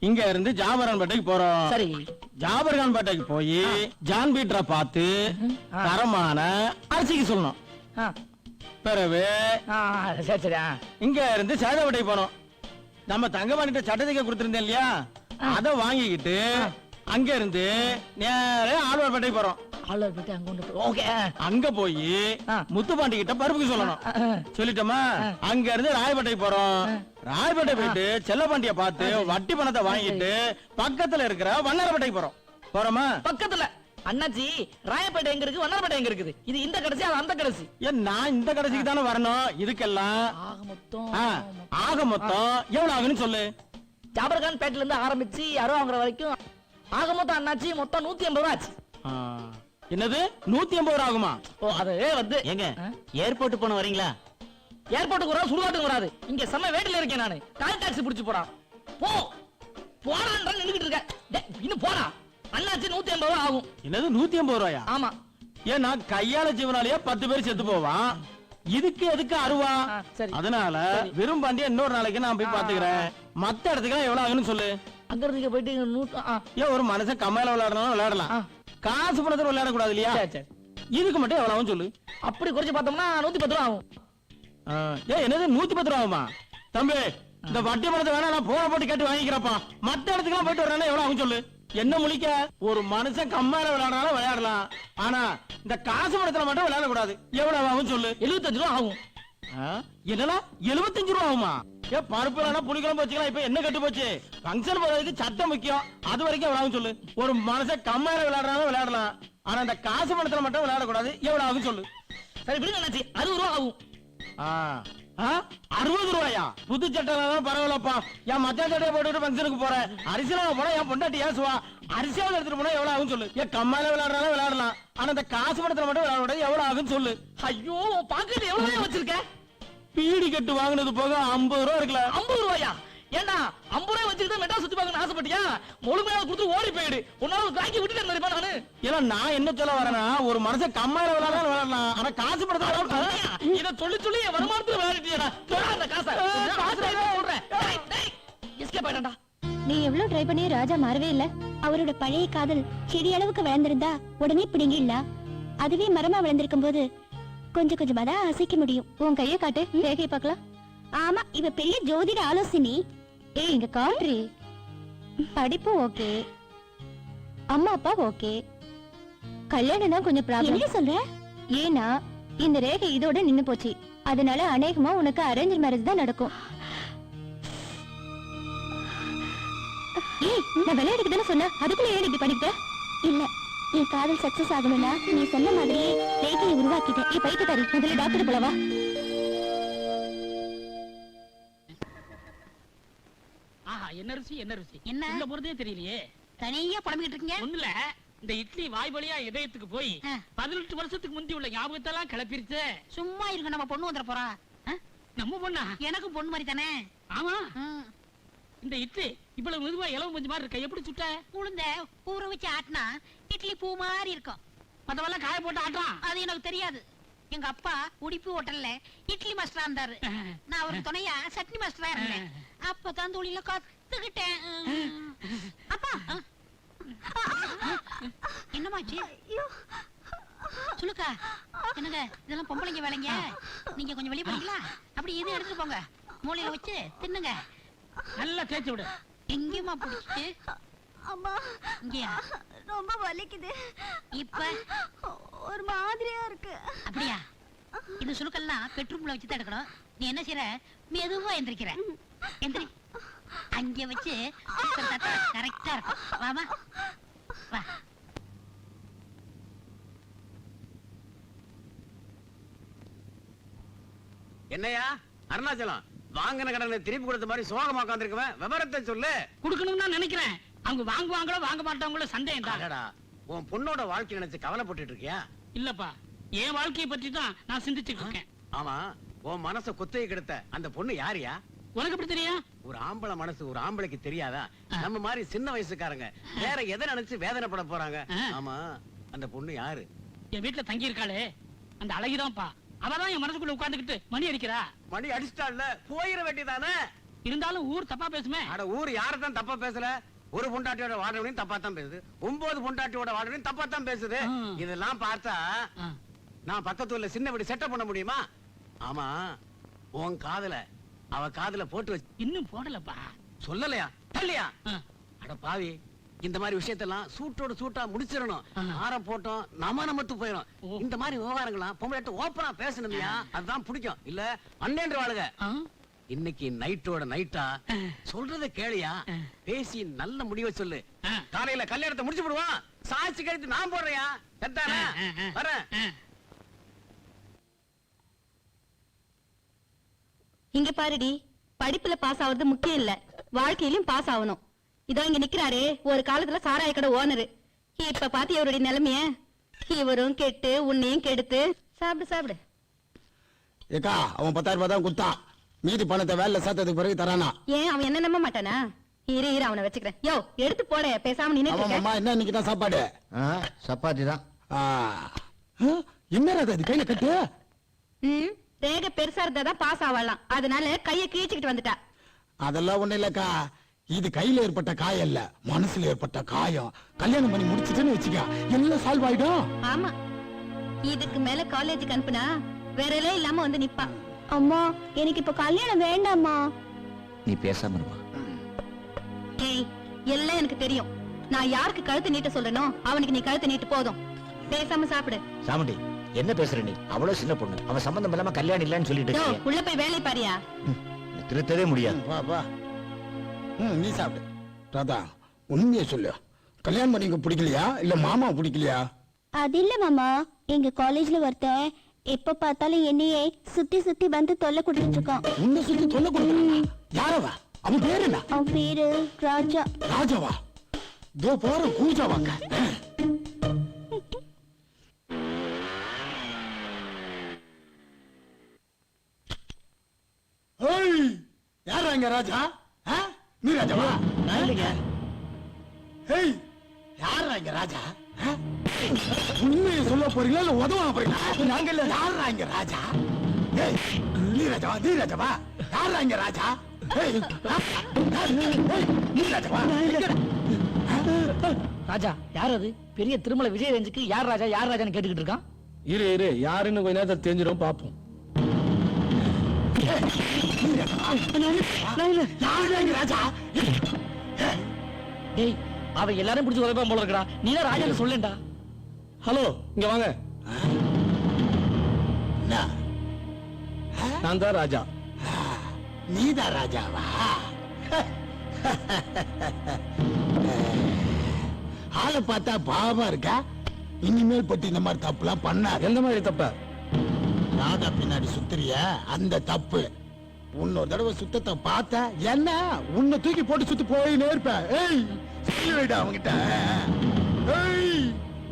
இங்க இருந்து ஜாபர்கான்பேட்டைக்கு போறோம். சரி. ஜாபர்கான்பேட்டைக்கு போய் ஜான் பீட்டரை பார்த்து தரமான அரிசிக்கு சொல்லணும். பிறகு சரி சரி. இங்க இருந்து சேதப்பட்டை போனோம். நம்ம தங்கமணிட்ட சட்டத்துக்கு கொடுத்திருந்தேன் இல்லையா, அத வாங்கிக்கிட்டு அங்க இருந்து நேரே ஆழ்வார்பேட்டை போறோம். அங்க போய் முத்துப்பாண்டி கிட்ட பருப்புக்கு சொல்லணும். சொல்லிட்டோமா? அங்க இருந்து ராயப்பேட்டை போறோம். ராயப்பேட்டை போயிட்டு செல்லப்பாண்டிய பார்த்து வட்டி பணத்தை வாங்கிட்டு பக்கத்துல இருக்கிற வண்ணாரப்பேட்டை போறோம். போறோமா? பக்கத்துல அண்ணாச்சி, ராயப்பேட்டை எங்க இருக்கு, வண்ணாரப்பேட்டை எங்க இருக்குது? இது இந்த கடைசி, அது அந்த கடைசி. ஏன் நான் இந்த கடைசிக்கு தானே வரணும். இதுக்கெல்லாம் ஆக மொத்தம் எவ்வளவு ஆகுன்னு சொல்லு. ஜாபர்கான் பேட்ல இருந்து ஆரம்பிச்சு அருவாங்கிற வரைக்கும் ஆக மொத்தம் அண்ணாச்சி மொத்தம் 150 ரூபா ஆச்சு. என்னது 150 ரூபா ஆகுமா? ஓ, அது வந்து எங்க ஏர்போர்ட் போன வரீங்களா? ஏர்போர்ட்டுக்கு வராது, சுடுகாட்டுக்கு வராது. இங்க செம்ம வேட்டில இருக்கேன் நானு. கால் டாக்ஸி புடிச்சு போறான். போறான் நின்னுகிட்டு இருக்க. இன்னும் போறா. அண்ணாச்சி 150 ரூபா ஆகும். என்னது 150 ரூபாயா? ஆமா. ஏன் நான் கையால ஜீவனாலேயே 10 பேர் செத்து போவான். இதுக்கு எதுக்கு அருவா? அதனால வெறும் பாண்டிய இன்னொரு நாளைக்கு நான் போய் பாத்துக்கிறேன். மத்த இடத்துக்கு எவ்வளவு ஆகுன்னு சொல்லு. அங்க இருந்து போயிட்டு ஏன் ஒரு மனுஷன் கம்மையில விளையாடணும் விளையாடலாம், காசு பணத்துல விளையாட கூடாது இல்லையா? இதுக்கு மட்டும் எவ்வளவு ஆகும் சொல்லு. அப்படி குறைச்சு பார்த்தோம்னா 110 ரூபா ஆகும். ஏன் என்னது 110 ரூபா ஆகுமா? தம்பி, இந்த வட்டி பணத்தை வேணா நான் போன போட்டு கேட்டு வாங்கிக்கிறப்பா. மத்த இடத்துக்கு எல்லாம் போயிட்டு வரேன்னா எவ்வளவு ஆகும் சொல்லு. என்ன முழிக்க? ஒரு மனுஷன் கம்மையில விளையாடுறாலும் விளையாடலாம், ஆனா இந்த காசு பணத்துல மட்டும் விளையாட கூடாது. எவ்வளவு ஆகும் சொல்லு. 75 ரூபா ஆகும். என்னடா 75 ரூபா ஆகுமா? ஏன் பருப்பு இல்லைன்னா புளிக்குழம்பு வச்சுக்கலாம். இப்ப என்ன கட்டு போச்சு? ஃபங்க்ஷன் போறதுக்கு சட்டம் முக்கியம். அது வரைக்கும் எவ்வளவு ஆகும் சொல்லு. ஒரு மனுஷன் கம்மையில விளையாடுறாலும் விளையாடலாம், ஆனா இந்த காசு பணத்துல மட்டும் விளையாட கூடாது. எவ்வளவு ஆகும் சொல்லு. சரி விடுங்க அண்ணாச்சி, 60 ரூபா ஆகும். 60 ரூபாயா? புது சட்டம் பரவாயில்லப்பா. என் மச்சா சட்டையை போட்டுட்டு ஃபங்க்ஷனுக்கு போறேன். அரிசியில போனா என் பொண்டாட்டி ஏசுவா. அரிசியாவது எடுத்துட்டு போனா எவ்வளவு ஆகும் சொல்லு. ஏன் கம்மாயில விளையாடுறாலும் விளையாடலாம், ஆனா இந்த காசு பணத்துல மட்டும் விளையாட கூடாது. எவ்வளவு ஆகும் சொல்லு. ஐயோ, பாக்கெட் எவ்வளவு வச்சிருக்க? பீடி கட்டு வாங்கினது போக 50 ரூபா இருக்குல்ல. 50 ரூபாயா? ஏண்டா 50 ரூபாய் வச்சுக்கிட்டு மெட்ராஸ் சுத்தி பார்க்கணும்னு ஆசைப்பட்டியா? முழுமையாக கொடுத்து ஓடி போயிடு. உன்னால தாக்கி விட்டுட்டு தெரியுமா நானு? ஏன்னா நான் என்ன சொல்ல வரேன்னா, ஒரு மனுஷன் கம்மாயில விளையாடலாம், ஆனா காசு பணத்துல இத சொல்லி சொல்லி என் வருமானத்துல விளையாடிட்டியடா. அந்த காசை சொல்றேன். எஸ்கேப் ஆயிடா. நீ எவ்வளவு ட்ரை பண்ணி ராஜா மாறவே இல்ல. அவரோட பழைய காதல் செடி அளவுக்கு வளர்ந்திருந்தா உடனே பிடிங்கிடலாம். அதுவே மரமா வளர்ந்திருக்கும் போது கொஞ்சம் கொஞ்சமா தான் அசைக்க முடியும். உன் கைய காட்டு, ரேகையை பார்க்கலாம். ஆமா, இவ பெரிய ஜோதிட ஆலோசனை. ஏய், இங்க காட்ரி. படிப்பு ஓகே, அம்மா அப்பா ஓகே, கல்யாணம் தான் கொஞ்சம் ப்ராப்ளம். என்ன சொல்ற? ஏன்னா இந்த ரேகை இதோட நின்னு போச்சு. அதனால அநேகமா உனக்கு அரேஞ்ச் மேரேஜ் தான் நடக்கும். ஏய், நான் விளையாடுக்கு தானே சொன்னேன், அதுக்குள்ள ஏன் இப்படி பண்ணிட்ட? இல்ல, என் காதல் சக்சஸ் ஆகணும்னா நீ சொன்ன மாதிரியே ரேகையை உருவாக்கிட்டேன். ஏ பைத்தியக்காரி, முதல்ல டாக்டர் போலவா. என்ன ருசி, என்ன ருசி? என்ன உள்ள போறதே தெரியலையே. தனியா புலம்பிட்டு இருக்கீங்க? ஒண்ணுல இந்த இட்லி வாய் வழியா இதயத்துக்கு போய் 18 வருஷத்துக்கு முந்தி உள்ள ஞாபகத்தெல்லாம் கிளப்பிருச்சு. சும்மா இருங்க, நம்ம பொண்ணு வந்துட போறா. நம்ம பொண்ணா? எனக்கு பொண்ணு மாதிரி தானே. ஆமா. இந்த இட்லி இவ்வளவு மெதுவா இளவு மஞ்சு மாதிரி இருக்க, எப்படி சுட்ட? உளுந்த ஊற வச்சு ஆட்டினா இட்லி பூ மாதிரி இருக்கும். மத்தவெல்லாம் காய போட்டு ஆட்டான். அது எனக்கு தெரியாது. எங்க அப்பா உடிப்பு ஹோட்டல்ல இட்லி மாஸ்டரா இருந்தாரு. நான் ஒரு துணையா சட்னி மாஸ்டரா இருந்தேன். அப்பதான் தொழில கத்துக்கிட்டேன். அப்பா, என்னமாச்சு சுலுக்கா? என்னங்க இதெல்லாம் பொம்பளைங்க வேலைங்க. நீங்க கொஞ்சம் வெளியே போறீங்களா? அப்படி எது எடுத்துட்டு போங்க, மூலையில வச்சு தின்னுங்க. நல்லா தேய்ச்சி விடு. எங்கேயுமா பிடிச்சிட்டு? அம்மா இங்கயா? ரொம்ப வலிக்குது. இப்ப ஒரு மாதிரியா இருக்கு. அப்படியா? இந்த சுலுக்கெல்லாம் பெட்ரூம்ல வச்சு தான் எடுக்கணும். நீ என்ன செய்யற? மெதுவா எந்திரிக்கிற. எந்திரி. அங்க வச்சு கரெக்டா இருக்கும். வாமா வா. என்னையா அருணாச்சலம், வாங்கின கடனை திருப்பி கொடுத்த மாதிரி சோகமா உட்காந்துருக்குவேன், விவரத்தை சொல்லு. குடுக்கணும்னு தான் நினைக்கிறேன். அவங்க வாங்குவாங்களோ வாங்க மாட்டாங்களோ சந்தேகம் தான். அடடா, உன் பொண்ணோட வாழ்க்கை நினைச்சு கவலைப்பட்டுட்டு இருக்கியா? இல்லப்பா, என் வாழ்க்கையை பற்றி தான் நான் சிந்திச்சுட்டு இருக்கேன். ஆமா, உன் மனச குத்தையை கெடுத்த அந்த பொண்ணு யாரியா? உனக்கு எப்படி தெரியும்? ஒரு ஆம்பளை மனசு ஒரு ஆம்பளைக்கு தெரியாதா? நம்ம மாதிரி சின்ன வயசுக்காரங்க வேற எதை நினைச்சு வேதனைப்பட போறாங்க? ஆமா, அந்த பொண்ணு யாரு? என் வீட்டுல தங்கி இருக்காளே அந்த அழகிதான்ப்பா. அவதான் என் மனசுக்குள்ள உட்கார்ந்துகிட்டு மணி அடிக்கிறா. மணி அடிச்சிட்டாள்ல, போயிட வேண்டியதானே. இருந்தாலும் ஊர் தப்பா பேசுமே. அட, ஊர் யாரதான் தப்பா பேசல? ஒரு பொண்டாட்டியோட வாடகையும் தப்பா தான் பேசுது, 9 பொண்டாட்டியோட வாடகையும் தப்பா தான் பேசுது. இதெல்லாம் பார்த்தா நான் பக்கத்துல சின்ன வீடு செட்டப் பண்ண முடியுமா? ஆமா, உன் காதல அவ காதுல போட்டு வச்சு இன்னும் போடலப்பா. சொல்லலையா? தள்ளியா? அட பாவி, இந்த மாதிரி விஷயத்தெல்லாம் சூட்டோட சூட்டா முடிச்சிடணும். ஆரம் போட்டோம் நமத்து போயிடும். இந்த மாதிரி விவகாரங்களாம் பொம்பளை ஓப்பனா பேசணும்யா, அதுதான் பிடிக்கும். இல்ல அண்ணேன்ற வாழுக. இன்னைக்கு நைட்டோட நைட்டா சொல்றத கேளியா, பேசி நல்ல முடிவை சொல்லு. காலையில கல்யாணத்தை முடிச்சு விடுவான், சாட்சி கழித்து நான் போடுறியா? வரேன். இங்க பாருடி, படிப்புல பாஸ் ஆகுறது முக்கியம் இல்ல, வாழ்க்கையிலும் பாஸ் ஆகணும். இதோ இங்க நிக்கிறாரே, ஒரு காலத்துல சாராய கடை ஓனரு. இப்ப பாத்தி அவருடைய நிலைமைய. இவரும் கெட்டு உன்னையும் கெடுத்து. சாப்பிடு சாப்பிடு. ஏக்கா, அவன் 10,000 ரூபாய் தான் குத்தான். மீதி பணத்தை வேலை சேர்த்ததுக்கு பிறகு தரானா? ஏன் அவன் என்ன நம்ப மாட்டானா? இரு அவனை வச்சுக்கிறேன். யோ, எடுத்து போட, பேசாம நினைக்க. என்ன இன்னைக்கு தான் சாப்பாடு? சப்பாத்தி தான். என்ன அது கையில கட்டு? ரேக பெருசா இருந்தாதான் பாஸ் ஆகலாம், அதனால கைய கீழ்ச்சிக்கிட்டு வந்துட்டா. அதெல்லாம் ஒண்ணு இல்லக்கா, இது கையில ஏற்பட்ட காயம் இல்ல, மனசுல ஏற்பட்ட காயம். கல்யாணம் பண்ணி முடிச்சிட்டுன்னு வச்சுக்க, எல்லாம் சால்வ் ஆயிடும். ஆமா, இதுக்கு மேல காலேஜுக்கு அனுப்புனா வேறலே இல்லாம வந்து நிப்பா. அம்மா, எனக்கு இப்ப கல்யாணம் வேண்டாம்மா. நீ பேசாம இருமா. ஏய், எல்லாம் எனக்கு தெரியும். நான் யாருக்கு கழுத்து நீட்ட சொல்றேனோ அவனுக்கு நீ கழுத்து நீட்டு போதும். பேசாம சாப்பிடு. சாமுண்டி, என்ன பேசுற நீ? அவ்வளவு சின்ன பொண்ணு, அவன் சம்பந்தம் இல்லாம கல்யாணம் இல்லன்னு சொல்லிட்டு யோ, உள்ள போய் வேலையை பாரியா. திருத்தவே முடியாது. வா வா, நீ சாப்பிடு. ராதா, உண்மையை சொல்லு, கல்யாணம் பண்ணி பிடிக்கலையா இல்ல மாமா பிடிக்கலையா? அது இல்ல மாமா, எங்க காலேஜ்ல ஒருத்தன் எப்ப பார்த்தாலும் என்னையே சுத்தி சுத்தி வந்து தொல்லை கொடுத்துட்டு இருக்கான். உன்னை சுத்தி தொல்லை கொடுக்கறானா? யாரவா? அவன் பேரு என்ன? அவன் பேரு ராஜா. ராஜாவா? தோ போற கூஜாவாங்க. ஏய், யாரா இங்க ராஜா? நீ ராஜாவா? ஏய், யாரா இங்க ராஜா? உண்மையை சொல்ல போறீங்களா இல்ல உதவ போறீங்களா? நாங்க இல்ல. யாரா இங்க ராஜா? ஏய், நீ ராஜாவா? நீ ராஜாவா? யாரா இங்க ராஜா? ஏய், நீ ராஜாவா? ராஜா யார் அது? பெரிய திருமலை விஜய் ரேஞ்சுக்கு யார் ராஜா யார் ராஜான்னு கேட்டுக்கிட்டு இருக்கான். இரு யாருன்னு கொஞ்ச நேரத்தை தெரிஞ்சிடும், பாப்போம். டேய், அவன் எல்லாரும் பிடிச்சு உதவ போல இருக்கா. நீ தான் ராஜா சொல்லேன்டா. ஹலோ, இங்க வாங்க. நான் தான் ராஜா. நீதான் ராஜாவா? ஆளை பார்த்தா பாவமா இருக்கா? இனிமேல் பத்தி இந்த மாதிரி தப்புலாம் பண்ணாரு. எந்த மாதிரி தப்ப? ராதா பின்னாடி சுத்துறிய அந்த தப்பு. இன்னொரு தடவை சுத்தத்தை பார்த்த என்ன உன்னை தூக்கி போட்டு சுத்தி போயினே இருப்ப. ஏய், சொல்லிடா அவங்கிட்ட. ஏய்,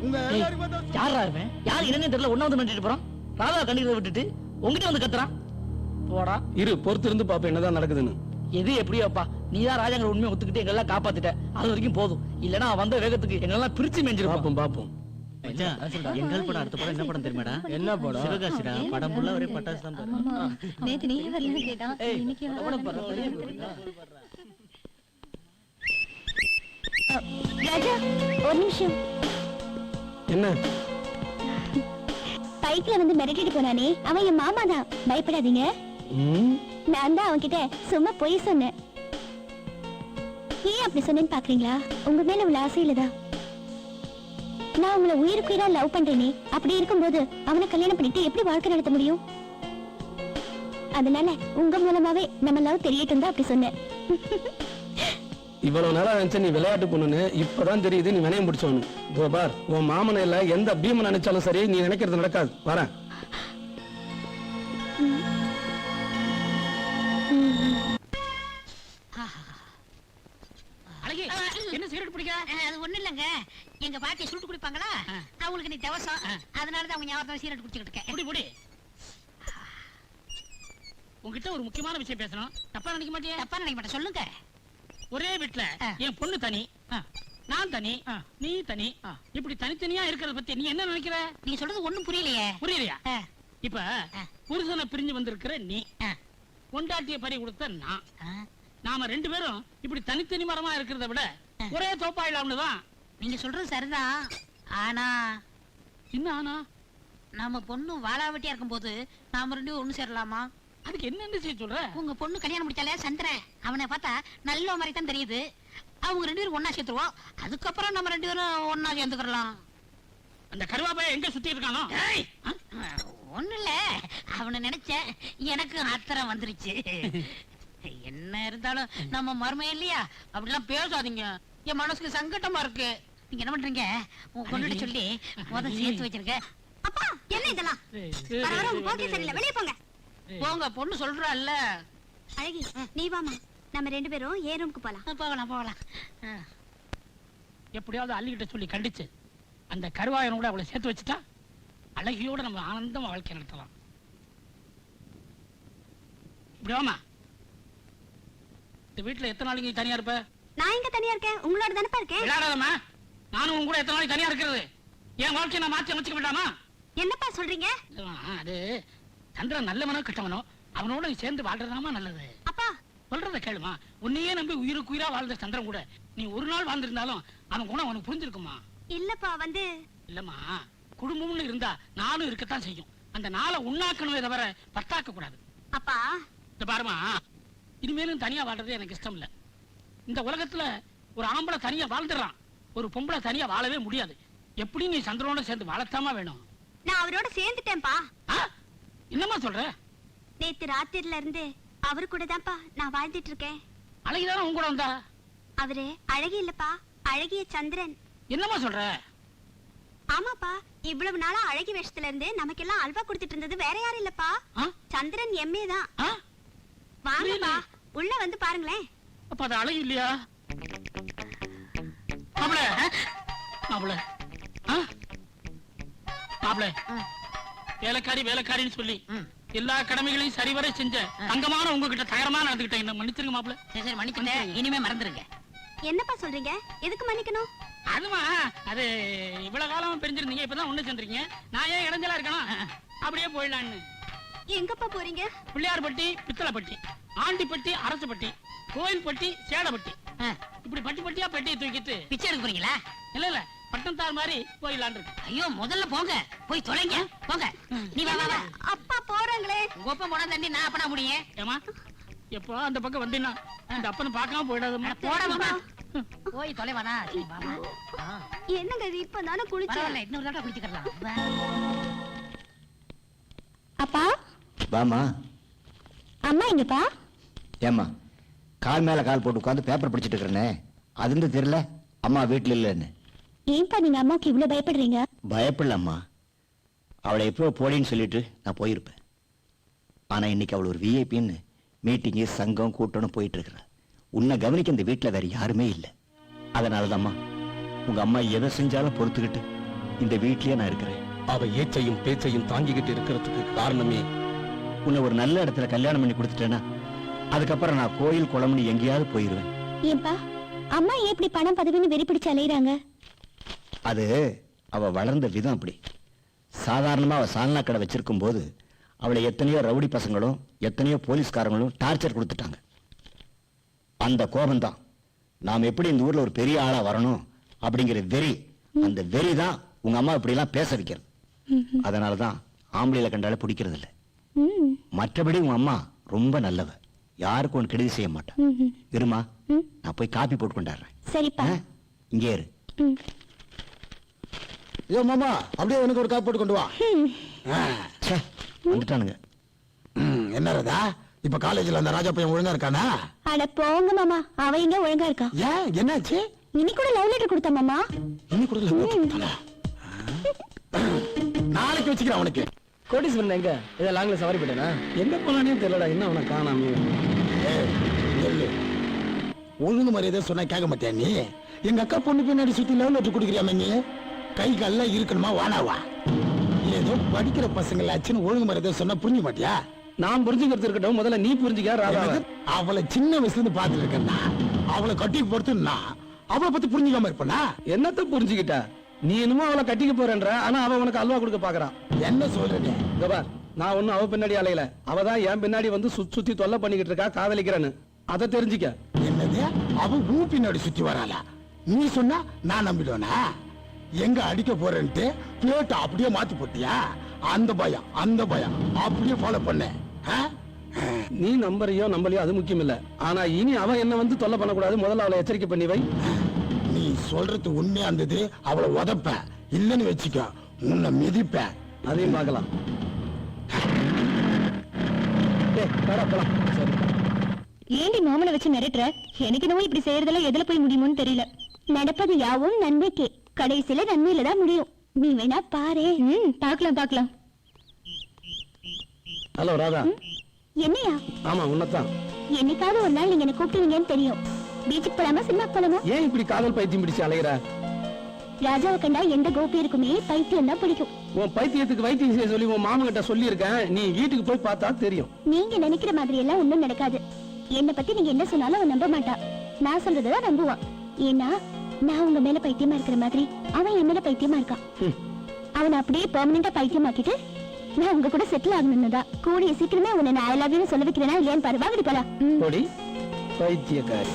உங்க எல்லாரும் யாரா இருப்பேன்? யார் என்னன்னு தெரியல. ஒன்னாவது பண்ணிட்டு போறான். ராதா கண்டிப்பா விட்டுட்டு உங்ககிட்ட வந்து கத்துறான். போடா. இரு, பொறுத்து இருந்து பாப்ப என்னதான் நடக்குதுன்னு. எது எப்படியோப்பா, நீ தான் ராஜாங்கிற உண்மையை ஒத்துக்கிட்டு எங்கெல்லாம் காப்பாத்திட்ட. அது வரைக்கும் போதும். இல்லன்னா வந்த வேகத்துக்கு எங்கெல்லாம் பிரிச்சு மேஞ்சிருப்போம். பாப்போம். எங்கள் படம் அடுத்த படம் என்ன படம் தெரியுமாடா? என்ன படம்? சிவகாசிடா. படம் ஃபுல்லா ஒரே பட்டாசு தான் பாரு. நேத்து நீ வரலன்னு கேட்டான், இன்னைக்கு ராஜா ஒரு நிமிஷம். என்ன? பைக்ல வந்து மிரட்டிட்டு போனானே அவன் என் மாமா தான். பயப்படாதீங்க. ம், நான் தான் அவன்கிட்ட சும்மா பொய் சொன்னேன். ஏன் அப்படி சொன்னேன்னு பாக்குறீங்களா? உங்க மேல உள்ள ஆசையில தான். நான் உங்களை உயிருக்குயிரா லவ் பண்றேனே. அப்படி இருக்கும்போது அவனை கல்யாணம் பண்ணிட்டு எப்படி வாழ்க்கை நடத்த முடியும்? அதனால உங்க மூலமாவே நம்ம லவ் தெரியட்டும் தான் அப்படி சொன்னேன். இவ்வளவு நேரம் நினைச்ச நீ விளையாட்டு பொண்ணுன்னு இப்பதான் தெரியுது நீ வினயம் முடிச்சவனு. கோபார், உன் மாமனை இல்ல எந்த பீமன் நினைச்சாலும் சரி, நீ நினைக்கிறது நடக்காது. வரேன். அழகி, என்ன சிகரெட் பிடிக்க? அது ஒண்ணு இல்லங்க, எங்க பாட்டி சுருட்டு குடிப்பாங்களா, அவங்களுக்கு நீ தவசம், அதனாலதான் அவங்க ஞாபகம் சிகரெட் குடிச்சுக்கிட்டு இருக்கேன். குடி குடி. உங்ககிட்ட ஒரு முக்கியமான விஷயம் பேசணும். தப்பா நினைக்க மாட்டியா? தப்பா நினைக்க மாட்டேன், சொல்லுங்க. ஒரே வீட்டுல என் பொண்ணு தனி, நான் தனி, நீ தனி, இப்படி தனித்தனியா இருக்கிறத பத்தி நீ என்ன நினைக்கிற? நீங்க சொல்றது ஒண்ணும் புரியலையே. புரியலையா? இப்ப புருஷனை பிரிஞ்சு வந்திருக்கிற நீ, பொண்டாட்டிய பறி கொடுத்த நான், நாம ரெண்டு பேரும் இப்படி தனித்தனி மரமா இருக்கிறத விட ஒரே தோப்பாயிலாம்னுதான். நீங்க சொல்றது சரிதான். ஆனா என்ன ஆனா? நாம பொண்ணு வாழாவட்டியா இருக்கும் போது நாம ரெண்டு பேரும் ஒண்ணு சேரலாமா? அதுக்கு என்ன செய்ய சொல்ற? உங்க பொண்ணு கல்யாணம் முடிச்சாலே சந்திரன், அவனை பார்த்தா நல்ல மாதிரி தான் தெரியுது. அவங்க ரெண்டு பேரும் ஒன்னா சேர்த்துருவோம். அதுக்கப்புறம் நம்ம ரெண்டு பேரும் ஒன்னா சேர்ந்துக்கலாம். அந்த கருவாப்பைய எங்க சுத்தி இருக்கானோ? ஒண்ணு இல்ல, அவனை நினைச்சேன், எனக்கு ஆத்திரம் வந்துருச்சு. என்ன இருந்தாலும் நம்ம மருமையும் இல்லையா, அப்படிலாம் பேசாதீங்க. என் மனசுக்கு சங்கட்டமா இருக்கு. நீங்க என்ன பண்றீங்க? உங்க பொண்ணு சொல்லி முதல் சேர்த்து வச்சிருக்க. அப்பா என்ன இதெல்லாம்? வர வர உங்க போக்கே சரியில்லை. வெளியே போங்க. போங்க, பொண்ணு சொல்றாள்ல. அழகி நீ வாமா, நம்ம ரெண்டு பேரும் ஏ ரூமுக்கு போலாம். போகலாம் போகலாம். எப்படியாவது அள்ளிக்கிட்ட சொல்லி கண்டிச்சு அந்த கருவாயனை கூட அவளை சேர்த்து வச்சுட்டா அழகியோட நம்ம ஆனந்தமா வாழ்க்கை நடத்தலாம். இப்படி வாமா. இந்த வீட்டுல எத்தனை நாளைக்கு நீ தனியா இருப்ப? நான் இங்க தனியா இருக்கேன், உங்களோட தானப்பா இருக்கேன். விளையாடாதம்மா, நானும் உங்க கூட எத்தனை நாளைக்கு தனியா இருக்கிறது? என் வாழ்க்கையை நான் மாற்றி அமைச்சுக்க வேண்டாமா? என்னப்பா சொல்றீங்க? அது சந்திரன் நல்லவனோ கெட்டவனோ அவனோட நீ சேர்ந்து வாழ்றதாமா நல்லது. அப்பா சொல்றத கேளுமா. உன்னையே நம்பி உயிருக்கு உயிரா வாழ்ந்த சந்திரன் கூட நீ ஒரு நாள் வாழ்ந்திருந்தாலும் அவன் குணம் அவனுக்கு புரிஞ்சிருக்குமா? இல்லப்பா வந்து இல்லம்மா, குடும்பம்னு இருந்தா நானும் இருக்கத்தான் செய்யும். அந்த நாளை உண்ணாக்கணுமே தவிர பத்தாக்க கூடாது. அப்பா இந்த பாருமா, இனிமேலும் தனியா வாழ்றது எனக்கு இஷ்டம் இல்ல. இந்த உலகத்துல ஒரு ஆம்பளை தனியா வாழ்ந்துடுறான், ஒரு பொம்பளை தனியா வாழவே முடியாது. எப்படி நீ சந்திரனோட சேர்ந்து வாழத்தாமா வேணும். நான் அவரோட சேர்ந்துட்டேன்ப்பா. என்னம்மா சொல்ற? நேத்து ராத்திரில இருந்து அவரு கூட தான்ப்பா நான் வாழ்ந்துட்டு இருக்கேன். அழகிதானே உன் கூட வந்தா? அவரு அழகி இல்லப்பா, அழகிய சந்திரன். என்னம்மா சொல்ற? ஆமாப்பா, இவ்வளவு நாளா அழகி வேஷத்துல இருந்து நமக்கெல்லாம் அல்வா கொடுத்துட்டு இருந்தது வேற யாரும் இல்லப்பா, சந்திரன் எம்ஏ தான். வாங்கப்பா உள்ள வந்து பாருங்களேன். அப்ப அது அழகு இல்லையா? மாப்பிள மாப்பிள மாப்பிள, வேலைக்காரி வேலைக்காரின்னு சொல்லி எல்லா கடமைகளையும் சரிவரை செஞ்ச தங்கமான உங்ககிட்ட தகரமா நடந்துகிட்டேன். என்ன மன்னிச்சிருங்க மாப்பிள. சரி மன்னிச்சுட்டேன், இனிமே மறந்துருங்க. என்னப்பா சொல்றீங்க? எதுக்கு மன்னிக்கணும்? அதுமா, அது இவ்வளவு காலம் பிரிஞ்சிருந்தீங்க, இப்பதான் ஒண்ணு சேர்ந்துருக்கீங்க. நான் ஏன் இடைஞ்சலா இருக்கணும்? அப்படியே போயிடலான்னு. எங்கப்பா போறீங்க? பிள்ளையார்பட்டி, பித்தளைப்பட்டி, ஆண்டிப்பட்டி, அரசுப்பட்டி, கோயில்பட்டி, சேடப்பட்டி, இப்படி பட்டி பட்டியா பெட்டியை தூக்கிட்டு பிச்சை எடுக்க போறீங்களா? இல்ல இல்ல, பட்டம்தார் மாதிரி போயிடலான் இருக்கு. ஐயோ முதல்ல போங்க, போய் தொலைங்க, போங்க. நீ வா வா. அப்பா போறாங்களே. உங்க அப்பா போனா தண்டி நான் அப்பனா முடியும். ஏமா எப்போ அந்த பக்கம் வந்தீங்கன்னா இந்த அப்பனை பார்க்காம போயிடாதம்மா. போடாதம்மா, போய் தொலைவானா. என்னங்க இது, இப்ப தானே குளிச்சேன். இன்னொரு தடவை குளிச்சுக்கலாம். அப்பா வாமா. அம்மா எங்கப்பா? ஏம்மா, கால் மேல கால் போட்டு உட்காந்து பேப்பர் படிச்சுட்டு இருக்கிறனே, அது இருந்து தெரியல அம்மா வீட்டுல இல்லைன்னு. ஏன்பா நீங்க அம்மாவுக்கு இவ்வளவு பயப்படுறீங்க? பயப்படலம்மா, அவளை எப்போ போடின்னு சொல்லிட்டு நான் போயிருப்பேன். ஆனா இன்னைக்கு அவள் ஒரு விஐபின்னு மீட்டிங்கு சங்கம் கூட்டம்னு போயிட்டு இருக்கிற. உன்னை கவனிக்க இந்த வீட்டுல வேற யாருமே இல்லை. அதனாலதாம்மா உங்க அம்மா எதை செஞ்சாலும் பொறுத்துக்கிட்டு இந்த வீட்லயே நான் இருக்கிறேன். அவ ஏச்சையும் பேச்சையும் தாங்கிக்கிட்டு இருக்கிறதுக்கு காரணமே, உன்னை ஒரு நல்ல இடத்துல கல்யாணம் பண்ணி கொடுத்துட்டேன்னா அதுக்கப்புறம் நான் கோயில் குளம்னு எங்கேயாவது போயிருவேன். ஏன்பா அம்மா ஏன் இப்படி பணம் பதவின்னு வெறி பிடிச்சு அலையிறாங்க? அது அவ வளர்ந்த விதம் அப்படி. சாதாரணமா அவ சால்னா கடை வச்சிருக்கும் போது அவளை எத்தனையோ ரவுடி பசங்களும் எத்தனையோ போலீஸ்காரங்களும் டார்ச்சர் கொடுத்துட்டாங்க. அந்த கோபம்தான் நாம் எப்படி இந்த ஊர்ல ஒரு பெரிய ஆளா வரணும், அப்படிங்கிற வெறி, அந்த வெறி தான் உங்க அம்மா இப்படி எல்லாம் பேச வைக்கிறது. அதனாலதான் ஆம்பளையில கண்டால பிடிக்கிறது இல்ல. மற்றபடி உங்க அம்மா ரொம்ப நல்லவ, யாருக்கும் ஒன்று கெடுதி செய்ய மாட்டா. இருமா, நான் போய் காப்பி போட்டு கொண்டாடுறேன். சரிப்பா. இங்கே இரு. ஐயோ மாமா, அப்படியே எனக்கு ஒரு காப்பி போட்டு கொண்டு வா. வந்துட்டானுங்க. என்ன ராதா, இப்ப காலேஜ்ல அந்த ராஜா பையன் ஒழுங்கா இருக்கானா? அட போங்க மாமா, அவன் எங்க ஒழுங்கா இருக்கா? ஏன், என்னாச்சு? இன்னி கூட லவ் லெட்டர் கொடுத்த மாமா. இன்னும் கூட லவ் லெட்டர்? நாளைக்கு வச்சுக்கிறேன் அவனுக்கு. கோடீஸ்வரன் எங்க? இதை லாங்ல சவாரி போயிட்டேனா? எங்க போனானே தெரியலடா, என்ன அவனை காணாமே. ஒழுங்கு மரியாதை சொன்னா கேட்க மாட்டியா நீ? எங்க அக்கா பொண்ணு பின்னாடி சுத்தி லவ் லெட்டர் குடுக்குறியாமே நீ? கை கால்லாம் இருக்கணுமா வானாவா? ஏதோ படிக்கிற பசங்களை ஆச்சுன்னு ஒழுங்கு மரியாதை சொன்னா புரிஞ்ச மாட்டியா? நான் புரிஞ்சுக்கிறது இருக்கட்டும், முதல்ல நீ புரிஞ்சுக்க ராதா. அவளை சின்ன வயசுல இருந்து பாத்துட்டு இருக்கேன்னா, அவளை கட்டி பொறுத்துனா அவளை பத்தி புரிஞ்சுக்காம இருப்பனா? என்னத்த புரிஞ்சுக்கிட்ட? நீ என்னமோ அவளை கட்டிக்க போறேன்ற, ஆனா அவ உனக்கு அல்வா கொடுக்க பாக்குறான். என்ன சொல்றீங்க? நான் ஒண்ணும் அவ பின்னாடி அலையல, அவதான் என் பின்னாடி வந்து சுத்தி தொல்லை பண்ணிக்கிட்டு இருக்கா, காதலிக்கிறேன்னு. அதை தெரிஞ்சுக்க. என்னது, அவ ஊ பின்னாடி சுத்தி வராளா? நீ சொன்னா நான் நம்பிடுவேனா? எங்க அடிக்க போறேன்ட்டு பிளேட் அப்படியே மாத்தி போட்டியா? அந்த பயம் அப்படியே ஃபாலோ பண்ண. நீ நம்பரையோ நம்பலையோ அது முக்கியம் இல்ல, ஆனா இனி அவன் என்ன வந்து தொல்லை பண்ணக்கூடாது. முதல்ல அவளை எச்சரிக்கை பண்ணி வை. நீ சொல்றது உண்மையா இருந்தது, அவளை உதப்ப. இல்லன்னு வச்சுக்க, உன்னை மிதிப்ப. அதையும் பார்க்கலாம். ஏண்டி மாமனை வச்சு மிரட்டுற? எனக்கு என்னவோ இப்படி செய்யறதெல்லாம் எதுல போய் முடியுமோன்னு தெரியல. நடப்பது யாவும் நன்மைக்கே, கடைசியில நன்மையில தான் முடியும். நீ வேணா பாரு. பாக்கலாம். ஹலோ ராதா. என்னையா? ஆமா, உன்னதான். என்னைக்காவது ஒரு நாள் நீங்க என்ன கூப்பிடுவீங்கன்னு தெரியும். பீச்சுக்கு போலாமா, சினிமா போலாமா? ஏன் இப்படி காதல் பைத்தியம் பிடிச்சு அலைகிற? ராஜாவை கண்டா எந்த கோபி இருக்குமே பைத்தியம் தான் பிடிக்கும். உன் பைத்தியத்துக்கு வைத்தியம் செய்ய சொல்லி உன் மாமன் கிட்ட சொல்லி இருக்கேன். நீ வீட்டுக்கு போய் பார்த்தா தெரியும். நீங்க நினைக்கிற மாதிரி எல்லாம் ஒண்ணும் நடக்காது. என்ன பத்தி நீங்க என்ன சொன்னாலும் அவன் நம்ப மாட்டான். நான் சொல்றதுதான் நம்புவான். ஏன்னா நான் உங்க மேல பைத்தியமா இருக்கிற மாதிரி அவன் என் மேல பைத்தியமா இருக்கான். அவனை அப்படியே பெர்மனண்டா பைத்தியமாக்கிட்டு நான் உங்க கூட செட்டில் ஆகணும்னுதான். கூடிய சீக்கிரமே உன்னை நான் ஐ லவ் யூ சொல்ல வைக்கிறேனா இல்லையான்னு பாரு. வாங்கடி போலாம். பைத்தியக்காரி.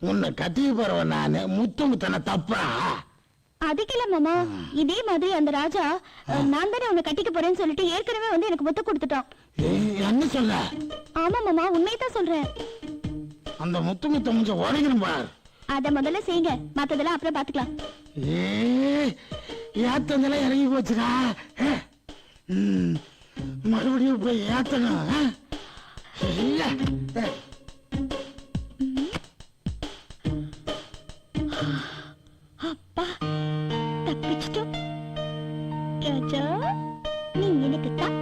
உன்னை கட்டி போறவன் நானு, முத்தமுத்தன தப்பா? அதுக்கில்ல மாமா, இதே மாதிரி அந்த ராஜா நான் தானே உன்னை கட்டிக்க போறேன்னு சொல்லிட்டு ஏற்கனவே வந்து எனக்கு முத்து கொடுத்துட்டான். என்ன சொல்ல? ஆமா மாமா, உண்மையதான் சொல்றேன். அந்த முத்து கொஞ்சம் உடைக்கணும் பார். அத முதல்ல செய்யுங்க, மத்ததெல்லாம் அப்புறம் பாத்துக்கலாம். ஏத்தந்தெல்லாம் இறங்கி போச்சுடா. மறுபடியும் போய் ஏத்தணும். இல்ல அப்பா, தப்பிச்சிட்டோம். ராஜா, நீ எனக்கு தான்.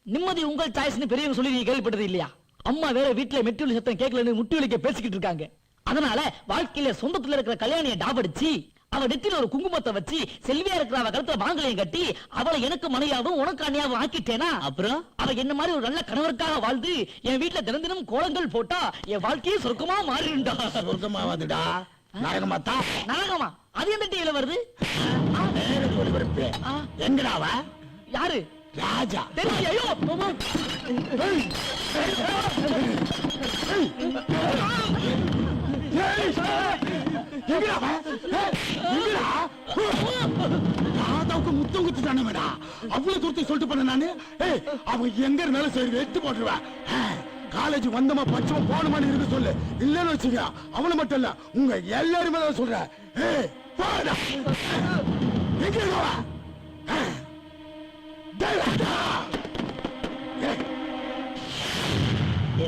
நிம்மதி உங்கள் சாய்ஸ்னு பெரியவங்க சொல்லி நீங்க கேள்விப்பட்டது இல்லையா? அம்மா வேற வீட்டுல மெட்டிவலி சத்தம் கேட்கலன்னு முட்டி வலிக்க பேசிக்கிட்டு இருக்காங்க. அதனால வாழ்க்கையில சொந்தத்துல இருக்கிற கல்யாணிய டாபடிச்சு அவ நெத்தில ஒரு குங்குமத்தை வச்சு செல்வியா இருக்கிற அவ கருத்துல மாங்கலையும் கட்டி அவளை எனக்கு மனையாவும் உனக்கு அண்ணியாவும் ஆக்கிட்டேனா, அப்புறம் அவ என்ன மாதிரி ஒரு நல்ல கணவருக்காக வாழ்ந்து என் வீட்டுல தினம் தினம் கோலங்கள் போட்டா என் வாழ்க்கையே சொர்க்கமா மாறிடுண்டா. சொர்க்கமாவாதுடா, நரகமாத்தா. நரகமா? அது எந்த டிவில வருது? எங்கடாவ? யாரு? ராஜா. தெரியும். ஐயோ ராதாவுக்கு முத்தம் குத்துட்டானே மேடா. அவ்வளவு தூரத்தை சொல்லிட்டு பண்ண நானு. அவன் எங்க இருந்தாலும் சரி வெட்டு போட்டுருவேன். காலேஜ் வந்தமா பச்சமா போனமான்னு இருக்க சொல்லு. இல்லன்னு வச்சுக்க, அவனை மட்டும் இல்ல உங்க எல்லாருமே தான் சொல்ற.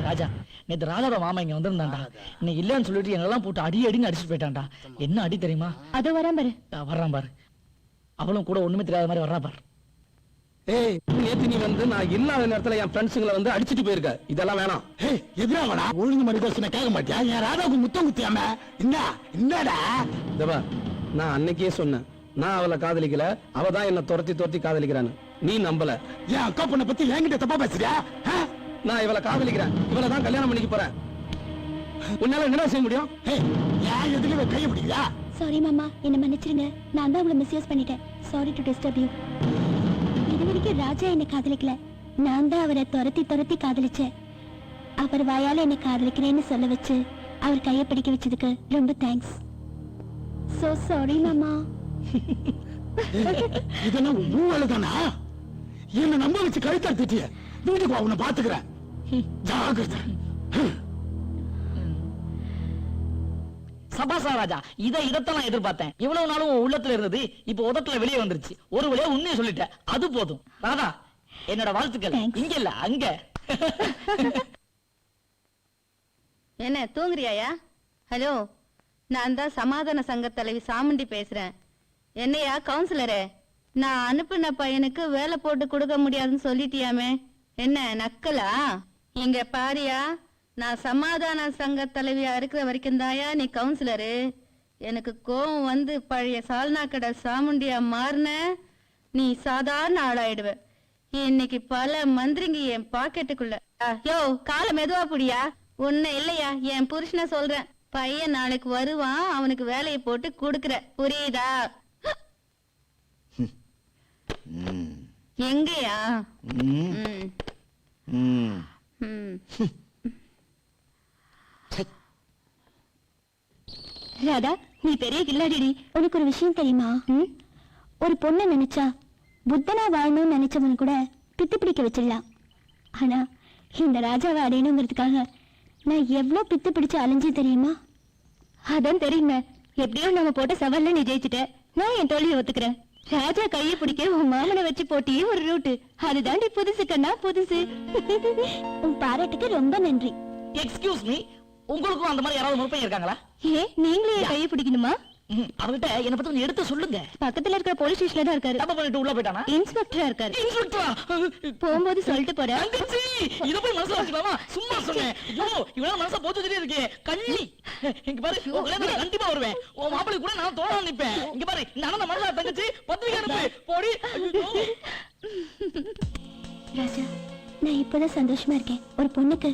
ராஜா, நேத்து ராதாவோட மாமா இங்க வந்திருந்தாண்டா. நீ இல்லன்னு சொல்லிட்டு எங்கெல்லாம் போட்டு அடி அடின்னு அடிச்சுட்டு போயிட்டான்டா. என்ன அடி தெரியுமா? அதோ வரான் பாரு. வர்றான் பாரு. அவளும் கூட ஒண்ணுமே தெரியாத மாதிரி வர்றா பாரு. ஏய், நேத்து நீ வந்து நான் இல்லாத நேரத்துல என் ஃப்ரெண்ட்ஸுங்களை வந்து அடிச்சிட்டு போயிருக்க. இதெல்லாம் வேணாம். எதிரா வேணா ஒழுங்கு மாதிரி தோசனை கேட்க மாட்டியா? என் ராதாவுக்கு முத்தம் குத்தியாம என்னடா? நான் அன்னைக்கே சொன்னேன், நான் அவளை காதலிக்கல, அவ தான் என்ன துரத்தி துரத்தி காதலிக்கிறான்னு நீ நம்பல. என் அக்கா பொண்ணை பத்தி என்கிட்ட தப்பா பேசுறியா? நான் இவளை காதலிக்கிறேன், இவளை தான் கல்யாணம் பண்ணிக்க போறேன். உன்னால என்ன செய்ய முடியும்? ஏன் எதுக்கு கைய பிடிக்கல? சாரி மாமா, என்ன மன்னிச்சிருங்க. நான் தான் உங்களை மிஸ்யூஸ் பண்ணிட்டேன். Sorry to disturb you. இது வரைக்கும் ராஜா என்ன காதலிக்கல, நான் தான் அவரை துரத்தி துரத்தி காதலிச்சேன். அவர் வாயால என்ன காதலிக்கிறேன்னு சொல்ல வச்சு அவர் கையை பிடிக்க வச்சதுக்கு ரொம்ப தேங்க்ஸ். சோ சாரி மாமா. இதெல்லாம் உண்மைதானா? என்ன நம்ப வச்சு கழுத்தறுத்திட்டிய. வீட்டுக்கு அவனை பாத்துக்கிறேன். ஜாகிரதை. சபாசா ராஜா, இதத்தான் நான் எதிர்பார்த்தேன். இவ்வளவு நாளும் உன் உள்ளத்துல இருந்தது இப்ப உதட்டுல வெளியே வந்துருச்சு. ஒரு வழியா உண்மையை சொல்லிட்டேன், அது போதும். ராதா, என்னோட வாழ்த்துக்கள். இங்க இல்ல, அங்க. என்ன தூங்குறியாயா? ஹலோ, நான் தான் சமாதான சங்க தலைவி சாமுண்டி பேசுறேன். என்னையா கவுன்சிலரே, நான் அனுப்பின பையனுக்கு வேலை போட்டு கொடுக்க முடியாதுன்னு சொல்லிட்டியாமே, என்ன நக்கலா? இங்க பாரியா, நான் சமாதான சங்க தலைவியா இருக்கிற வரைக்கும் தாயா நீ கவுன்சிலரு. எனக்கு கோவம் வந்து பழைய சால்னா கடை சாமுண்டியா மாறின, நீ சாதாரண ஆளாயிடுவ. இன்னைக்கு பல மந்திரிங்க என் பாக்கெட்டுக்குள்ள. யோ, கால மெதுவா புடியா. உன்ன இல்லையா, என் புருஷனை சொல்றேன். பையன் நாளைக்கு வருவான், அவனுக்கு வேலையை போட்டு கொடுக்கற, புரியுதா? எங்கயா? ராதா, நீ பெரிய கில்லாடிடி. உனக்கு ஒரு விஷயம் தெரியுமா? ஒரு பொண்ணை நினைச்சா புத்தனா வாழணும்னு நினைச்சவன் கூட பித்து பிடிக்க வச்சிடலாம். ஆனா இந்த ராஜாவை அடையணுங்கிறதுக்காக நான் எவ்வளவு பித்து பிடிச்சு அலைஞ்சு தெரியுமா? அதான் தெரியுமே. எப்படியோ நம்ம போட்ட சவால்ல நீ ஜெயிச்சுட்ட. நான் என் தோல்வியை ஒத்துக்கிறேன். ராஜா கையை பிடிக்க உன் மாமனை வச்சு போட்டியே ஒரு ரூட்டு. அதுதாண்டி புதுசு கண்ணா, புதுசு. உன் பாராட்டுக்கு ரொம்ப நன்றி. எக்ஸ்கியூஸ் மீ, உங்களுக்கும் அந்த மாதிரி யாராவது முற்பையும் இருக்காங்களா? நீங்களே கையை பிடிக்கணுமா? அவர்கிட்ட என்ன பத்தி கொஞ்சம் எடுத்து சொல்லுங்க. பக்கத்துல இருக்கிற போலீஸ் ஸ்டேஷன்ல தான் இருக்காரு. தப்பு பண்ணிட்டு உள்ள போயிட்டானா? இன்ஸ்பெக்டரா இருக்காரு. இன்ஸ்பெக்டரா? போகும்போது சொல்லிட்டு போறேன். இத போய் மனசுல வச்சுக்கலாமா? சும்மா சொன்னேன். ஐயோ, இவள மனச போட்டுட்டே இருக்கே. கள்ளி. இங்க பாரு, உங்களே நான் கண்டிப்பா வருவேன். ஓ மாப்பிளை கூட நான் தோணா நிப்பேன். இங்க பாரு, நான் மனசுல தங்கச்சி பத்திரிக்கை அனுப்பு. போடி. ராஜா, நான் இப்பதான் சந்தோஷமா இருக்கேன். ஒரு பொண்ணுக்கு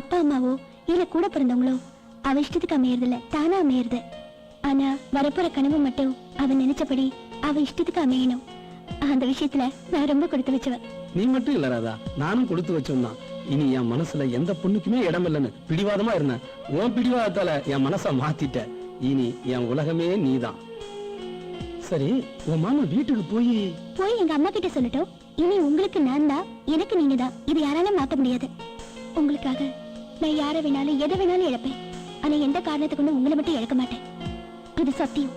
அப்பா அம்மாவோ இல்ல கூட பிறந்தவங்களோ அவ இஷ்டத்துக்கு அமையறதில்ல, தானா அமையறது. ஆனா வரப்போற கனவு மட்டும் அவன் நினைச்சபடி அவ இஷ்டத்துக்கு அமையணும். அந்த விஷயத்துல நான் ரொம்ப கொடுத்து வச்சவன். நீ மட்டும் இல்ல ராதா, நானும் கொடுத்து வச்சோம்தான். இனி என் மனசுல எந்த பொண்ணுக்குமே இடம் இல்லைன்னு பிடிவாதமா இருந்தேன். உன் பிடிவாதத்தால என் மனச மாத்திட்ட. இனி என் உலகமே நீதான். சரி, உன் மாமா வீட்டுக்கு போய் எங்க அம்மா கிட்ட சொல்லட்டும். இனி உங்களுக்கு நான் தான், எனக்கு நீங்க தான். இது யாராலும் மாத்த முடியாது. உங்களுக்காக நான் யாரை வேணாலும் எதை வேணாலும் இழப்பேன். ஆனா எந்த காரணத்தை கொண்டு உங்களை மட்டும் இழக்க மாட்டேன். இது சத்தியம்.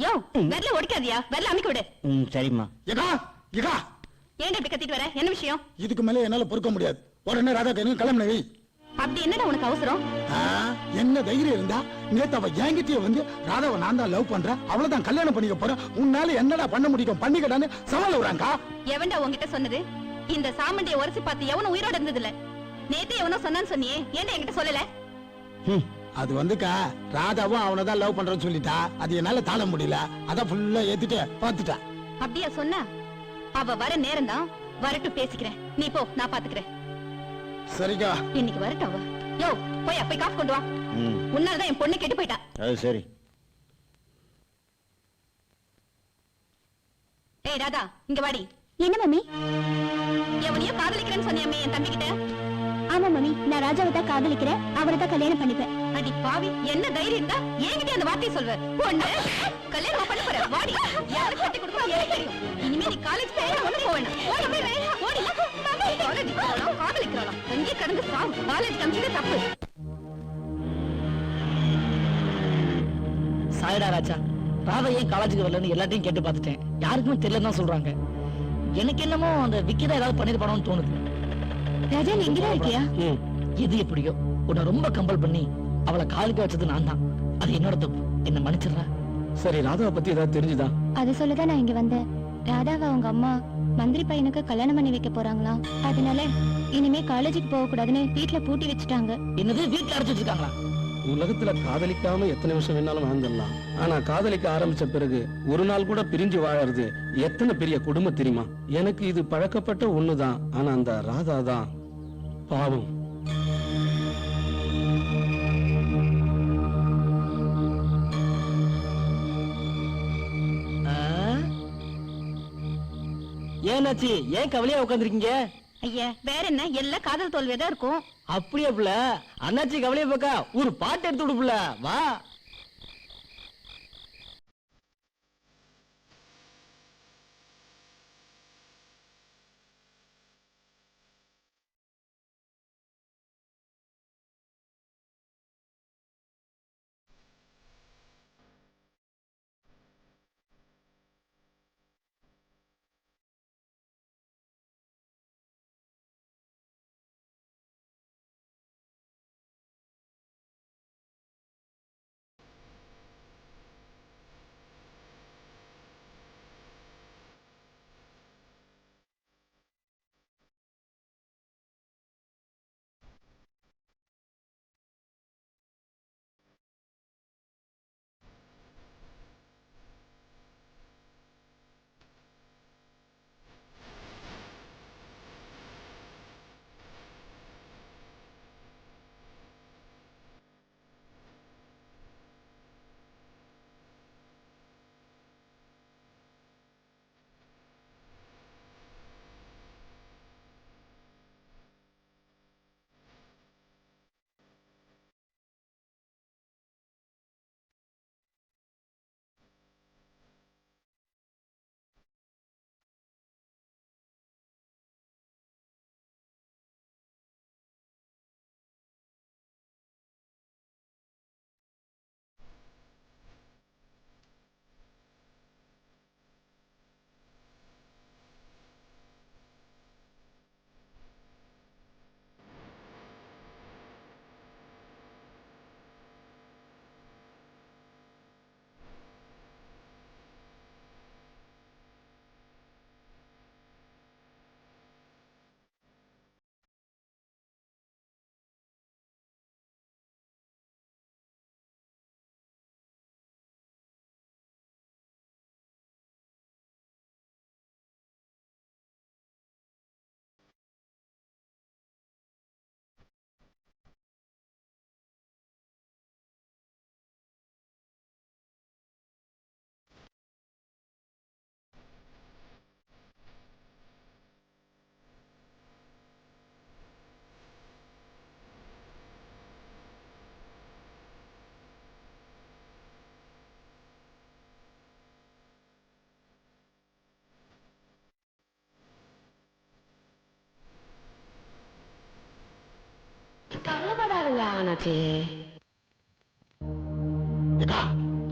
யோ, வெல்ல ஒடிக்காதியா, வெல்ல அமைக்க விடு. சரிம்மா. ஏன் இப்படி கத்திட்டு வர? என்ன விஷயம்? இதுக்கு மேல என்னால பொறுக்க முடியாது. உடனே ராதா கண்ணு கிளம்புன வை. அப்படி என்னடா உனக்கு அவசரம்? என்ன தைரியம் இருந்தா நேத்து அவ என்கிட்டயே வந்து ராதாவை நான் தான் லவ் பண்றேன், அவ்வளவுதான் கல்யாணம் பண்ணிக்க போறேன், உன்னால என்னடா பண்ண முடியும் பண்ணிக்கடான்னு சவால் விடுறாங்க. எவன்டா உன்கிட்ட சொன்னது? இந்த சாமண்டியை உரசி பார்த்து எவனும் உயிரோட இருந்தது இல்ல. நேத்து எவனோ சொன்னான்னு சொன்னியே, ஏன்டா என்கிட்ட சொல்லல? அது வந்துக்கா, ராதாவும் அவனதான் லவ் பண்றேன்னு சொல்லிட்டா. அது என்னால தாழ முடியல, அதான் ஃபுல்லா ஏத்திட்டு பாத்துட்டா. அப்படியா சொன்ன? அவ வர நேரம் தான், வரட்டும் பேசிக்கிறேன். நீ போ, நான் பாத்துக்கிறேன். சரிக்கா, இன்னைக்கு வரட்டும் அவ. யோ, போய் அப்பை காஃபி கொண்டு வா. உன்னாலதான் என் பொண்ணு கெட்டு போயிட்டா. அது சரி. ஏய் ராதா, இங்க வாடி. என்ன மம்மி? எவனையோ காதலிக்கிறேன்னு சொன்னியாமே என் தம்பி கிட்ட. ஆமா மம்மி, நான் ராஜாவை தான் காதலிக்கிறேன், அவரை தான் கல்யாணம் பண்ணிப்பேன். அடி பாவி, என்ன தைரியம் இருந்தா என்கிட்ட அந்த வார்த்தையை சொல்வ? பொண்ணு கல்யாணம் பண்ண போற, வாடி. யாருக்கு கட்டி கொடுக்கணும் எனக்கு தெரியும். இனிமே நீ காலேஜ் போய் ஒண்ணு போவேனா? ஓடி காலேஜ் போறோம், காதலிக்கிறோம். அங்கே கடந்து சாவு. காலேஜ் கமிஷன் தப்பு. சாயடா ராஜா, ராதா ஏன் காலேஜுக்கு வரலன்னு எல்லாத்தையும் கேட்டு பார்த்துட்டேன். யாருக்குமே தெரியலன்னு தான் சொல்றாங்க. எனக்கு என்னமோ அந்த விக்கிதா ஏதாவது பண்ணிருப்பானோன்னு தோணுது. ராஜா, நீ இங்கதான் இருக்கியா? எது எப்படியோ உன்னை ரொம்ப கம்பல் பண்ணி அவளை காலுக்கு வச்சது நான் தான். அது என்னோட தப்பு, என்ன மன்னிச்சிடுறா. சரி, ராதாவை பத்தி ஏதாவது தெரிஞ்சுதா? அது சொல்லதான் நான் இங்க வந்தேன். ராதாவை அவங்க அம்மா மந்திரி பையனுக்கு கல்யாணம் பண்ணி வைக்க போறாங்களாம். அதனால இனிமே காலேஜுக்கு போக கூடாதுன்னு வீட்ல பூட்டி வச்சுட்டாங்க. என்னது வீட்டுல அடைச்சு வச்சிருக்காங்களா? உலகத்துல காதலிக்காம எத்தனை வருஷம் வேணாலும் வாழ்ந்துடலாம். ஆனா காதலிக்க ஆரம்பிச்ச பிறகு ஒரு நாள் கூட பிரிஞ்சு வாழறது எத்தனை பெரிய கொடுமை தெரியுமா? எனக்கு இது பழக்கப்பட்ட ஒண்ணுதான். ஆனா அந்த ராதா தான் பாவம். ஏன்னாச்சு? ஏன் கவலையா உட்காந்துருக்கீங்க? ஐயா வேற என்ன, எல்லாம் காதல் தோல்வியா தான் இருக்கும். அப்படியே புள்ள, அண்ணாச்சி கவலைய பக்கா ஒரு பாட்டு எடுத்து விடு புள்ள, வா.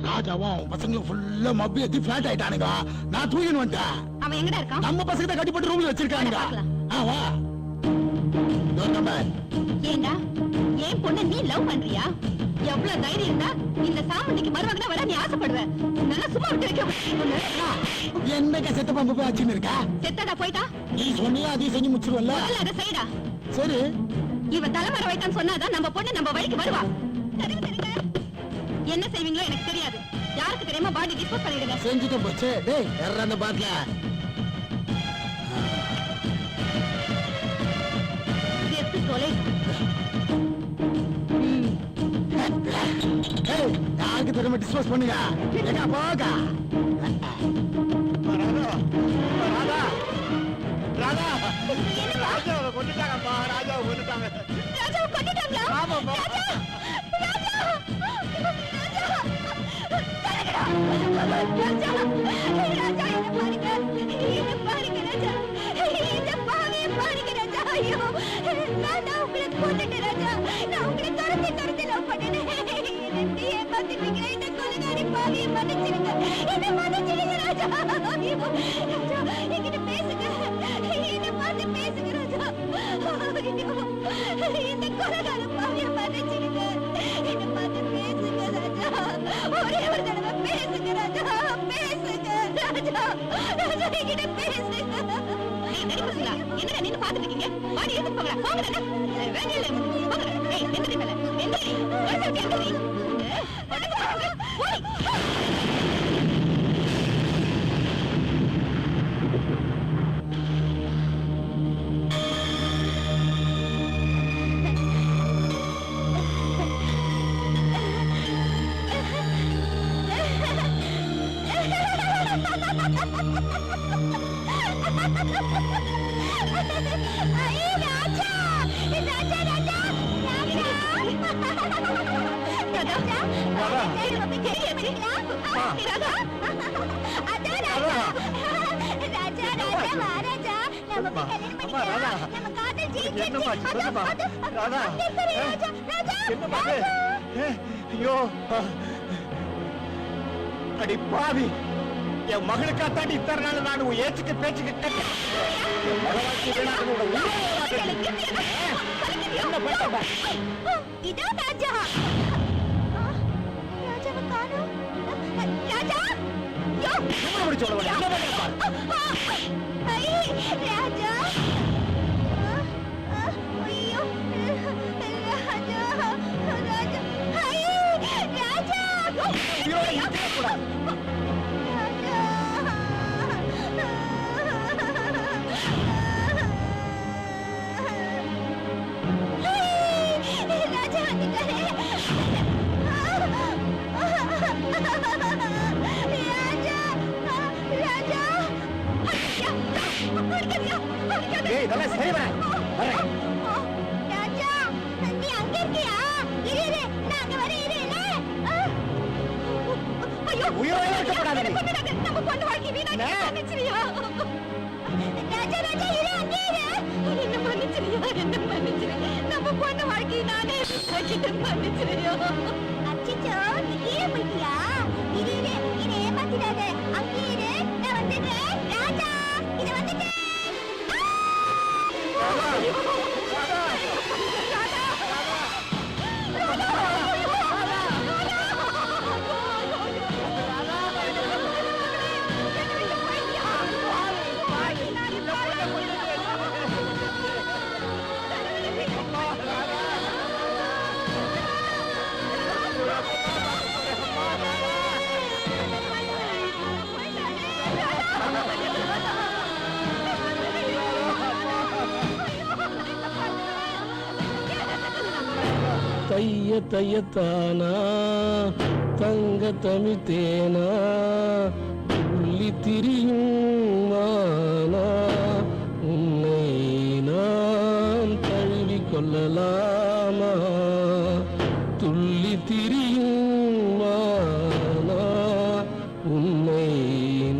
ராஜாவும் பசங்களும் ஃபுல்லா மப்பி ஏத்தி ஃபிளாட் ஆயிட்டானுங்க. நான் தூக்கின்னு வந்துட்டேன். அவன் எங்கடா இருக்கான்? நம்ம பசங்க தான் கட்டி போட்டு ரூம்ல வச்சிருக்கானுங்க. வா ஏண்டா ஏன் பொண்ணு நீ லவ் பண்றியா? எவ்வளவு தைரியம் இருந்தா இந்த சாமுண்டிக்கு மருமகனா வர நீ ஆசைப்படுவ? நல்லா சும்மா விட்டு வைக்க. என்னங்க செத்த பாம்பு போய் ஆச்சுன்னு இருக்கா? செத்தடா போயிட்டா. நீ சொன்னியா அதையும் செஞ்சு முடிச்சிருவல்ல? முதல்ல அதை செய்டா. சரி இவன் தலைமறை வைத்தான்னு சொன்னாதான் நம்ம பொண்ணு நம்ம வழிக்கு வருவா. என்ன செய்வீங்களோ எனக்கு தெரியாது. யாருக்கு தெரியுமா பாடி டிஸ்போஸ் பண்ணிடுங்க. செஞ்சுட்டு போச்சு. டேய் யாரா அந்த பாட்ல? செத்து தொலை. ஏய் யாருக்கு தெரியுமா டிஸ்போஸ் பண்ணுங்க. எங்க போக ராதா ராதா ராஜாவை கொண்டுட்டாங்கப்பா. ராஜாவை கொண்டுட்டாங்க. ராஜாவை கொண்டுட்டாங்களா? ஆமாப்பா. ஒரே ஒரு தடவை பேசுங்க ராஜா, பேசுங்க ராஜா, ராஜா என்கிட்ட பேசுங்க. அடி பசங்களா என்ன நின்னு பாத்துட்டு இருக்கீங்க வாடி எடுத்து போங்கடா போங்கடா வேலையில போங்கடா ஏய் எந்திரி மேல எந்திரி ஒருத்தர் எந்திரி ஓடி ஐயோ அடி பாவி என் மகளுக்கா தாண்டி இத்தனை நாள் நான் உன் ஏச்சுக்கு பேச்சுக்கு கட்ட என்ன பண்ண இதோ ராஜா ராஜாவை காணோம் ராஜா யோ எப்படி சொல்ல என்ன பண்ண ஐ ராஜா ஐயோ ராஜா ராஜா ஐ ராஜா ராஜா வந்துட்டாரே ராஜா ஏய் இதெல்லாம் செய்வேன் ராஜா நீ அங்க இருக்கியா இரு இரு நான் அங்க வரேன் இரு இரு ஐயோ உயிரோட இருக்கப்படாது நீ. நம்ம பொண்ணு வாழ்க்கை வீணாக்கி மன்னிச்சிரியா ராஜா ராஜா இரு அங்கே இரு என்ன மன்னிச்சிரியா என்ன மன்னிச்சிரு நம்ம பொண்ணு வாழ்க்கை நானே வீணாக்கிட்டு மன்னிச்சிரியா அச்சச்சோ நீ கீழே போயிட்டியா இரு இரு என்னை ஏமாத்திடாத அங்கே இரு நான் வந்துட்டேன் ராஜா இது வந்துட்டேன் தைய தையத்தானா தங்க தமிழ்த்தேனா உள்ளி திரியும் மானா உன்னை நான் தழுவி கொள்ளலாமா துள்ளி திரியும் மானா உன்னை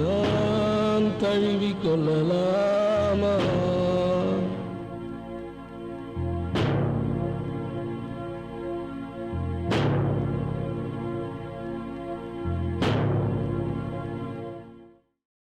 நான் தழுவி கொள்ளலாம்